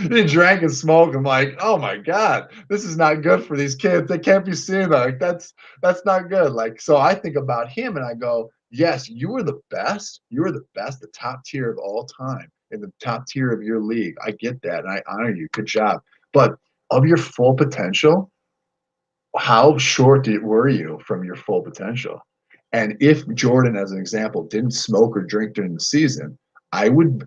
He drank and smoked. I'm like, oh my God, this is not good for these kids. They can't be seeing that. Like, that's not good. Like, so I think about him and I go, yes, you were the best. You were the best, the top tier of all time in the top tier of your league. I get that. And I honor you. Good job. But of your full potential, how short were you from your full potential? And if Jordan, as an example, didn't smoke or drink during the season, I would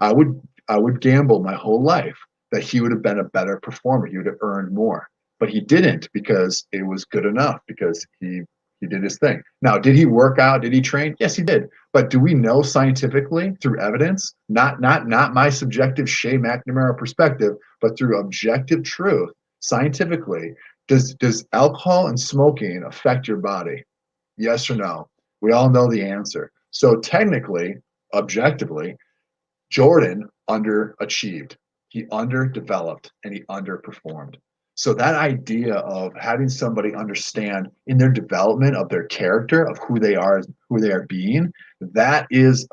gamble my whole life that he would have been a better performer. He would have earned more, but he didn't because it was good enough because he did his thing. Now, did he work out? Did he train? Yes, he did. But do we know scientifically through evidence, not my subjective Shea McNamara perspective, but through objective truth, scientifically, does alcohol and smoking affect your body? Yes or no? We all know the answer. So technically, objectively, Jordan underachieved. He underdeveloped and he underperformed. So that idea of having somebody understand in their development of their character, of who they are being, that is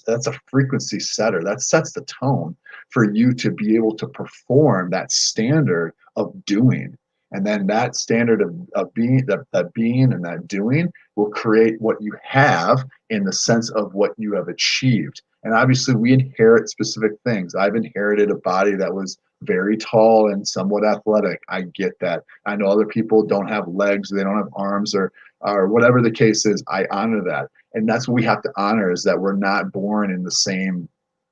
that's a frequency setter. That sets the tone for you to be able to perform that standard of doing. And then that standard of being, that being and that doing will create what you have in the sense of what you have achieved. And obviously we inherit specific things. I've inherited a body that was very tall and somewhat athletic. I get that. I know other people don't have legs, they don't have arms or whatever the case is. I honor that. And that's what we have to honor, is that we're not born in the same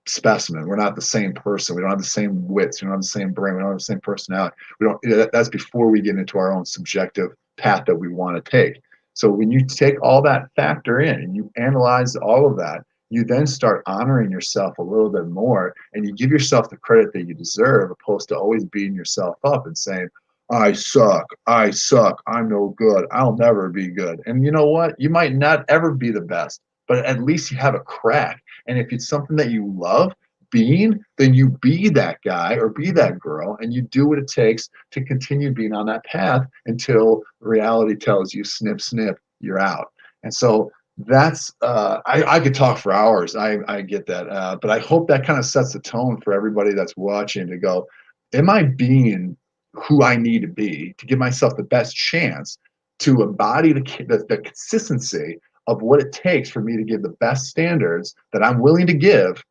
specimen. We're not the same person. We don't have the same wits. We don't have the same brain. We don't have the same personality. We don't. That's before we get into our own subjective path that we want to take. So when you take all that factor in and you analyze all of that, you then start honoring yourself a little bit more and you give yourself the credit that you deserve, opposed to always beating yourself up and saying, I suck, I'm no good, I'll never be good. And you know what? You might not ever be the best, but at least you have a crack. And if it's something that you love being, then you be that guy or be that girl and you do what it takes to continue being on that path until reality tells you, snip, snip, you're out. And so That's I could talk for hours. I get that, but I hope that kind of sets the tone for everybody that's watching to go, am I being who I need to be to give myself the best chance to embody the consistency of what it takes for me to give the best standards that I'm willing to give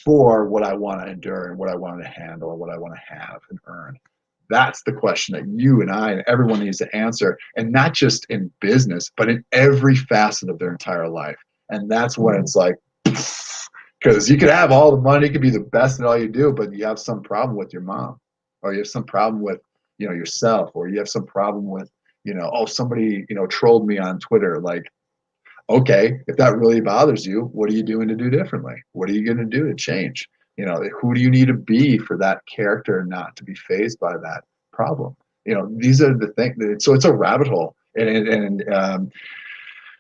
for what I want to endure and what I want to handle and what I want to have and earn. That's the question that you and I and everyone needs to answer, and not just in business, but in every facet of their entire life. And that's when it's like, because you could have all the money, you could be the best at all you do, but you have some problem with your mom, or you have some problem with, yourself, or you have some problem with, oh, somebody, trolled me on Twitter. Like, okay, if that really bothers you, what are you doing to do differently? What are you going to do to change? Who do you need to be for that character not to be fazed by that problem? These are the things. So it's a rabbit hole, and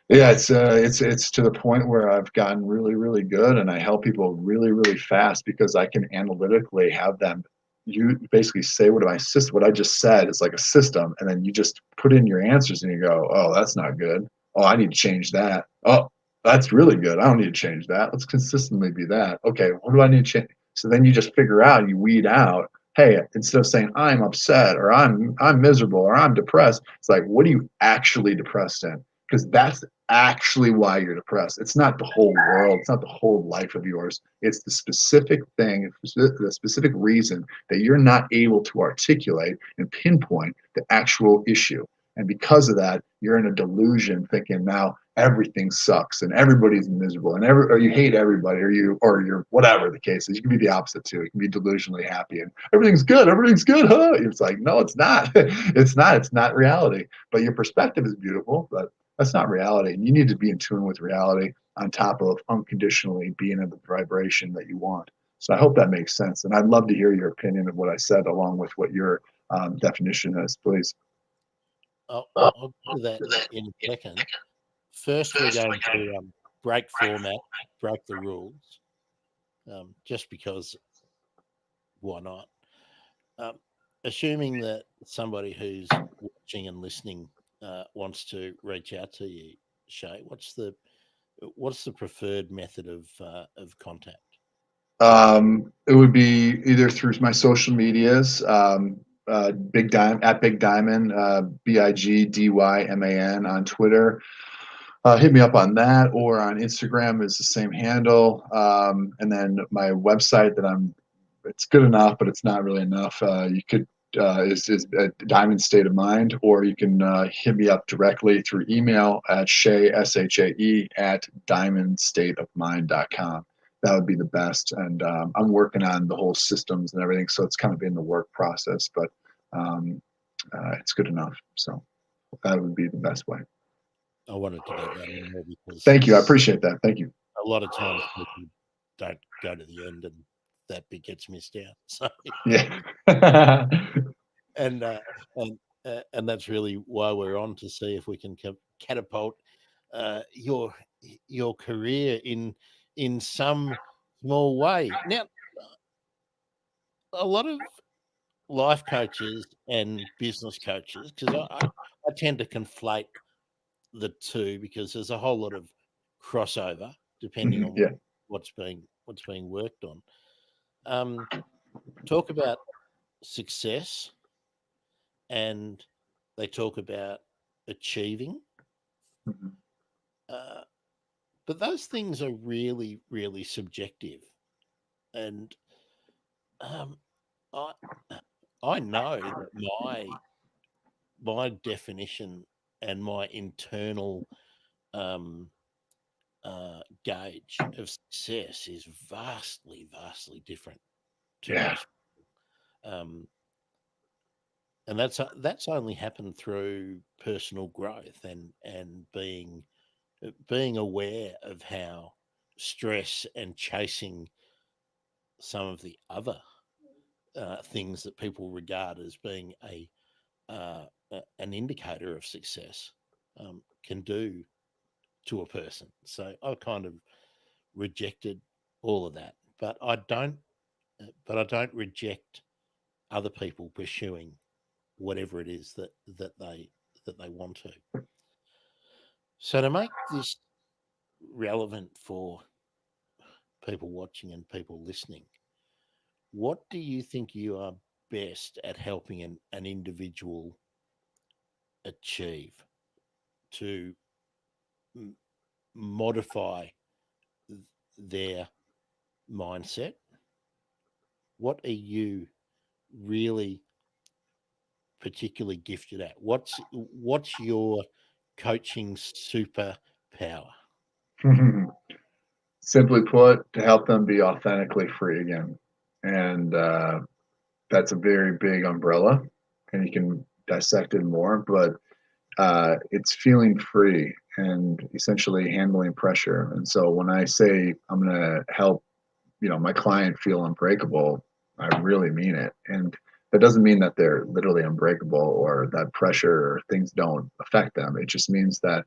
yeah, it's to the point where I've gotten really, really good, and I help people really, really fast because I can analytically have them. You basically say what I just said is like a system, and then you just put in your answers, and you go, oh, that's not good. Oh, I need to change that. Oh, that's really good. I don't need to change that. Let's consistently be that. Okay, what do I need to change? So then you just figure out, you weed out. Hey, instead of saying I'm upset or I'm miserable or I'm depressed, it's like, what are you actually depressed in? Because that's actually why you're depressed. It's not the whole world. It's not the whole life of yours. It's the specific thing, the specific reason that you're not able to articulate and pinpoint the actual issue. And because of that, you're in a delusion thinking now everything sucks and everybody's miserable and or you hate everybody, or you're whatever the case is. You can be the opposite too. You can be delusionally happy and everything's good. Everything's good. Huh? It's like, no, it's not. It's not. It's not reality. But your perspective is beautiful, but that's not reality. And you need to be in tune with reality on top of unconditionally being in the vibration that you want. So I hope that makes sense. And I'd love to hear your opinion of what I said along with what your definition is, please. I'll do that in a second. First, we're going to break format, break the rules, just because why not? Assuming that somebody who's watching and listening wants to reach out to you, Shay, what's the preferred method of contact? It would be either through my social medias, Big Diamond at Big Diamond, BIGDYMAN on Twitter. Hit me up on that, or on Instagram is the same handle. And then my website it's good enough, but it's not really enough. You could is Diamond State of Mind, or you can hit me up directly through email at Shay, SHAE, at diamondstateofmind.com. That would be the best. And I'm working on the whole systems and everything, so it's kind of in the work process, but it's good enough. So that would be the best way. I wanted to get that in there because thank you. I appreciate that. Thank you. A lot of times people don't go to the end and that bit gets missed out. So yeah. and that's really why we're on, to see if we can catapult your career in some small way. Now, a lot of life coaches and business coaches, because I tend to conflate the two because there's a whole lot of crossover depending on what's being worked on. Talk about success, and they talk about achieving, but those things are really, really subjective. And I know that my definition and my internal gauge of success is vastly, vastly different to most people. And that's only happened through personal growth and being aware of how stress and chasing some of the other things that people regard as being an indicator of success can do to a person. So I kind of rejected all of that, but I don't reject other people pursuing whatever it is that they want to. So to make this relevant for people watching and people listening. What do you think you are best at helping an individual achieve to modify their mindset? What are you really particularly gifted at? What's your coaching superpower? Simply put, to help them be authentically free again. And that's a very big umbrella, and you can dissect it more, but it's feeling free and essentially handling pressure. And so when I say I'm going to help, my client feel unbreakable, I really mean it. And that doesn't mean that they're literally unbreakable or that pressure or things don't affect them. It just means that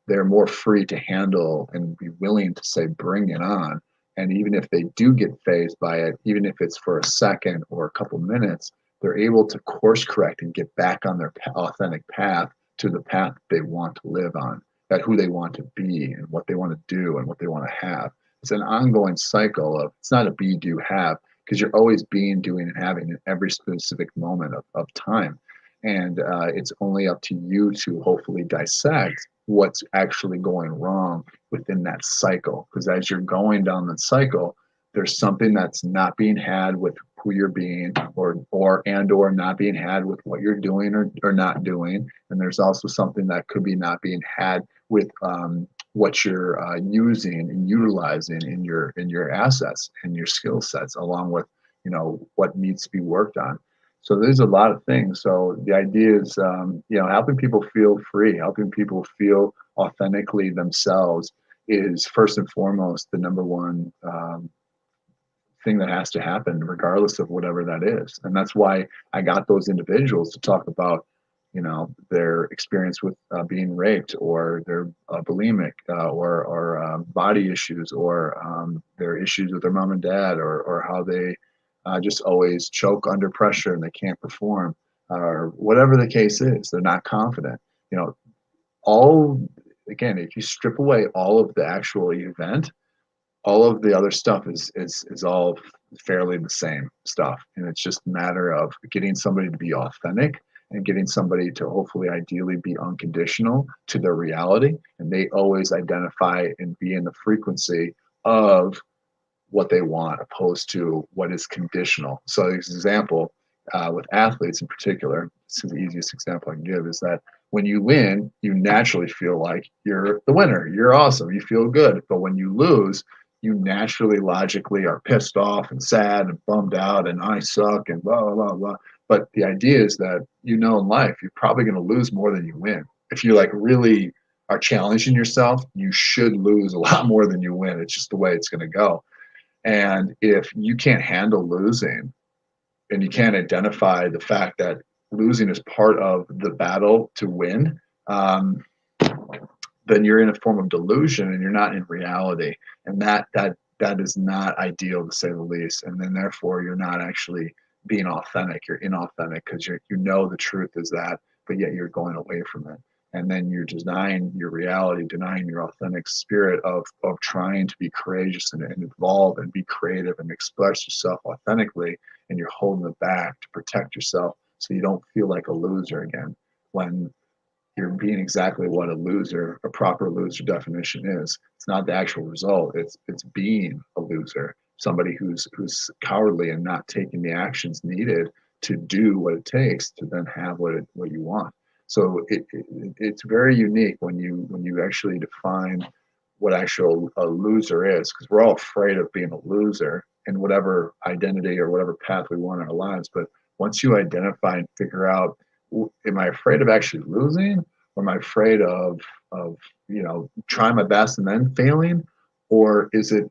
they're more free to handle and be willing to say, bring it on. And even if they do get phased by it, even if it's for a second or a couple minutes, they're able to course correct and get back on their authentic path to the path they want to live on, that who they want to be and what they want to do and what they want to have. It's an ongoing cycle of, it's not a be, do, have, because you're always being, doing, and having in every specific moment of time. And it's only up to you to hopefully dissect what's actually going wrong within that cycle. Because as you're going down the cycle, there's something that's not being had with who you're being, or not being had with what you're doing or not doing. And there's also something that could be not being had with what you're using and utilizing in your assets and your skill sets, along with what needs to be worked on. So there's a lot of things. So the idea is helping people feel free, helping people feel authentically themselves is first and foremost the number one thing that has to happen, regardless of whatever that is. And that's why I got those individuals to talk about their experience with being raped, or their bulimic, or body issues, or their issues with their mom and dad, or how they just always choke under pressure and they can't perform, or whatever the case is. They're not confident. Again, if you strip away all of the actual event, all of the other stuff is all fairly the same stuff. And it's just a matter of getting somebody to be authentic and getting somebody to hopefully ideally be unconditional to their reality. And they always identify and be in the frequency of what they want, opposed to what is conditional. So as an example, with athletes in particular, this is the easiest example I can give, is that when you win, you naturally feel like you're the winner. You're awesome. You feel good. But when you lose, you naturally, logically are pissed off and sad and bummed out and I suck and blah, blah, blah, blah. But the idea is that, in life, you're probably going to lose more than you win. If you really are challenging yourself, you should lose a lot more than you win. It's just the way it's going to go. And if you can't handle losing, and you can't identify the fact that losing is part of the battle to win, then you're in a form of delusion and you're not in reality. And that is not ideal, to say the least. And then therefore you're not actually being authentic. You're inauthentic because you know the truth is that, but yet you're going away from it. And then you're denying your reality, denying your authentic spirit of trying to be courageous and evolve and be creative and express yourself authentically. And you're holding it back to protect yourself so you don't feel like a loser again, when you're being exactly what a proper loser definition is. It's not the actual result. It's being a loser, somebody who's cowardly and not taking the actions needed to do what it takes to then have what you want. So it's very unique when you actually define what actual a loser is, because we're all afraid of being a loser in whatever identity or whatever path we want in our lives. But once you identify and figure out, am I afraid of actually losing, or am I afraid of trying my best and then failing, or is it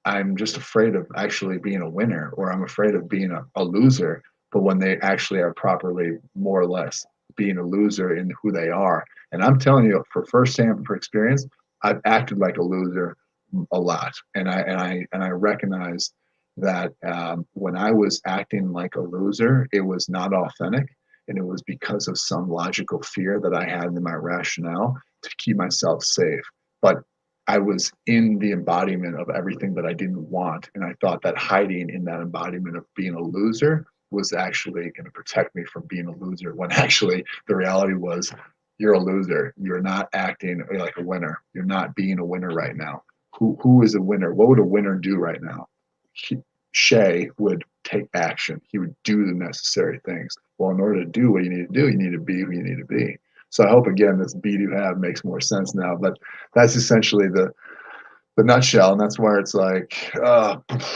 I'm just afraid of actually being a winner, or I'm afraid of being a loser, but when they actually are properly, more or less, being a loser in who they are. And I'm telling you, for firsthand experience, I've acted like a loser a lot, and I recognize that when I was acting like a loser, it was not authentic, and it was because of some logical fear that I had in my rationale to keep myself safe. But I was in the embodiment of everything that I didn't want. And I thought that hiding in that embodiment of being a loser was actually going to protect me from being a loser, when actually the reality was, you're a loser. You're not acting like a winner. You're not being a winner right now. Who is a winner? What would a winner do right now? Shay would take action. He would do the necessary things. Well, in order to do what you need to do, you need to be who you need to be. So I hope, again, this be do have makes more sense now. But that's essentially the nutshell, and that's where it's like,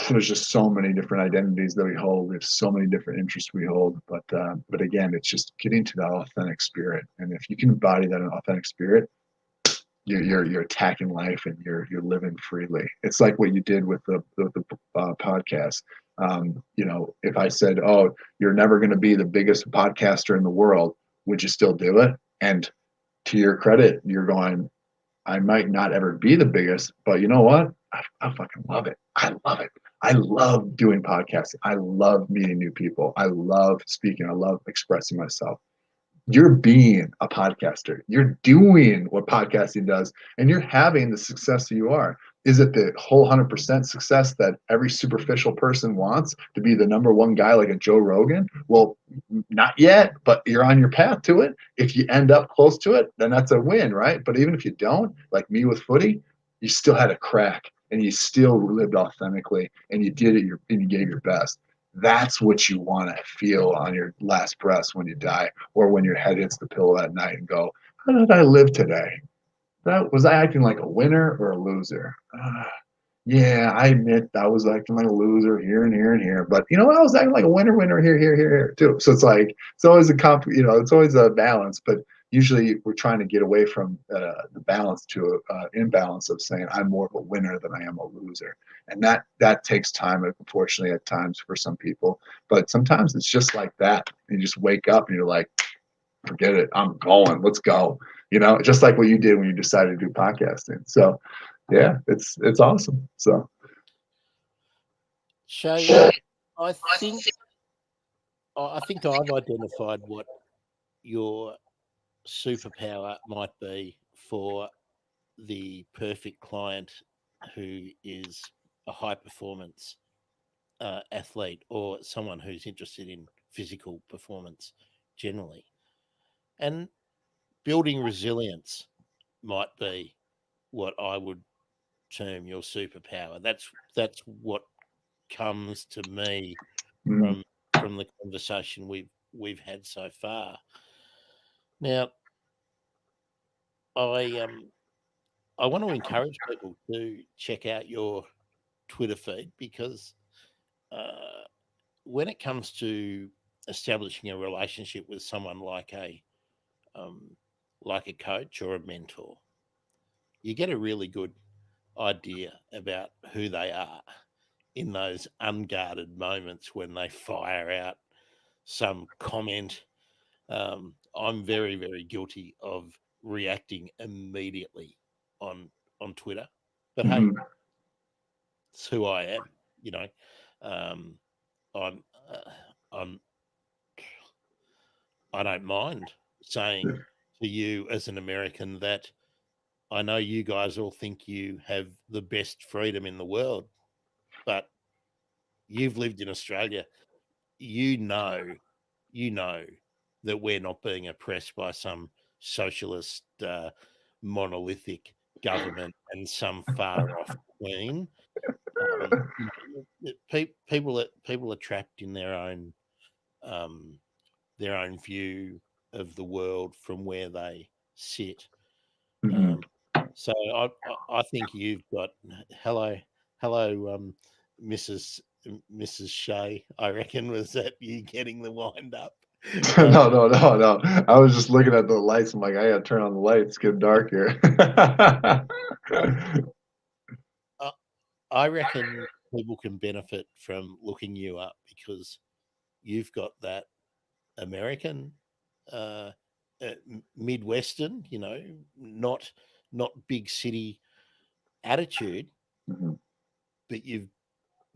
there's just so many different identities that we hold. We have so many different interests we hold. But again, it's just getting to that authentic spirit. And if you can embody that authentic spirit, you're attacking life, and you're living freely. It's like what you did with the podcast. If I said, "Oh, you're never going to be the biggest podcaster in the world," would you still do it? And to your credit, you're going, I might not ever be the biggest, but you know what? I fucking love it. I love it. I love doing podcasting. I love meeting new people. I love speaking. I love expressing myself. You're being a podcaster. You're doing what podcasting does, and you're having the success that you are. Is it the whole 100% success that every superficial person wants, to be the number one guy like a Joe Rogan? Well, not yet, but you're on your path to it. If you end up close to it, then that's a win, right? But even if you don't, like me with footy, you still had a crack, and you still lived authentically, and you did it, and you gave your best. That's what you want to feel on your last breath when you die, or when your head hits the pillow at night and go, how did I live today? Was I acting like a winner or a loser? Yeah, I admit I was acting like a loser here and here and here, but you know what? I was acting like a winner here too. So it's always it's always a balance, but usually we're trying to get away from the balance to imbalance of saying I'm more of a winner than I am a loser, and that takes time, unfortunately, at times for some people. But sometimes it's just like that. You just wake up and you're like, forget it, I'm going. Let's go. Just like what you did when you decided to do podcasting. So yeah, it's awesome. So Shay, I think I've identified what your superpower might be for the perfect client who is a high performance athlete, or someone who's interested in physical performance generally. And building resilience might be what I would term your superpower. That's what comes to me from the conversation we've had so far. Now, I want to encourage people to check out your Twitter feed, because when it comes to establishing a relationship with someone like a coach or a mentor, you get a really good idea about who they are in those unguarded moments when they fire out some comment. I'm very, very guilty of reacting immediately on Twitter, but hey, it's who I am. Um, I'm I'm I don't mind saying to you as an American that I know you guys all think you have the best freedom in the world, but you've lived in Australia. You know that we're not being oppressed by some socialist monolithic government and some far off queen. People are trapped in their own view of the world from where they sit. So I think you've got hello, Mrs. Shea. I reckon, was that you getting the wind up? No. I was just looking at the lights. I'm like, I gotta turn on the lights. It's getting dark here. I reckon people can benefit from looking you up, because you've got that American, Midwestern, not big city attitude, but you've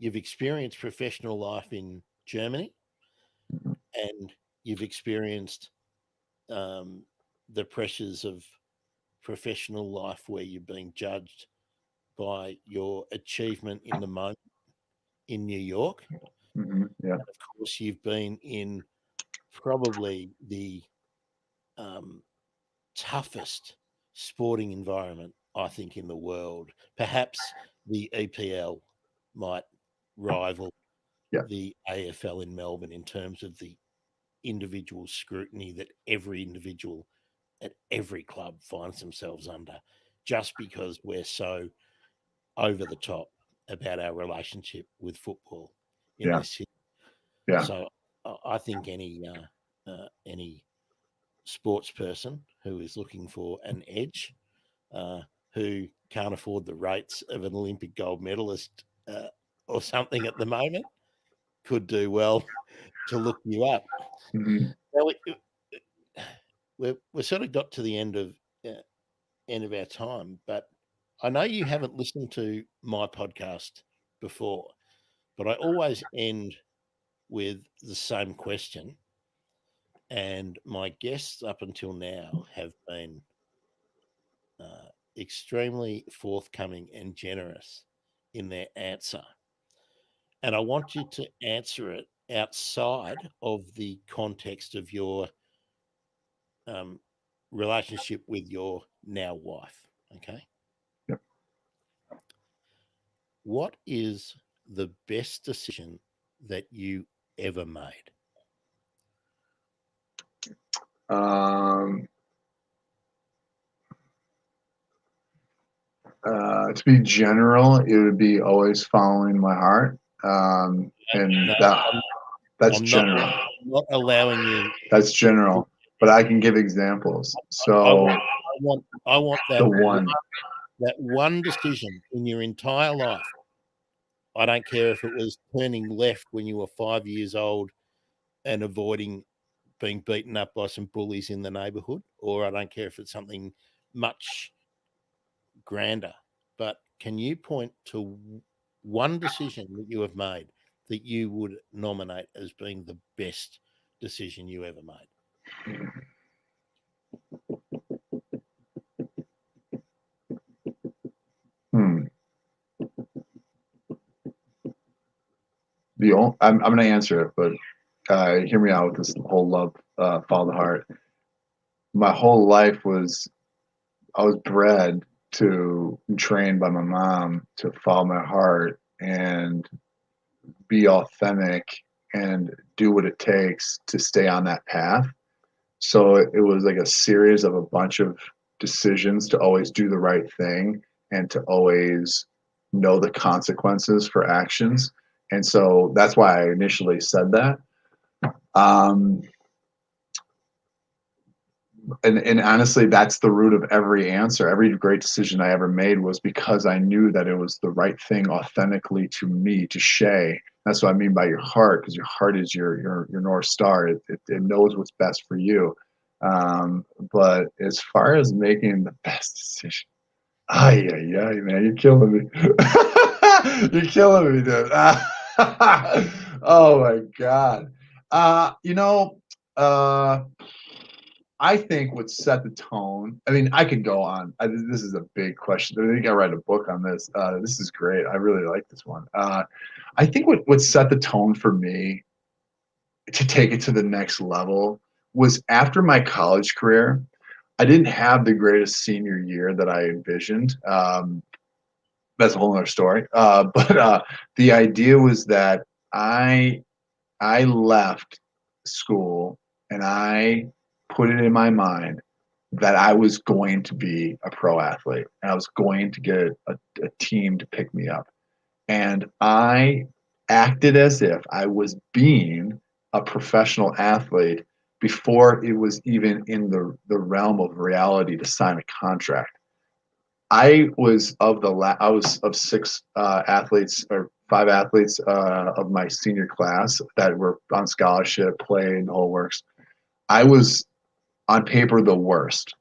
experienced professional life in Germany, and you've experienced the pressures of professional life where you're being judged by your achievement in the moment in New York. Mm-hmm. Yeah. And of course, you've been in probably the toughest sporting environment, I think, in the world. Perhaps the EPL might rival the AFL in Melbourne in terms of the individual scrutiny that every individual at every club finds themselves under, just because we're so over the top about our relationship with football in this city. Yeah. So I think any sports person who is looking for an edge, who can't afford the rates of an Olympic gold medalist or something at the moment, could do well to look you up. Mm-hmm. Now, we've sort of got to the end of our time, but I know you haven't listened to my podcast before, but I always end with the same question. And my guests up until now have been extremely forthcoming and generous in their answer. And I want you to answer it outside of the context of your relationship with your now wife. Okay. Yep. What is the best decision that you ever made? To be general, it would be always following my heart. That's general. I'm not allowing you. That's general, but I can give examples. So I want that one decision in your entire life. I don't care if it was turning left when you were 5 years old and avoiding being beaten up by some bullies in the neighborhood, or I don't care if it's something much grander. But can you point to one decision that you have made that you would nominate as being the best decision you ever made? I'm going to answer it, but hear me out with this whole love, follow the heart. My whole life I was bred to, trained by my mom to follow my heart and be authentic and do what it takes to stay on that path. So it was like a series of a bunch of decisions to always do the right thing and to always know the consequences for actions. And so that's why I initially said that. And honestly, that's the root of every answer. Every great decision I ever made was because I knew that it was the right thing authentically to me, to Shay. That's what I mean by your heart, because your heart is your North Star. It knows what's best for you. But as far as making the best decision, yeah, man, you're killing me. You're killing me, dude. Oh my God. I think what set the tone. I mean, I could go on. This is a big question. I think I write a book on this. This is great. I really like this one. I think what set the tone for me to take it to the next level was after my college career. I didn't have the greatest senior year that I envisioned. That's a whole other story. But the idea was that I left school and I put it in my mind that I was going to be a pro athlete and I was going to get a team to pick me up. And I acted as if I was being a professional athlete before it was even in the realm of reality to sign a contract. I was of six athletes or five athletes of my senior class that were on scholarship, playing the whole works. I was on paper the worst,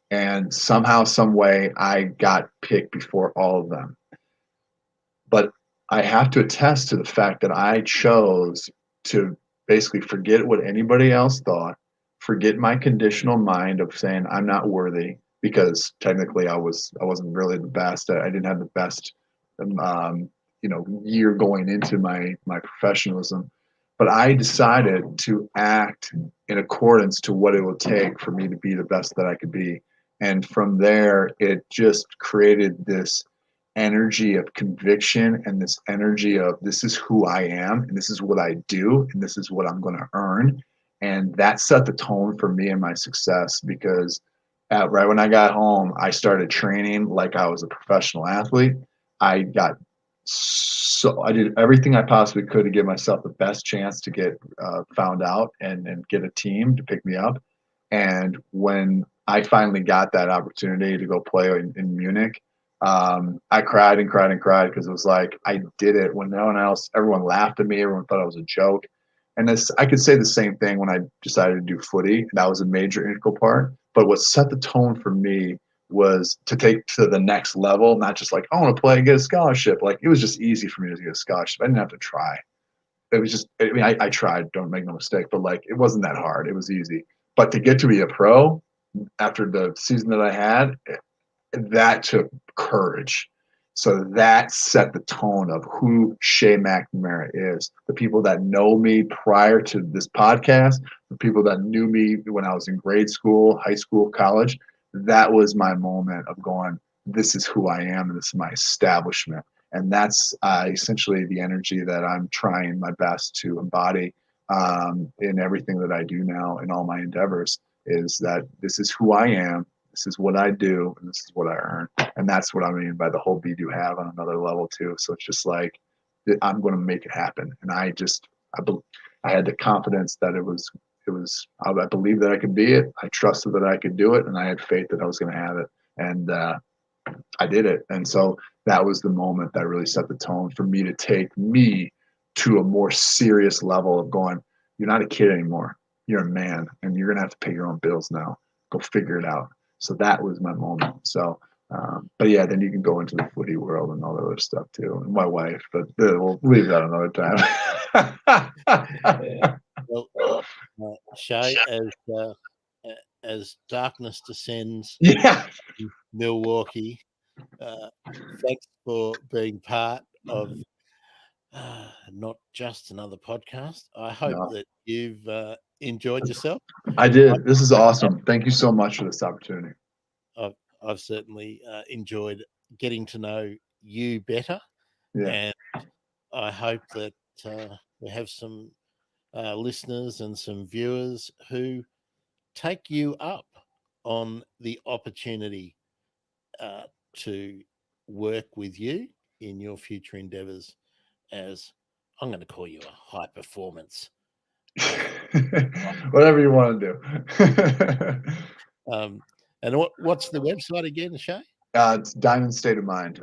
and somehow, some way, I got picked before all of them. But I have to attest to the fact that I chose to basically forget what anybody else thought, forget my conditional mind of saying I'm not worthy, because technically I wasn't really the best. I didn't have the best, year going into my professionalism. But I decided to act in accordance to what it would take for me to be the best that I could be. And from there, it just created this energy of conviction and this energy of this is who I am and this is what I do and this is what I'm going to earn. And that set the tone for me and my success because right when I got home, I started training like I was a professional athlete. I did everything I possibly could to give myself the best chance to get found out and get a team to pick me up. And when I finally got that opportunity to go play in Munich, I cried and cried and cried because it was like I did it when no one else, everyone laughed at me, everyone thought I was a joke. And I could say the same thing when I decided to do footy. That was a major integral part. But what set the tone for me was to take to the next level, not just like, I want to play and get a scholarship. Like, it was just easy for me to get a scholarship. I didn't have to try. It was just, I mean, I tried, don't make no mistake, but like, it wasn't that hard. It was easy. But to get to be a pro after the season that I had, that took courage. So that set the tone of who Shay McNamara is. The people that know me prior to this podcast, the people that knew me when I was in grade school, high school, college, that was my moment of going, this is who I am and this is my establishment. And that's essentially the energy that I'm trying my best to embody in everything that I do now in all my endeavors, is that this is who I am. This is what I do, and this is what I earn. And that's what I mean by the whole be do have on another level too. So it's just like, I'm going to make it happen. And I had the confidence that I believed that I could be it. I trusted that I could do it, and I had faith that I was going to have it. And I did it. And so that was the moment that really set the tone for me to take me to a more serious level of going, you're not a kid anymore. You're a man, and you're going to have to pay your own bills now. Go figure it out. So that was my moment. So, but yeah, then you can go into the footy world and all that other stuff too. And my wife, but we'll leave that another time. Well, Shay, as darkness descends, yeah, in Milwaukee, thanks for being part of not just another podcast. I hope that you've enjoyed yourself. I did. This is awesome. Thank you so much for this opportunity. I've certainly enjoyed getting to know you better, and I hope that we have some listeners and some viewers who take you up on the opportunity to work with you in your future endeavors, as I'm going to call you a high performance. Whatever you want to do. And what's the website again, Shay? It's Diamond State of Mind.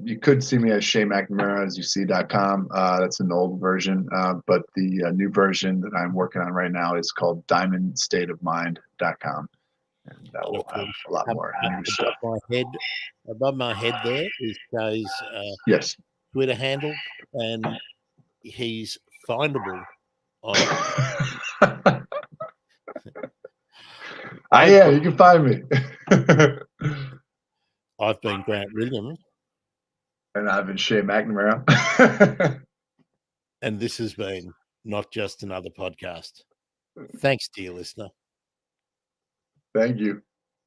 You could see me as Shay McNamara, as you see.com. That's an old version, but the new version that I'm working on right now is called diamondstateofmind.com. And that will have a lot more new stuff. Above my head there is Shay's Twitter handle, and he's findable on you can find me. I've been Grant Williams. And I've been Shay McNamara. And this has been Not Just Another Podcast. Thanks, dear listener. Thank you.